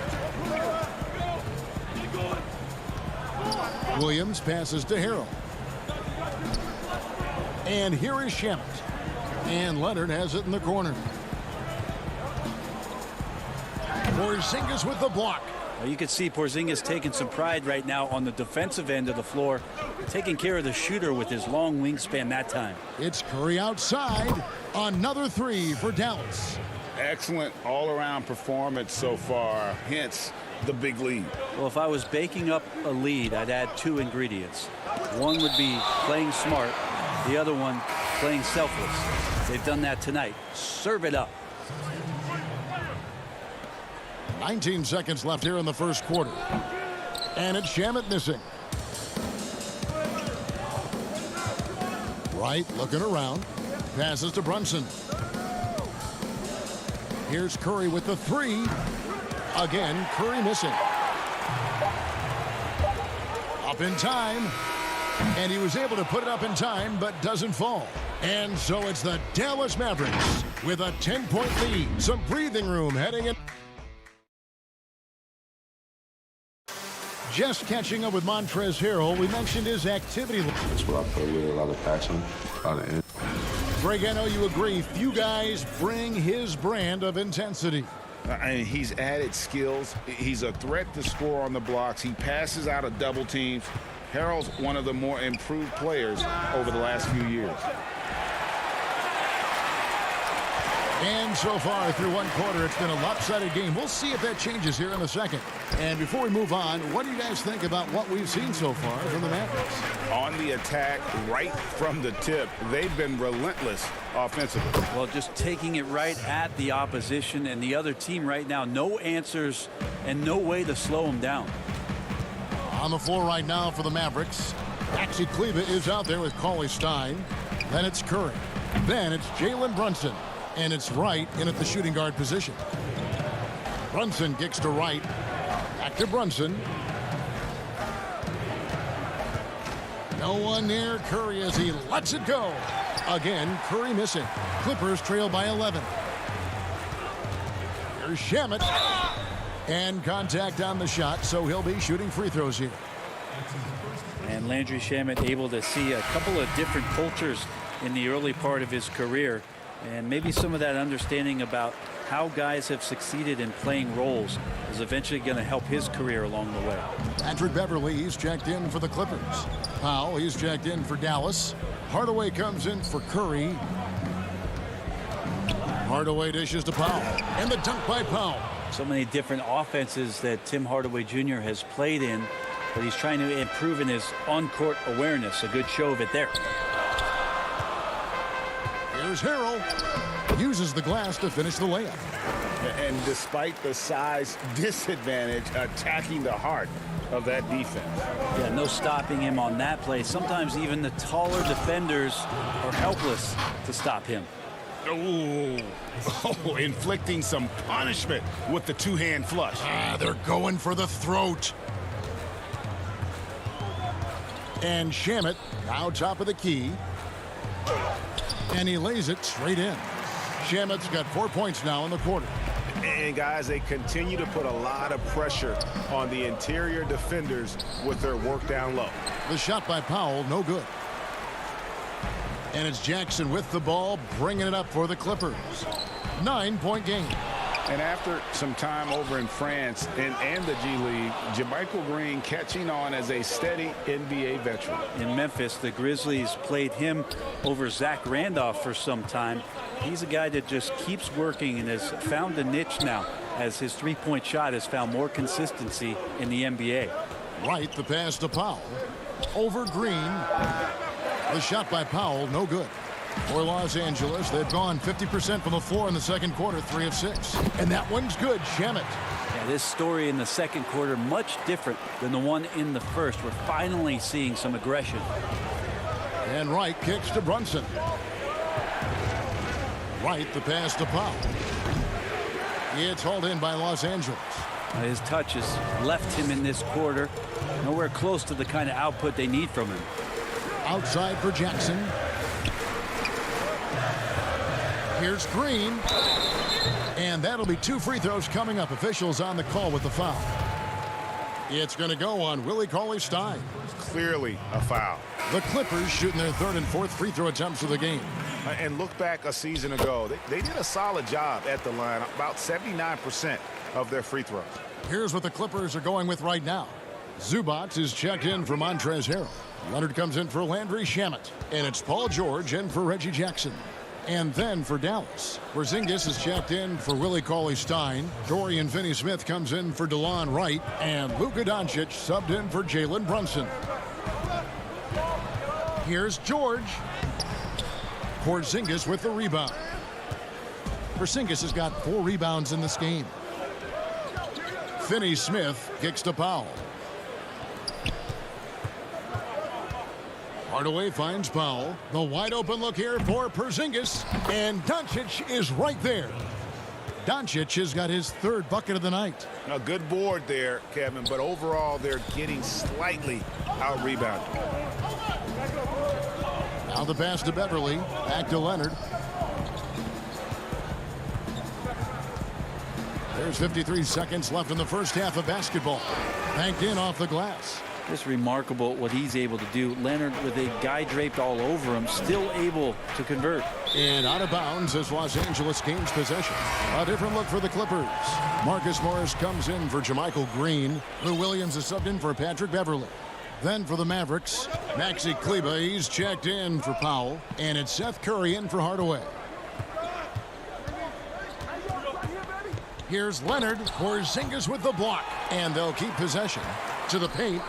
Williams passes to Harrell. And here is Shamet. And Leonard has it in the corner. Porzingis with the block. Well, you can see Porzingis taking some pride right now on the defensive end of the floor, taking care of the shooter with his long wingspan that time. It's Curry outside. Another three for Dallas. Excellent all-around performance so far, hence the big lead. Well, if I was baking up a lead, I'd add two ingredients. One would be playing smart, the other one playing selfless. They've done that tonight. Serve it up. 19 seconds left here in the first quarter. And it's Shamet missing. Wright looking around. Passes to Brunson. Here's Curry with the three. Again, Curry missing. Up in time. And he was able to put it up in time, but doesn't fall. And so it's the Dallas Mavericks with a 10-point lead. Some breathing room heading in. Just catching up with Montrez Harrell, we mentioned his activity. That's what I play with, a lot of passion, a lot of energy. Greg, I know you agree, few guys bring his brand of intensity. And he's added skills. He's a threat to score on the blocks. He passes out of double teams. Harrell's one of the more improved players over the last few years. And so far through one quarter, it's been a lopsided game. We'll see if that changes here in a second. And before we move on, what do you guys think about what we've seen so far from the Mavericks? On the attack, right from the tip, they've been relentless offensively. Well, just taking it right at the opposition and the other team right now. No answers and no way to slow them down. On the floor right now for the Mavericks, Maxi Kleber is out there with Cauley Stein. Then it's Curry. Then it's Jalen Brunson. And it's Wright in at the shooting guard position. Brunson kicks to Wright. Back to Brunson. No one near Curry as he lets it go. Again, Curry missing. Clippers trail by 11. Here's Shamet. And contact on the shot, so he'll be shooting free throws here. And Landry Shamet able to see a couple of different cultures in the early part of his career. And maybe some of that understanding about how guys have succeeded in playing roles is eventually going to help his career along the way. Patrick Beverly, he's checked in for the Clippers. Powell, he's checked in for Dallas. Hardaway comes in for Curry. Hardaway dishes to Powell. And the dunk by Powell. So many different offenses that Tim Hardaway Jr. has played in, but he's trying to improve in his on-court awareness. A good show of it there. Here's Harrell. Uses the glass to finish the layup. And despite the size disadvantage, attacking the heart of that defense. Yeah, no stopping him on that play. Sometimes even the taller defenders are helpless to stop him. Oh, inflicting some punishment with the two-hand flush. They're going for the throat. And Shamet now top of the key. And he lays it straight in. Shamet's got 4 points now in the quarter. And guys, they continue to put a lot of pressure on the interior defenders with their work down low. The shot by Powell, no good. And it's Jackson with the ball, bringing it up for the Clippers. 9-point game. And after some time over in France and the G League, JaMychal Green catching on as a steady NBA veteran. In Memphis, the Grizzlies played him over Zach Randolph for some time. He's a guy that just keeps working and has found a niche now as his three-point shot has found more consistency in the NBA. Right, the pass to Powell. Over Green. The shot by Powell, no good. For Los Angeles, they've gone 50% from the floor in the second quarter, 3 of 6. And that one's good, Shamet. Yeah, this story in the second quarter, much different than the one in the first. We're finally seeing some aggression. And Wright kicks to Brunson. Wright, the pass to Powell. It's hauled in by Los Angeles. His touch has left him in this quarter. Nowhere close to the kind of output they need from him. Outside for Jackson. Here's Green. And that'll be 2 free throws coming up. Officials on the call with the foul. It's going to go on Willie Cauley-Stein. Clearly a foul. The Clippers shooting their 3rd and 4th free throw attempts of the game. And look back a season ago. They did a solid job at the line, about 79% of their free throws. Here's what the Clippers are going with right now. Zubac is checked in for Montrez Harrell. Leonard comes in for Landry Shamet. And it's Paul George in for Reggie Jackson. And then for Dallas, Porzingis is checked in for Willie Cauley-Stein. Dorian Finney-Smith comes in for DeLon Wright. And Luka Doncic subbed in for Jalen Brunson. Here's George. Porzingis with the rebound. Porzingis has got 4 rebounds in this game. Finney Smith kicks to Powell. Hardaway finds Powell. The wide open look here for Porzingis. And Doncic is right there. Doncic has got his 3rd bucket of the night. A good board there, Kevin, but overall they're getting slightly out-rebounded. Now the pass to Beverly. Back to Leonard. There's 53 seconds left in the first half of basketball. Banked in off the glass. Just remarkable what he's able to do. Leonard, with a guy draped all over him, still able to convert. And out of bounds as Los Angeles gains possession. A different look for the Clippers. Marcus Morris comes in for JaMychal Green. Lou Williams is subbed in for Patrick Beverly. Then for the Mavericks, Maxi Kleber, he's checked in for Powell. And it's Seth Curry in for Hardaway. Here's Leonard. Porzingis with the block. And they'll keep possession. To the paint.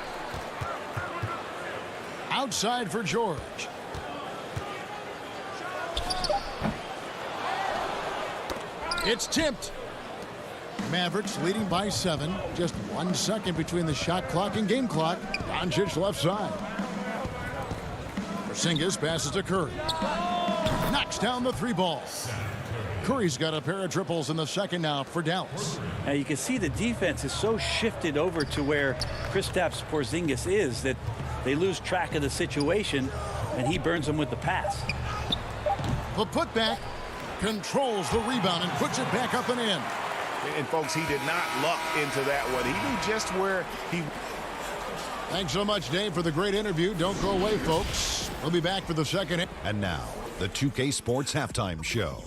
Outside for George. It's tipped. Mavericks leading by 7. Just 1 second between the shot clock and game clock. Doncic left side. Porzingis passes to Curry. Knocks down the 3 ball. Curry's got a pair of triples in the second now for Dallas. Now you can see the defense is so shifted over to where Kristaps Porzingis is that they lose track of the situation, and he burns them with the pass. The putback controls the rebound and puts it back up and in. And folks, he did not luck into that one. He knew just where he... Thanks so much, Dave, for the great interview. Don't go away, folks. We'll be back for the second. And now, the 2K Sports Halftime Show.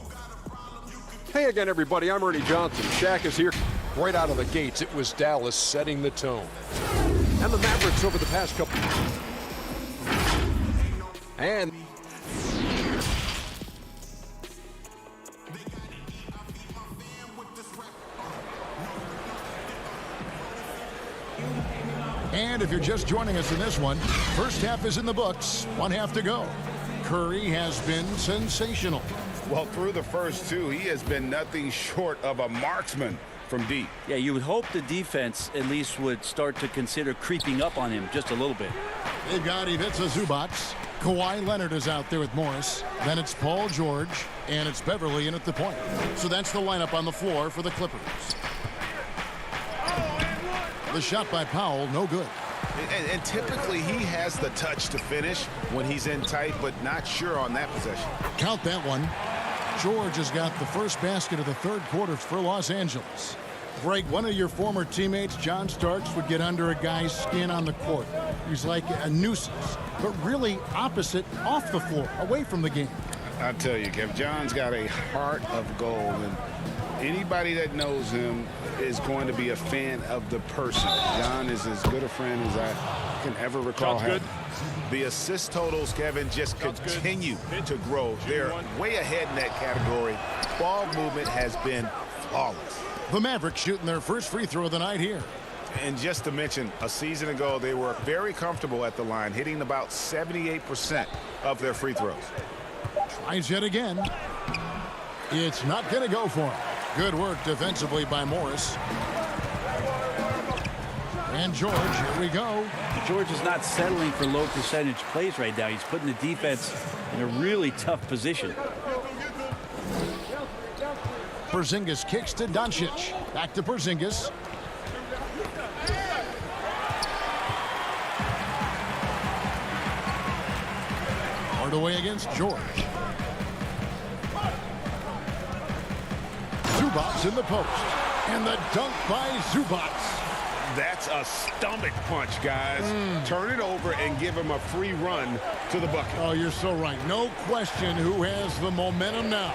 Hey again, everybody. I'm Ernie Johnson. Shaq is here. Right out of the gates, it was Dallas setting the tone. And the Mavericks over the past couple. And if you're just joining us in this one, first half is in the books. 1 half to go. Curry has been sensational. Well, through the first 2, he has been nothing short of a marksman from deep. Yeah, you would hope the defense at least would start to consider creeping up on him just a little bit. They've got Ivica Zubac. Kawhi Leonard is out there with Morris. Then it's Paul George. And it's Beverly in at the point. So that's the lineup on the floor for the Clippers. The shot by Powell, no good. And typically he has the touch to finish when he's in tight, but not sure on that possession. Count that one. George has got the first basket of the 3rd quarter for Los Angeles. Greg, one of your former teammates, John Starks, would get under a guy's skin on the court. He's like a nuisance, but really opposite off the floor, away from the game. I tell you, Kev, John's got a heart of gold, and anybody that knows him is going to be a fan of the person. John is as good a friend as I can ever recall having. The assist totals, Kevin, just continue to grow. They're way ahead in that category. Ball movement has been flawless. The Mavericks shooting their first free throw of the night here. And just to mention, a season ago, they were very comfortable at the line, hitting about 78% of their free throws. Tries yet again. It's not going to go for him. Good work defensively by Morris. And George, here we go. George is not settling for low percentage plays right now. He's putting the defense in a really tough position. Porzingis kicks to Doncic. Back to Porzingis. Hardaway against George. Zubac in the post. And the dunk by Zubac. That's a stomach punch, guys. Turn it over and give him a free run to the bucket. Oh, you're so right. No question who has the momentum now.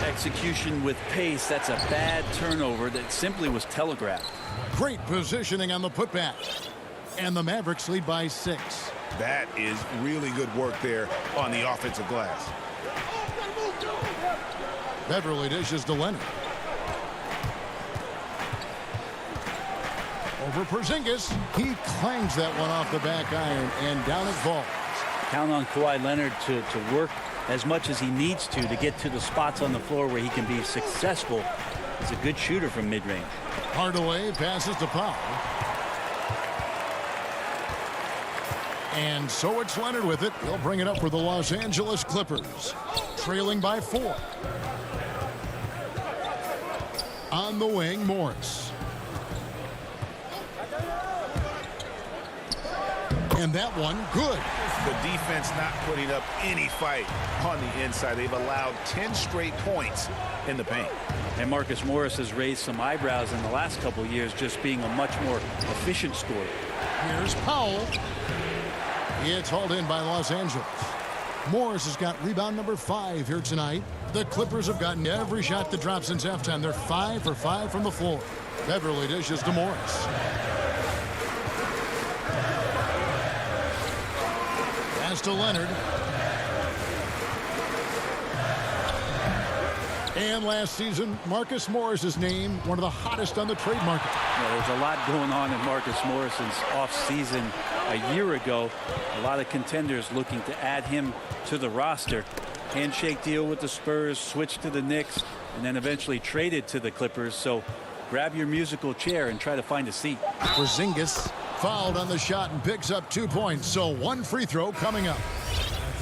Execution with pace. That's a bad turnover that simply was telegraphed. Great positioning on the putback. And the Mavericks lead by 6. That is really good work there on the offensive glass. Beverly dishes to Leonard. Over Porzingis. He clangs that one off the back iron, and down it falls. Count on Kawhi Leonard to work as much as he needs to get to the spots on the floor where he can be successful. He's a good shooter from mid-range. Hardaway passes to Powell. And so it's Leonard with it. He'll bring it up for the Los Angeles Clippers. Trailing by 4. On the wing, Morris. And that one, good. The defense not putting up any fight on the inside. They've allowed 10 straight points in the paint. And Marcus Morris has raised some eyebrows in the last couple of years, just being a much more efficient scorer. Here's Powell. It's hauled in by Los Angeles. Morris has got rebound number 5 here tonight. The Clippers have gotten every shot that dropped since halftime. They're 5 for 5 from the floor. Beverly dishes to Morris. Pass to Leonard. And last season, Marcus Morris's name, one of the hottest on the trade market. Yeah, there's a lot going on in Marcus Morris's offseason a year ago. A lot of contenders looking to add him to the roster. Handshake deal with the Spurs, switch to the Knicks, and then eventually traded to the Clippers. So grab your musical chair and try to find a seat. Porzingis fouled on the shot and picks up 2 points. So 1 free throw coming up.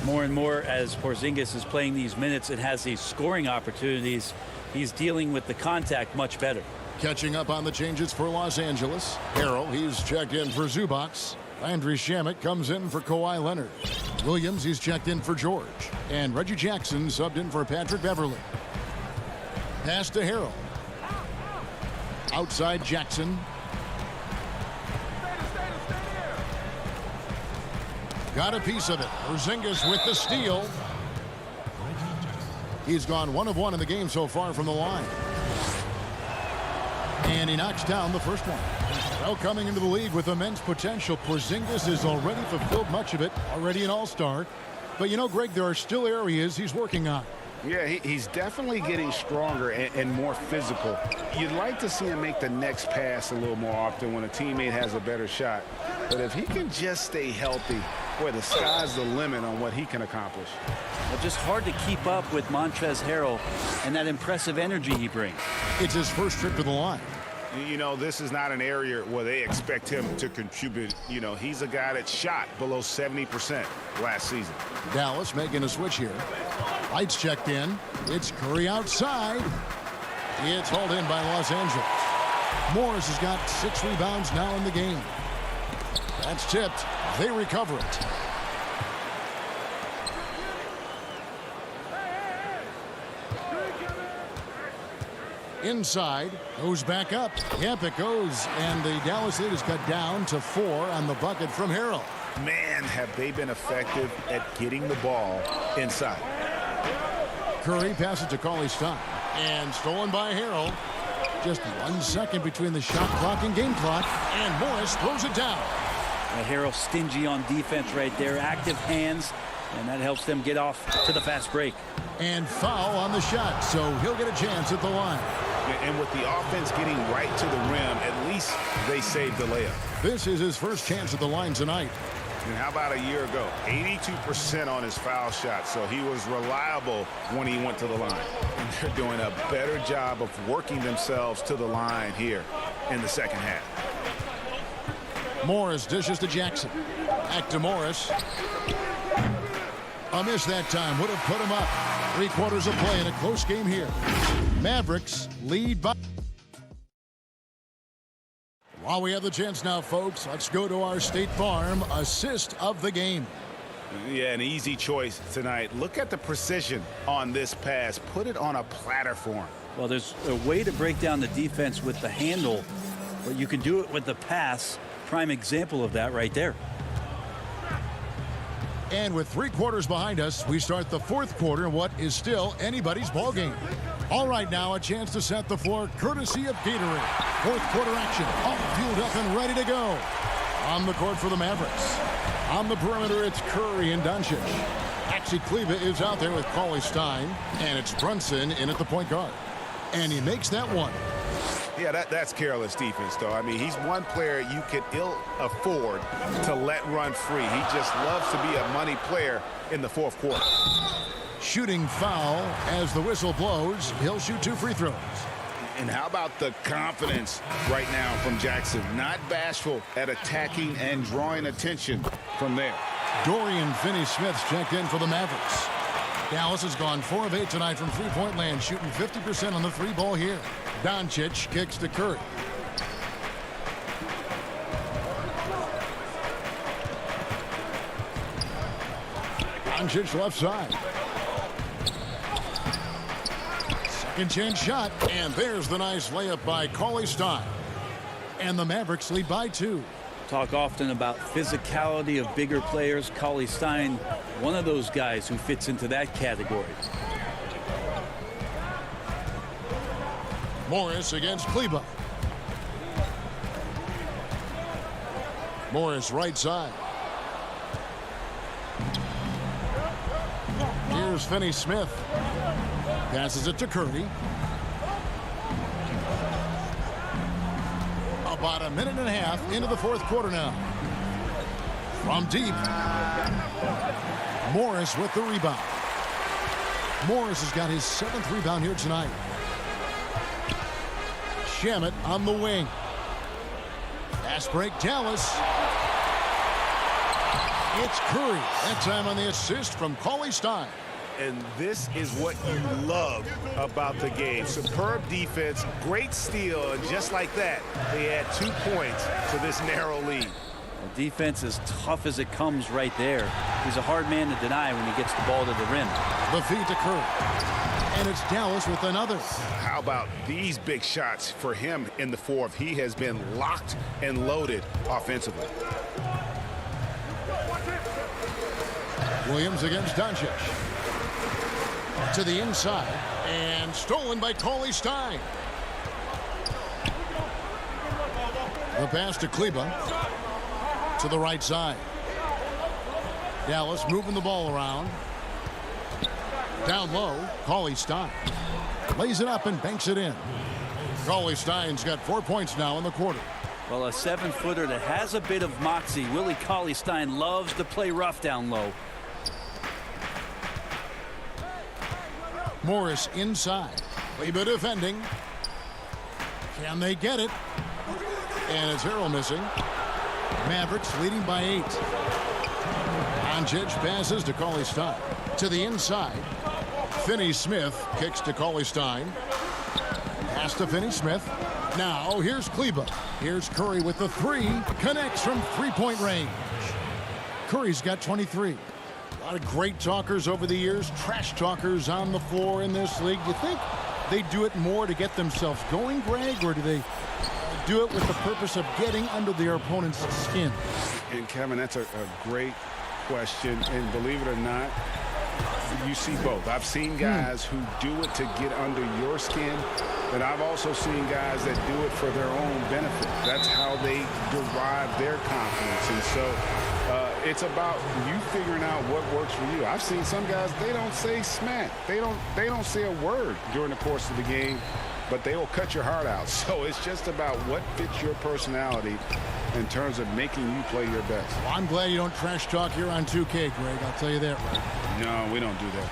More and more as Porzingis is playing these minutes and has these scoring opportunities, he's dealing with the contact much better. Catching up on the changes for Los Angeles. Harrell, he's checked in for Zubac. Landry Shamet comes in for Kawhi Leonard. Williams, he's checked in for George. And Reggie Jackson subbed in for Patrick Beverly. Pass to Harrell. Outside Jackson. Got a piece of it. Porzingis with the steal. He's gone 1 of 1 in the game so far from the line. And he knocks down the first one. Well, coming into the league with immense potential, Porzingis has already fulfilled much of it, already an all-star. But you know, Greg, there are still areas he's working on. Yeah, he's definitely getting stronger and more physical. You'd like to see him make the next pass a little more often when a teammate has a better shot. But if he can just stay healthy, boy, the sky's the limit on what he can accomplish. Well, just hard to keep up with Montrez Harrell and that impressive energy he brings. It's his first trip to the line. You know, this is not an area where they expect him to contribute. You know, he's a guy that shot below 70% last season. Dallas making a switch here. Lights checked in. It's Curry outside. It's hauled in by Los Angeles. Morris has got 6 rebounds now in the game. That's tipped. They recover it. Inside, goes back up. Yep, it goes. And the Dallas lead is cut down to 4 on the bucket from Harrell. Man, have they been effective at getting the ball inside. Curry passes to Cauley-Stein. And stolen by Harrell. Just 1 second between the shot clock and game clock. And Morris throws it down. Harrell stingy on defense right there. Active hands. And that helps them get off to the fast break. And foul on the shot. So he'll get a chance at the line. And with the offense getting right to the rim, at least they saved the layup. This is his first chance at the line tonight. And how about a year ago? 82% on his foul shot, so he was reliable when he went to the line. And they're doing a better job of working themselves to the line here in the second half. Morris dishes to Jackson. Back to Morris. A miss that time would have put him up. 3 quarters of play in a close game here. Mavericks lead by. While we have the chance now, folks, let's go to our State Farm assist of the game. Yeah, an easy choice tonight. Look at the precision on this pass. Put it on a platter for him. Well, there's a way to break down the defense with the handle Well, you can do it with the pass. Prime example of that right there. And with 3 quarters behind us, we start the 4th quarter in what is still anybody's ball game. All right, now a chance to set the floor courtesy of Gatorade. 4th quarter action, all fueled up and ready to go. On the court for the Mavericks. On the perimeter, it's Curry and Doncic. Actually, Kleba is out there with Cauley Stein, and it's Brunson in at the point guard. And he makes that one. Yeah, that's careless defense, though. I mean, he's one player you could ill afford to let run free. He just loves to be a money player in the 4th quarter. Shooting foul as the whistle blows. He'll shoot 2 free throws. And how about the confidence right now from Jackson? Not bashful at attacking and drawing attention from there. Dorian Finney-Smith checked in for the Mavericks. Dallas has gone 4 of 8 tonight from three-point land, shooting 50% on the 3 ball here. Doncic kicks to Curry. Doncic left side. Second chance shot, and there's the nice layup by Cauley Stein. And the Mavericks lead by 2. Talk often about physicality of bigger players. Cauley Stein, one of those guys who fits into that category. Morris against Kleba. Morris right side. Here's Finney Smith. Passes it to Curry. About a minute and a half into the 4th quarter now. From deep. Morris with the rebound. Morris has got his 7th rebound here tonight. Shamet on the wing. Fast break, Dallas. It's Curry. That time on the assist from Cauley Stein. And this is what you love about the game. Superb defense, great steal, and just like that, they add 2 points to this narrow lead. Well, defense as tough as it comes right there. He's a hard man to deny when he gets the ball to the rim. The feed to Curry. And it's Dallas with another. How about these big shots for him in the 4th? He has been locked and loaded offensively. Williams against Doncic. To the inside. And stolen by Cauley Stein. The pass to Kleba. To the right side. Dallas moving the ball around. Down low, Cauley Stein. Lays it up and banks it in. Cauley Stein's got 4 points now in the quarter. Well, a 7-footer that has a bit of moxie. Willie Cauley Stein loves to play rough down low. Morris inside. Kleba defending. Can they get it? And it's Harrell missing. Mavericks leading by 8. Doncic passes to Cauley Stein. To the inside. Finney Smith kicks to Cauley Stein. Pass to Finney Smith. Now here's Kleba. Here's Curry with the 3. Connects from 3-point range. Curry's got 23. A lot of great talkers over the years. Trash talkers on the floor in this league. You think they do it more to get themselves going, Greg, or do they do it with the purpose of getting under their opponent's skin? And Kevin, that's a great question. And believe it or not, you see both. I've seen guys who do it to get under your skin, but I've also seen guys that do it for their own benefit. That's how they derive their confidence. And so it's about you figuring out what works for you. I've seen some guys, they don't say smack. They don't say a word during the course of the game, but they will cut your heart out. So it's just about what fits your personality in terms of making you play your best. Well, I'm glad you don't trash talk here on 2K, Greg. I'll tell you that right. No, we don't do that.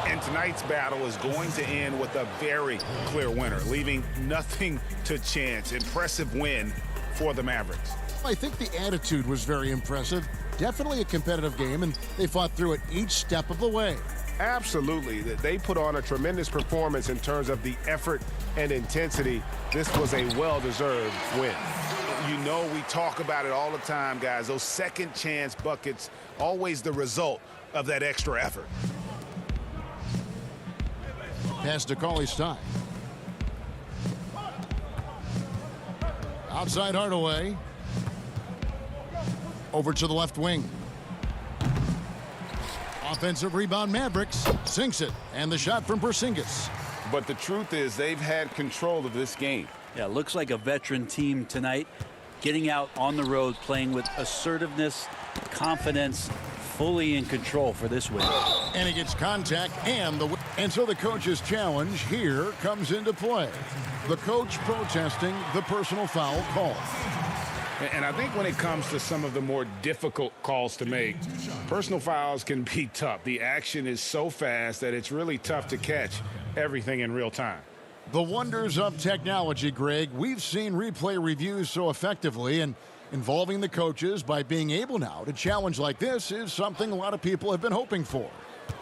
And tonight's battle is going to end with a very clear winner, leaving nothing to chance. Impressive win for the Mavericks. I think the attitude was very impressive. Definitely a competitive game, and they fought through it each step of the way. Absolutely. They put on a tremendous performance in terms of the effort and intensity. This was a well-deserved win. You know, we talk about it all the time, guys. Those second chance buckets, always the result of that extra effort. Pass to Cauley Stein. Outside Hardaway. Over to the left wing. Offensive rebound Mavericks. Sinks it. And the shot from Porzingis. But the truth is they've had control of this game. Yeah, looks like a veteran team tonight. Getting out on the road, playing with assertiveness, confidence, fully in control for this win. And he gets contact and so the coach's challenge here comes into play. The coach protesting the personal foul call. And I think when it comes to some of the more difficult calls to make, personal fouls can be tough. The action is so fast that it's really tough to catch everything in real time. The wonders of technology, Greg. We've seen replay reviews so effectively, and involving the coaches by being able now to challenge like this is something a lot of people have been hoping for.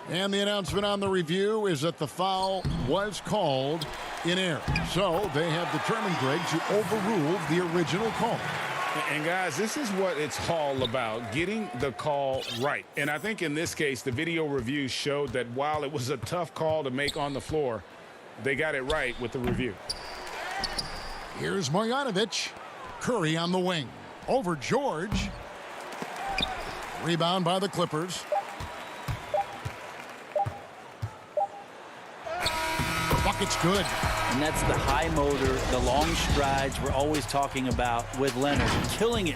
And the announcement on the review is that the foul was called in error. So they have determined, Greg, to overrule the original call. And guys, this is what it's all about, getting the call right. And I think in this case, the video review showed that while it was a tough call to make on the floor, they got it right with the review. Here's Marjanovic. Curry on the wing. Over George. Rebound by the Clippers. Bucket's good. And that's the high motor, the long strides we're always talking about with Leonard. Killing it.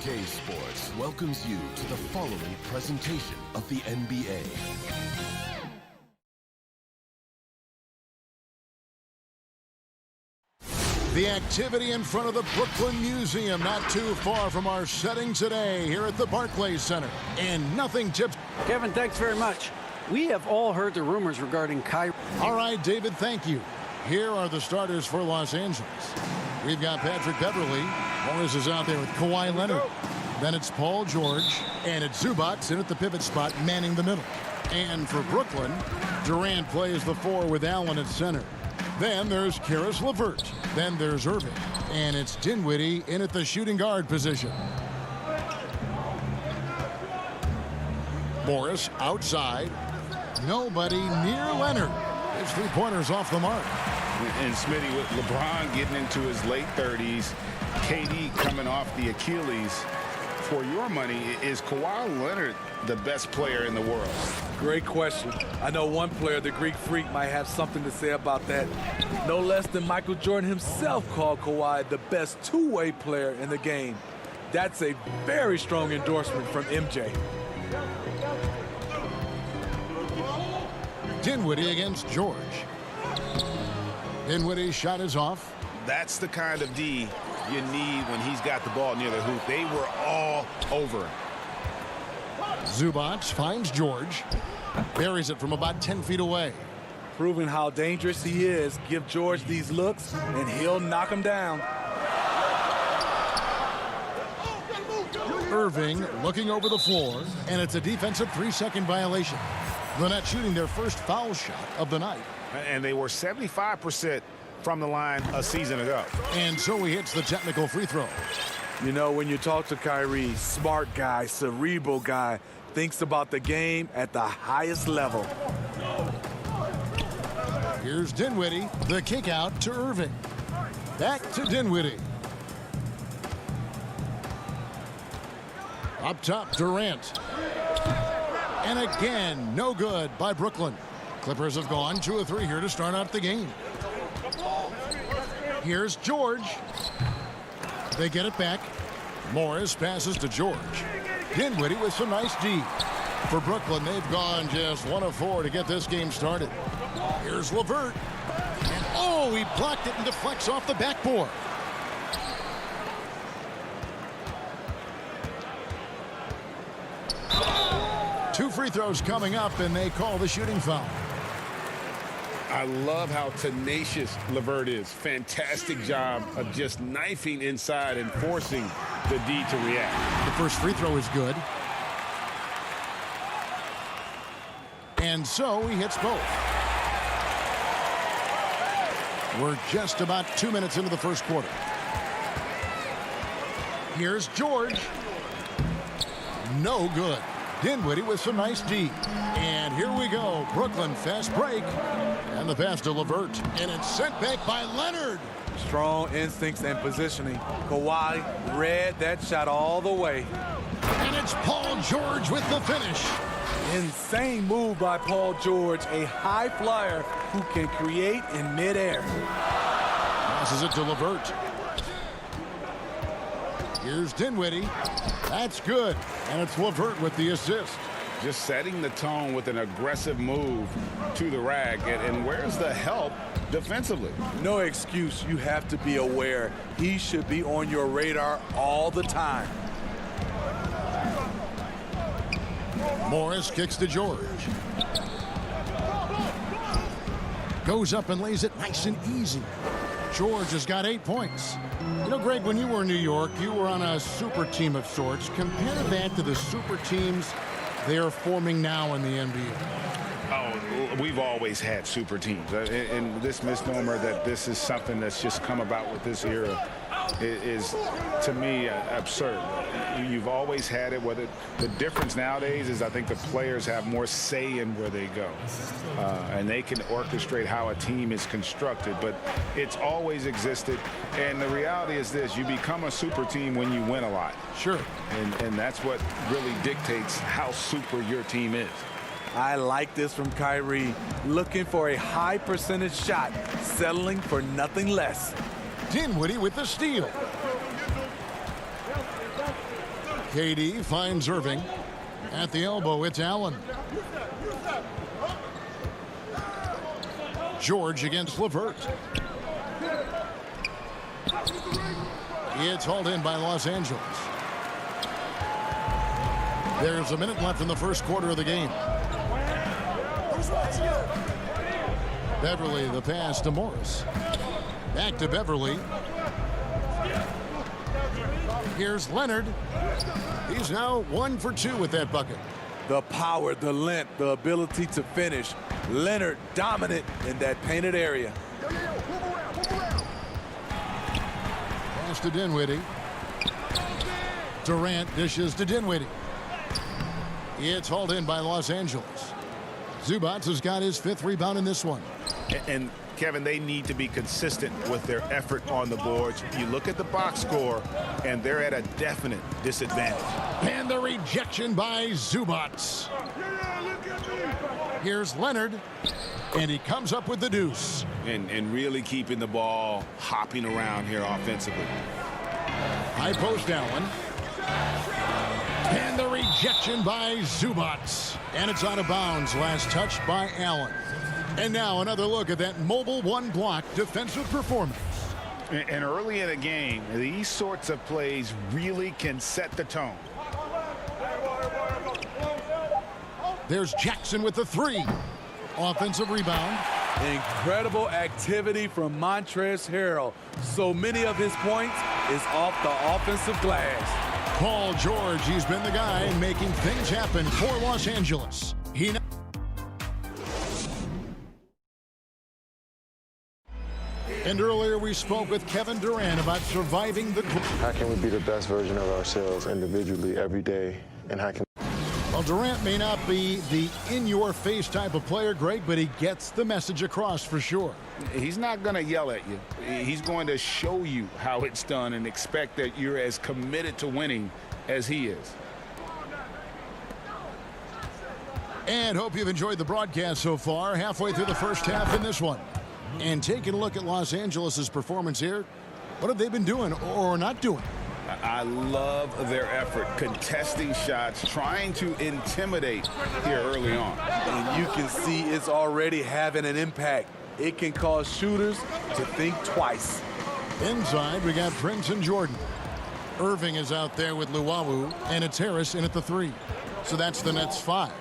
2K Sports welcomes you to the following presentation of the NBA. The activity in front of the Brooklyn Museum, not too far from our setting today here at the Barclays Center. And nothing tips. Kevin, thanks very much. We have all heard the rumors regarding Kyrie. All right, David, thank you. Here are the starters for Los Angeles. We've got Patrick Beverley. Morris is out there with Kawhi Leonard. Then it's Paul George. And it's Zubac in at the pivot spot, manning the middle. And for Brooklyn, Durant plays the 4 with Allen at center. Then there's Karis LeVert. Then there's Irving. And it's Dinwiddie in at the shooting guard position. Morris outside. Nobody near Leonard. His three-pointers off the mark. And Smitty, with LeBron getting into his late 30s, KD coming off the Achilles, for your money, is Kawhi Leonard the best player in the world? Great question. I know one player, the Greek Freak, might have something to say about that. No less than Michael Jordan himself called Kawhi the best two-way player in the game. That's a very strong endorsement from MJ. Dinwiddie against George. Dinwiddie's shot is off. That's the kind of D you need when he's got the ball near the hoop. They were all over him. Zubac finds George. Buries it from about 10 feet away. Proving how dangerous he is. Give George these looks, and he'll knock him down. Irving looking over the floor, and it's a defensive 3-second violation. The Nets shooting their first foul shot of the night. And they were 75% from the line a season ago. And so he hits the technical free throw. You know, when you talk to Kyrie, smart guy, cerebral guy, thinks about the game at the highest level. Here's Dinwiddie, the kick out to Irving. Back to Dinwiddie. Up top, Durant. And again, no good by Brooklyn. Clippers have gone 2 of 3 here to start out the game. Here's George. They get it back. Morris passes to George. Dinwiddie with some nice D. For Brooklyn, they've gone just 1 of 4 to get this game started. Here's LeVert. And oh, he blocked it and deflects off the backboard. Two free throws coming up, and they call the shooting foul. I love how tenacious LeVert is. Fantastic job of just knifing inside and forcing the D to react. The first free throw is good. And so he hits both. We're just about 2 minutes into the first quarter. Here's George. No good. Dinwiddie with some nice D. And here we go. Brooklyn fast break. And the pass to LeVert. And it's sent back by Leonard. Strong instincts and positioning. Kawhi read that shot all the way. And it's Paul George with the finish. Insane move by Paul George, a high flyer who can create in midair. Passes it to LeVert. Here's Dinwiddie. That's good. And it's LeVert with the assist. Just setting the tone with an aggressive move to the rack. And where's the help defensively? No excuse. You have to be aware. He should be on your radar all the time. Morris kicks to George. Goes up and lays it nice and easy. George has got 8 points. You know, Greg, when you were in New York, you were on a super team of sorts. Compare that to the super teams they are forming now in the NBA. Oh, we've always had super teams. And this misnomer that this is something that's just come about with this era is, to me, absurd. You've always had it. Whether the difference nowadays is I think the players have more say in where they go. And they can orchestrate how a team is constructed. But it's always existed. And the reality is this. You become a super team when you win a lot. Sure. And that's what really dictates how super your team is. I like this from Kyrie. Looking for a high percentage shot. Settling for nothing less. Dinwiddie with the steal. KD finds Irving. At the elbow, it's Allen. George against LeVert. It's hauled in by Los Angeles. There's a minute left in the first quarter of the game. Beverly, the pass to Morris. Back to Beverly. Here's Leonard. He's now 1 for 2 with that bucket. The power, the length, the ability to finish. Leonard dominant in that painted area. Pass to Dinwiddie. Durant dishes to Dinwiddie. It's hauled in by Los Angeles. Zubac has got his 5th rebound in this one. And Kevin, they need to be consistent with their effort on the boards. You look at the box score, and they're at a definite disadvantage. And the rejection by Zubac. Here's Leonard, and he comes up with the deuce. And really keeping the ball hopping around here offensively. High post Allen. And the rejection by Zubac. And it's out of bounds. Last touch by Allen. And now another look at that mobile one-block defensive performance. And early in a game, these sorts of plays really can set the tone. There's Jackson with the 3. Offensive rebound. Incredible activity from Montrez Harrell. So many of his points is off the offensive glass. Paul George, he's been the guy making things happen for Los Angeles. And earlier we spoke with Kevin Durant about surviving the... How can we be the best version of ourselves individually every day? And how can... Well, Durant may not be the in-your-face type of player, Greg, but he gets the message across for sure. He's not going to yell at you. He's going to show you how it's done and expect that you're as committed to winning as he is. And hope you've enjoyed the broadcast so far. Halfway through the first half in this one. And taking a look at Los Angeles' performance here, what have they been doing or not doing? I love their effort, contesting shots, trying to intimidate here early on. And you can see it's already having an impact. It can cause shooters to think twice. Inside, we got Prince and Jordan. Irving is out there with Luwawu, and it's Harris in at the 3. So that's the Nets' 5.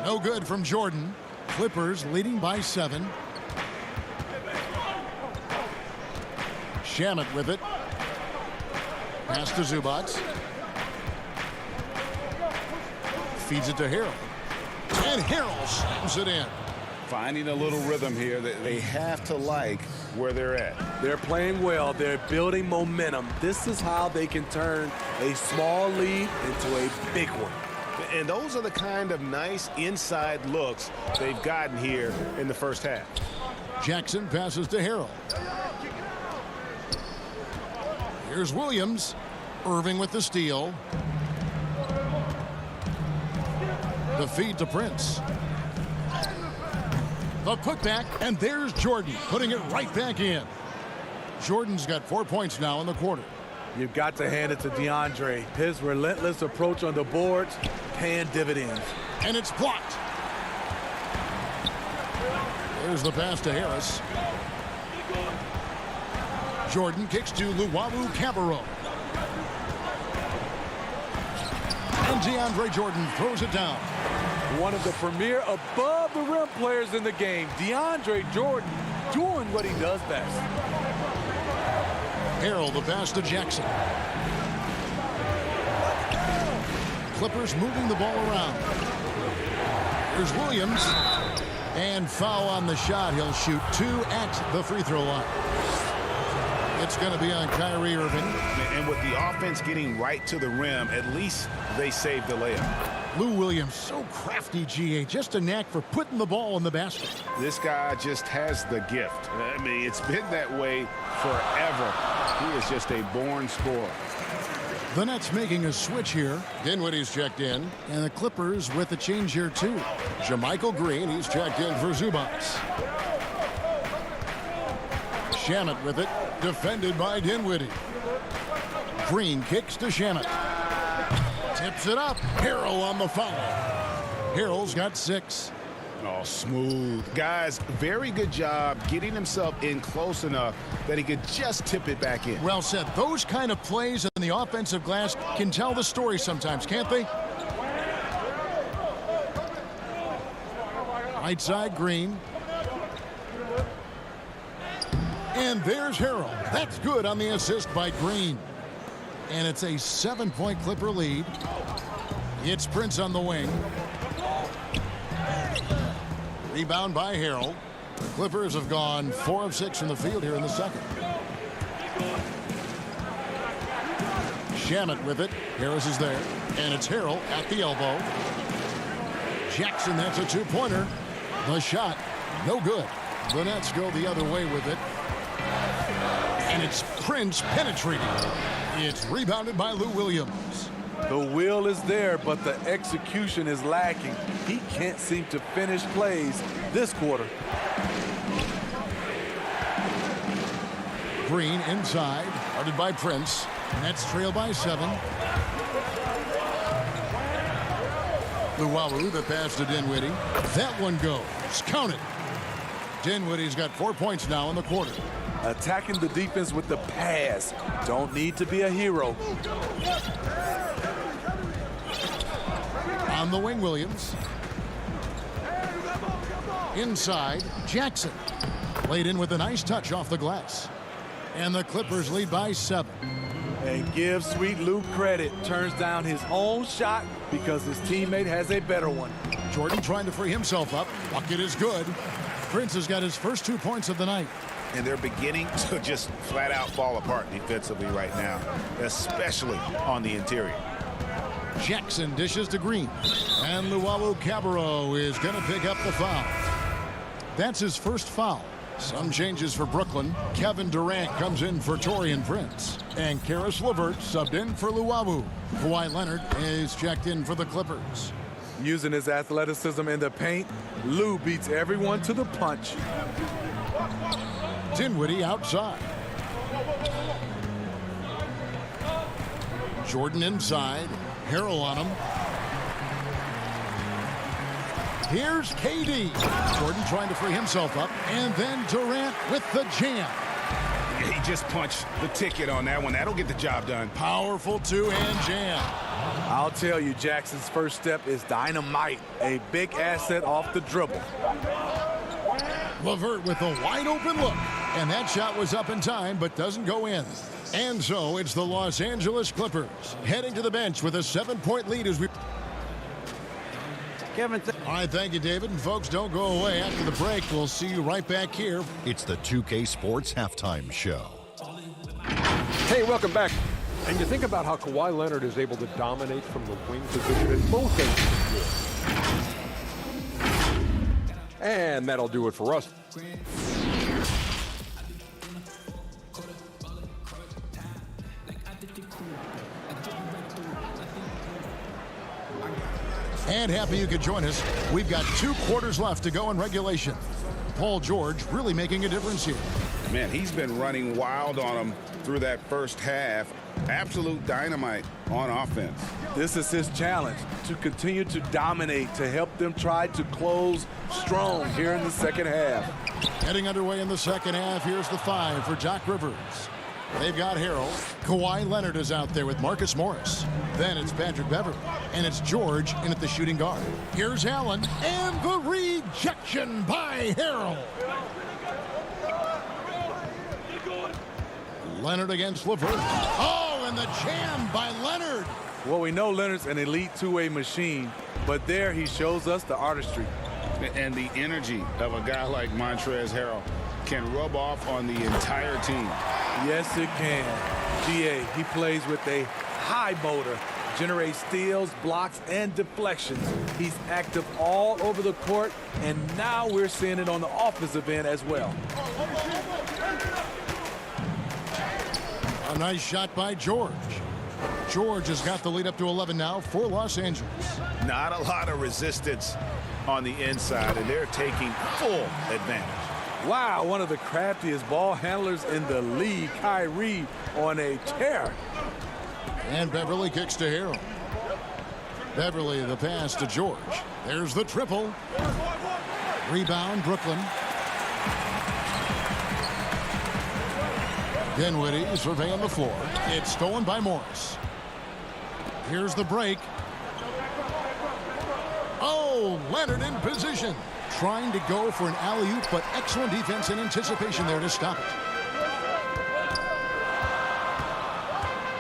No good from Jordan. Clippers leading by 7. Shamet with it. Pass to Zubac. Feeds it to Harrell. And Harrell slams it in. Finding a little rhythm here that they have to like where they're at. They're playing well. They're building momentum. This is how they can turn a small lead into a big one. And those are the kind of nice inside looks they've gotten here in the first half. Jackson passes to Harrell. Here's Williams. Irving with the steal. The feed to Prince. The putback, and there's Jordan putting it right back in. Jordan's got 4 points now in the quarter. You've got to hand it to DeAndre. His relentless approach on the boards paying dividends. And it's blocked. There's the pass to Harris. Jordan kicks to Luwawu-Cabarrot. And DeAndre Jordan throws it down. One of the premier above-the-rim players in the game, DeAndre Jordan, doing what he does best. Harrell, the pass to Jackson. Clippers moving the ball around. Here's Williams. And foul on the shot. He'll shoot 2 at the free throw line. It's going to be on Kyrie Irving. And with the offense getting right to the rim, at least they saved the layup. Lou Williams, so crafty, GA. Just a knack for putting the ball in the basket. This guy just has the gift. I mean, it's been that way forever. He is just a born scorer. The Nets making a switch here. Dinwiddie's checked in. And the Clippers with a change here, too. JaMychal Green, he's checked in for Zubac. Shamet with it. Defended by Dinwiddie. Green kicks to Shamet. Tips it up. Harrell on the foul. Harrell's got 6. Oh, smooth. Guys, very good job getting himself in close enough that he could just tip it back in. Well said. Those kind of plays in the offensive glass can tell the story sometimes, can't they? Right side, Green. And there's Harrell. That's good on the assist by Green. And it's a 7-point Clipper lead. It's Prince on the wing. Rebound by Harrell. The Clippers have gone 4 of 6 from the field here in the second. Shamet with it. Harris is there. And it's Harrell at the elbow. Jackson, that's a 2-pointer. The shot, no good. The Nets go the other way with it. And it's Prince penetrating. It's rebounded by Lou Williams. The will is there, but the execution is lacking. He can't seem to finish plays this quarter. Green inside, guarded by Prince. Nets trail by 7. Luwawu, the pass to Dinwiddie. That one goes. Count it. Dinwiddie's got 4 points now in the quarter. Attacking the defense with the pass. Don't need to be a hero. On the wing, Williams. Inside, Jackson. Laid in with a nice touch off the glass. And the Clippers lead by 7. And give Sweet Lou credit. Turns down his own shot because his teammate has a better one. Jordan trying to free himself up. Bucket is good. Prince has got his first 2 points of the night. And they're beginning to just flat out fall apart defensively right now, especially on the interior. Jackson dishes to Green. And Luwawu-Cabarrot is going to pick up the foul. That's his first foul. Some changes for Brooklyn. Kevin Durant comes in for Taurean Prince. And Karis LeVert subbed in for Luwawu. Kawhi Leonard is checked in for the Clippers. Using his athleticism in the paint, Lou beats everyone to the punch. Dinwiddie outside. Jordan inside. Harrell on him. Here's KD. Jordan trying to free himself up. And then Durant with the jam. He just punched the ticket on that one. That'll get the job done. Powerful two-hand jam. I'll tell you, Jackson's first step is dynamite. A big asset off the dribble. LeVert with a wide open look. And that shot was up in time, but doesn't go in. And so it's the Los Angeles Clippers heading to the bench with a 7-point lead as we... Kevin. All right, thank you, David. And folks, don't go away. After the break, we'll see you right back here. It's the 2K Sports Halftime Show. Hey, welcome back. And you think about how Kawhi Leonard is able to dominate from the wing position in both ends of the floor. And that'll do it for us. And happy you could join us. We've got 2 quarters left to go in regulation. Paul George really making a difference here. Man, he's been running wild on him through that first half. Absolute dynamite on offense. This is his challenge, to continue to dominate, to help them try to close strong here in the second half. Heading underway in the second half, here's the 5 for Doc Rivers. They've got Harrell. Kawhi Leonard is out there with Marcus Morris. Then it's Patrick Beverley. And it's George in at the shooting guard. Here's Allen. And the rejection by Harrell. Leonard against LeVert. Oh, and the jam by Leonard. Well, we know Leonard's an elite two-way machine, but there he shows us the artistry. And the energy of a guy like Montrez Harrell can rub off on the entire team. Yes, it can. GA, he plays with a high motor, generates steals, blocks, and deflections. He's active all over the court, and now we're seeing it on the offensive end as well. A nice shot by George. George has got the lead up to 11 now for Los Angeles. Not a lot of resistance on the inside, and they're taking full advantage. Wow, one of the craftiest ball handlers in the league, Kyrie, on a tear. And Beverly kicks to Harrell. Beverly the pass to George. There's the triple. Rebound, Brooklyn. Dinwiddie surveying the floor. It's stolen by Morris. Here's the break. Oh, Leonard in position. Trying to go for an alley-oop, but excellent defense and anticipation there to stop it.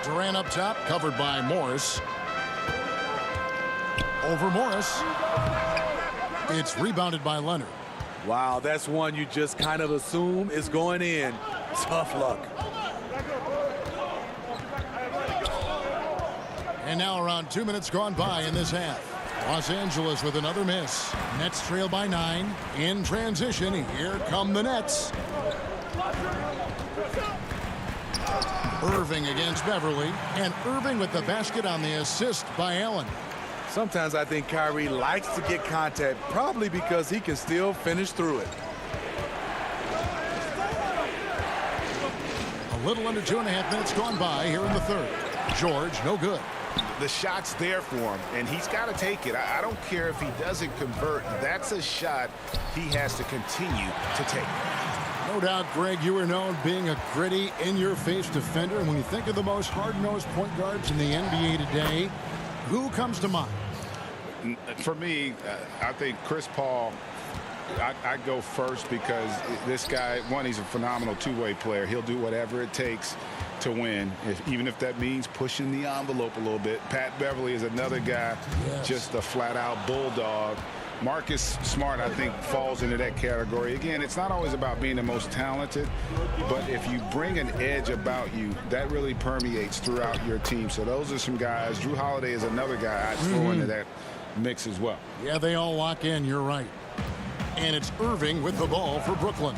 Durant up top, covered by Morris. Over Morris. It's rebounded by Leonard. Wow, that's one you just kind of assume is going in. Tough luck. And now around 2 minutes gone by in this half. Los Angeles with another miss. Nets trail by 9. In transition, here come the Nets. Irving against Beverly. And Irving with the basket on the assist by Allen. Sometimes I think Kyrie likes to get contact, probably because he can still finish through it. A little under 2.5 minutes gone by here in the third. George, no good. The shot's there for him, and he's got to take it. I don't care if he doesn't convert. That's a shot he has to continue to take. No doubt, Greg, you were known being a gritty, in-your-face defender. And when you think of the most hard-nosed point guards in the NBA today, who comes to mind? For me, I think Chris Paul, I go first because this guy, one, he's a phenomenal two-way player. He'll do whatever it takes to win, even if that means pushing the envelope a little bit. Pat Beverly is another guy, just a flat-out bulldog. Marcus Smart, I think, falls into that category. Again, it's not always about being the most talented, but if you bring an edge about you, that really permeates throughout your team. So those are some guys. Drew Holiday is another guy I'd throw into that mix as well. Yeah, they all lock in. You're right. And it's Irving with the ball for Brooklyn.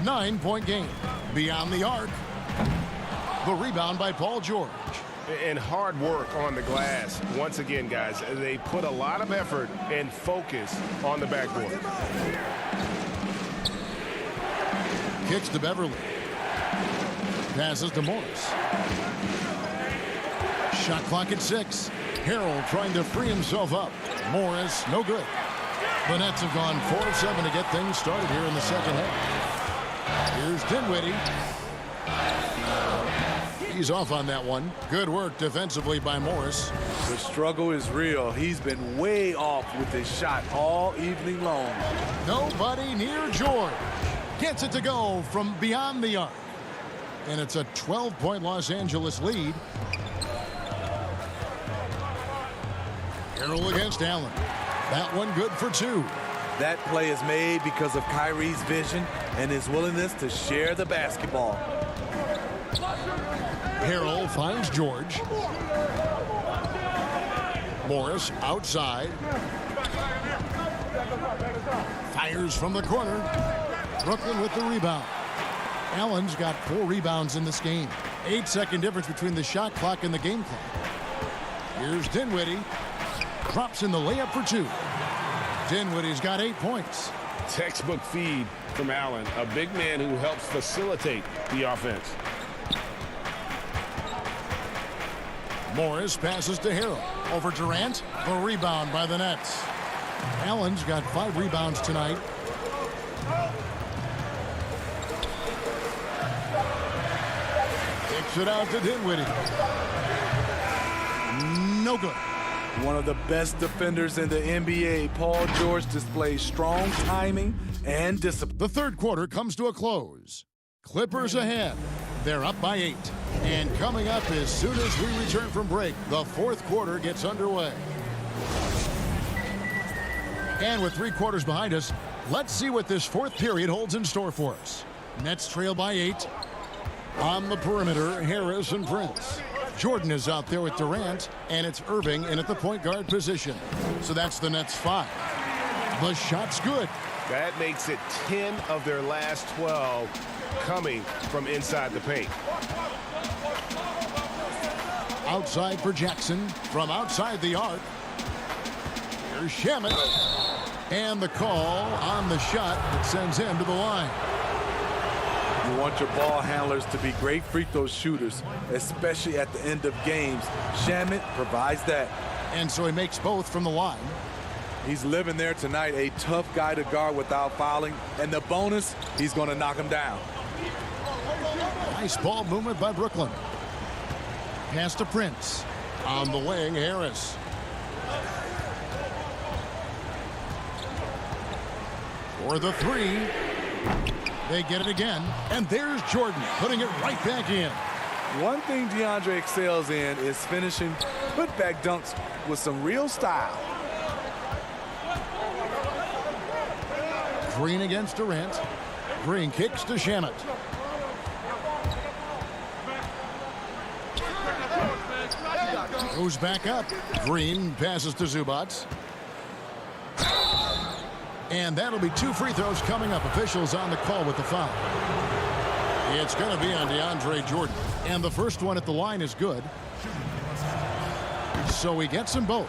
9-point game. Beyond the arc. The rebound by Paul George. And hard work on the glass. Once again, guys, they put a lot of effort and focus on the backboard. Kicks to Beverly. Passes to Morris. Shot clock at 6. Harrell trying to free himself up. Morris, no good. The Nets have gone 4 of 7 to get things started here in the second half. Here's Dinwiddie. He's off on that one. Good work defensively by Morris. The struggle is real. He's been way off with his shot all evening long. Nobody near George. Gets it to go from beyond the arc. And it's a 12-point Los Angeles lead. Harrell against Allen. That one good for 2. That play is made because of Kyrie's vision and his willingness to share the basketball. Harrell finds George. Morris outside. Fires from the corner. Brooklyn with the rebound. Allen's got 4 rebounds in this game. 8-second difference between the shot clock and the game clock. Here's Dinwiddie. Drops in the layup for 2. Dinwiddie's got 8 points. Textbook feed from Allen, a big man who helps facilitate the offense. Morris passes to Harrell. Over Durant. The rebound by the Nets. Allen's got 5 rebounds tonight. Kicks it out to Dinwiddie. No good. One of the best defenders in the NBA, Paul George displays strong timing and discipline. The third quarter comes to a close. Clippers ahead. They're up by 8. And coming up as soon as we return from break, the fourth quarter gets underway. And with 3 quarters behind us, let's see what this fourth period holds in store for us. Nets trail by 8. On the perimeter, Harris and Prince. Jordan is out there with Durant, and it's Irving in at the point guard position. So that's the Nets 5. The shot's good. That makes it 10 of their last 12 coming from inside the paint. Outside for Jackson from outside the arc. Here's Shamet. And the call on the shot that sends him to the line. You want your ball handlers to be great free throw shooters, especially at the end of games. Shamet provides that. And so he makes both from the line. He's living there tonight, a tough guy to guard without fouling. And the bonus, he's going to knock him down. Nice ball movement by Brooklyn. Pass to Prince. On the wing, Harris. For the three. They get it again. And there's Jordan putting it right back in. One thing DeAndre excels in is finishing putback dunks with some real style. Green against Durant. Green kicks to Shamet. Goes back up. Green passes to Zubac. And that'll be 2 free throws coming up. Officials on the call with the foul. It's going to be on DeAndre Jordan. And the first one at the line is good. So he gets them both.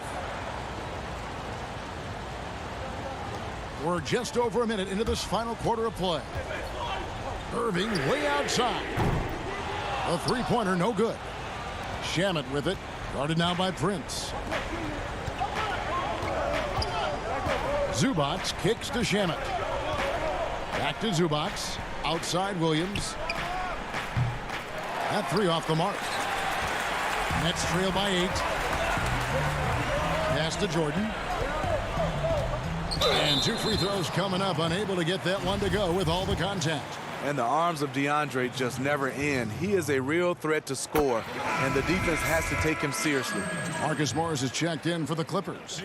We're just over a minute into this final quarter of play. Irving way outside. A three-pointer, no good. Shamet with it. Guarded now by Prince. Zubac kicks to Shamet. Back to Zubac. Outside Williams. That three off the mark. Nets trail by 8. Pass to Jordan. And 2 free throws coming up. Unable to get that one to go with all the contact. And the arms of DeAndre just never end. He is a real threat to score, and the defense has to take him seriously. Marcus Morris is checked in for the Clippers.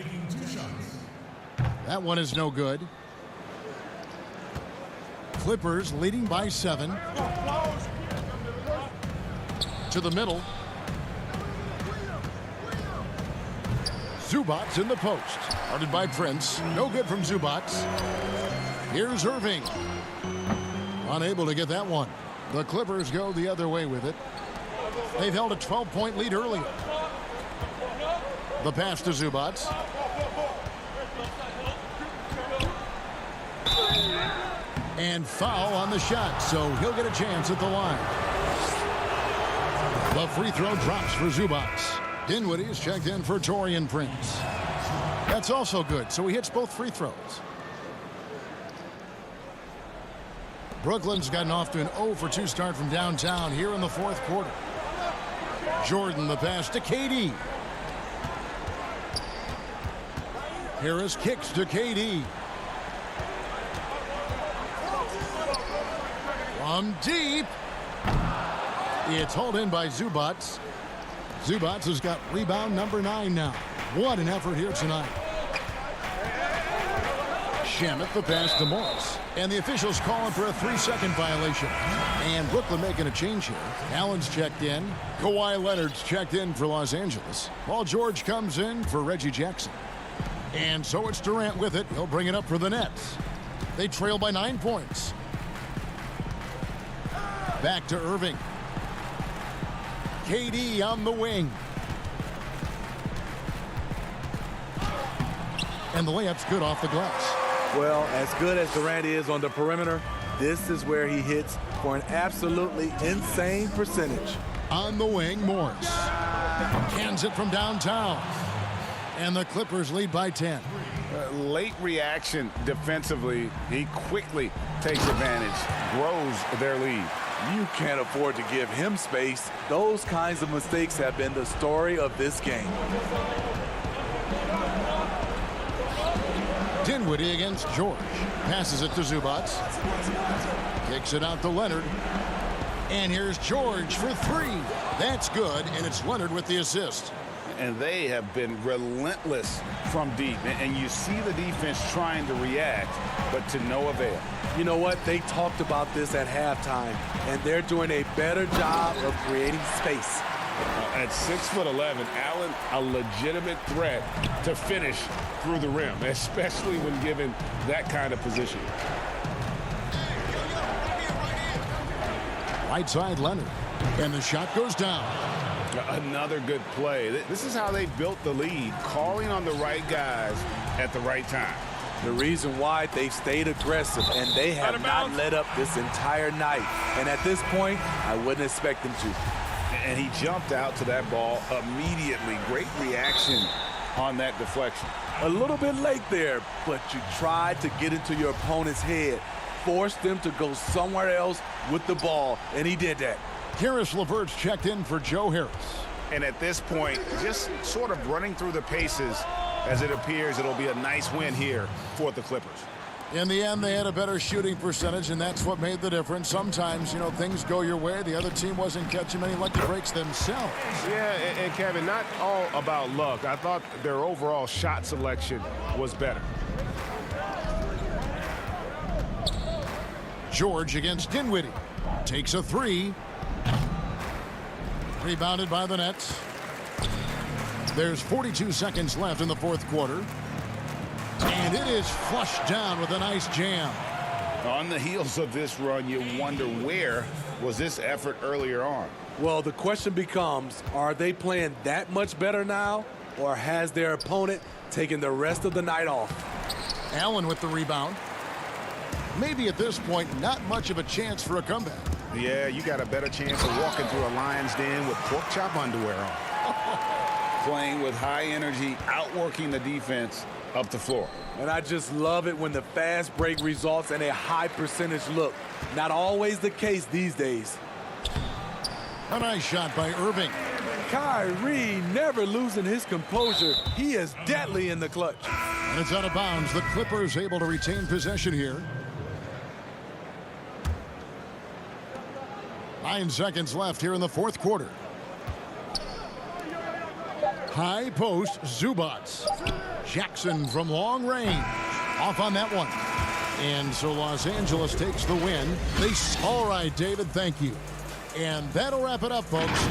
That one is no good. Clippers leading by 7. To the middle. Zubac in the post. Guarded by Prince. No good from Zubac. Here's Irving. Unable to get that one. The Clippers go the other way with it. They've held a 12-point lead earlier. The pass to Zubac. And foul on the shot, so he'll get a chance at the line. The free throw drops for Zubac. Dinwiddie is checked in for Taurean Prince. That's also good, so he hits both free throws. Brooklyn's gotten off to an 0-for-2 start from downtown here in the fourth quarter. Jordan the pass to KD. Harris kicks to KD. From deep. It's hauled in by Zubac. Zubac has got rebound number 9 now. What an effort here tonight. Shamet the pass to Morris. And the officials calling for a 3-second violation. And Brooklyn making a change here. Allen's checked in. Kawhi Leonard's checked in for Los Angeles. Paul George comes in for Reggie Jackson. And so it's Durant with it. He'll bring it up for the Nets. They trail by 9 points. Back to Irving. KD on the wing. And the layup's good off the glass. Well, as good as Durant is on the perimeter, this is where he hits for an absolutely insane percentage. On the wing, Morris. Cans it from downtown. And the Clippers lead by 10. Late reaction defensively. He quickly takes advantage, grows their lead. You can't afford to give him space. Those kinds of mistakes have been the story of this game. Dinwiddie against George. Passes it to Zubac. Kicks it out to Leonard. And here's George for 3. That's good, and it's Leonard with the assist. And they have been relentless from deep. And you see the defense trying to react, but to no avail. You know what? They talked about this at halftime, and they're doing a better job of creating space. At 6'11", Allen, a legitimate threat to finish through the rim, especially when given that kind of position. Right side Leonard. And the shot goes down. Another good play. This is how they built the lead, calling on the right guys at the right time. The reason why they've stayed aggressive, and they have not let up this entire night. And at this point, I wouldn't expect them to. And he jumped out to that ball immediately. Great reaction on that deflection. A little bit late there, but you tried to get into your opponent's head. Force them to go somewhere else with the ball, and he did that. Karis LeVert's checked in for Joe Harris. And at this point, just sort of running through the paces as it appears it'll be a nice win here for the Clippers. In the end, they had a better shooting percentage, and that's what made the difference. Sometimes, you know, things go your way. The other team wasn't catching many lucky breaks themselves. Yeah, and Kevin, not all about luck. I thought their overall shot selection was better. George against Dinwiddie. Takes a three. Rebounded by the Nets. There's 42 seconds left in the fourth quarter. And it is flushed down with a nice jam. On the heels of this run, you wonder where was this effort earlier on? Well, the question becomes, are they playing that much better now, or has their opponent taken the rest of the night off? Allen with the rebound. Maybe at this point, not much of a chance for a comeback. Yeah, you got a better chance of walking through a lion's den with pork chop underwear on. Playing with high energy, outworking the defense up the floor. And I just love it when the fast break results in a high percentage look. Not always the case these days. A nice shot by Irving. Kyrie never losing his composure. He is deadly in the clutch. And it's out of bounds. The Clippers able to retain possession here. 9 seconds left here in the fourth quarter. High post, Zubats. Jackson from long range. Off on that one. And so Los Angeles takes the win. All right, David, thank you. And that'll wrap it up, folks.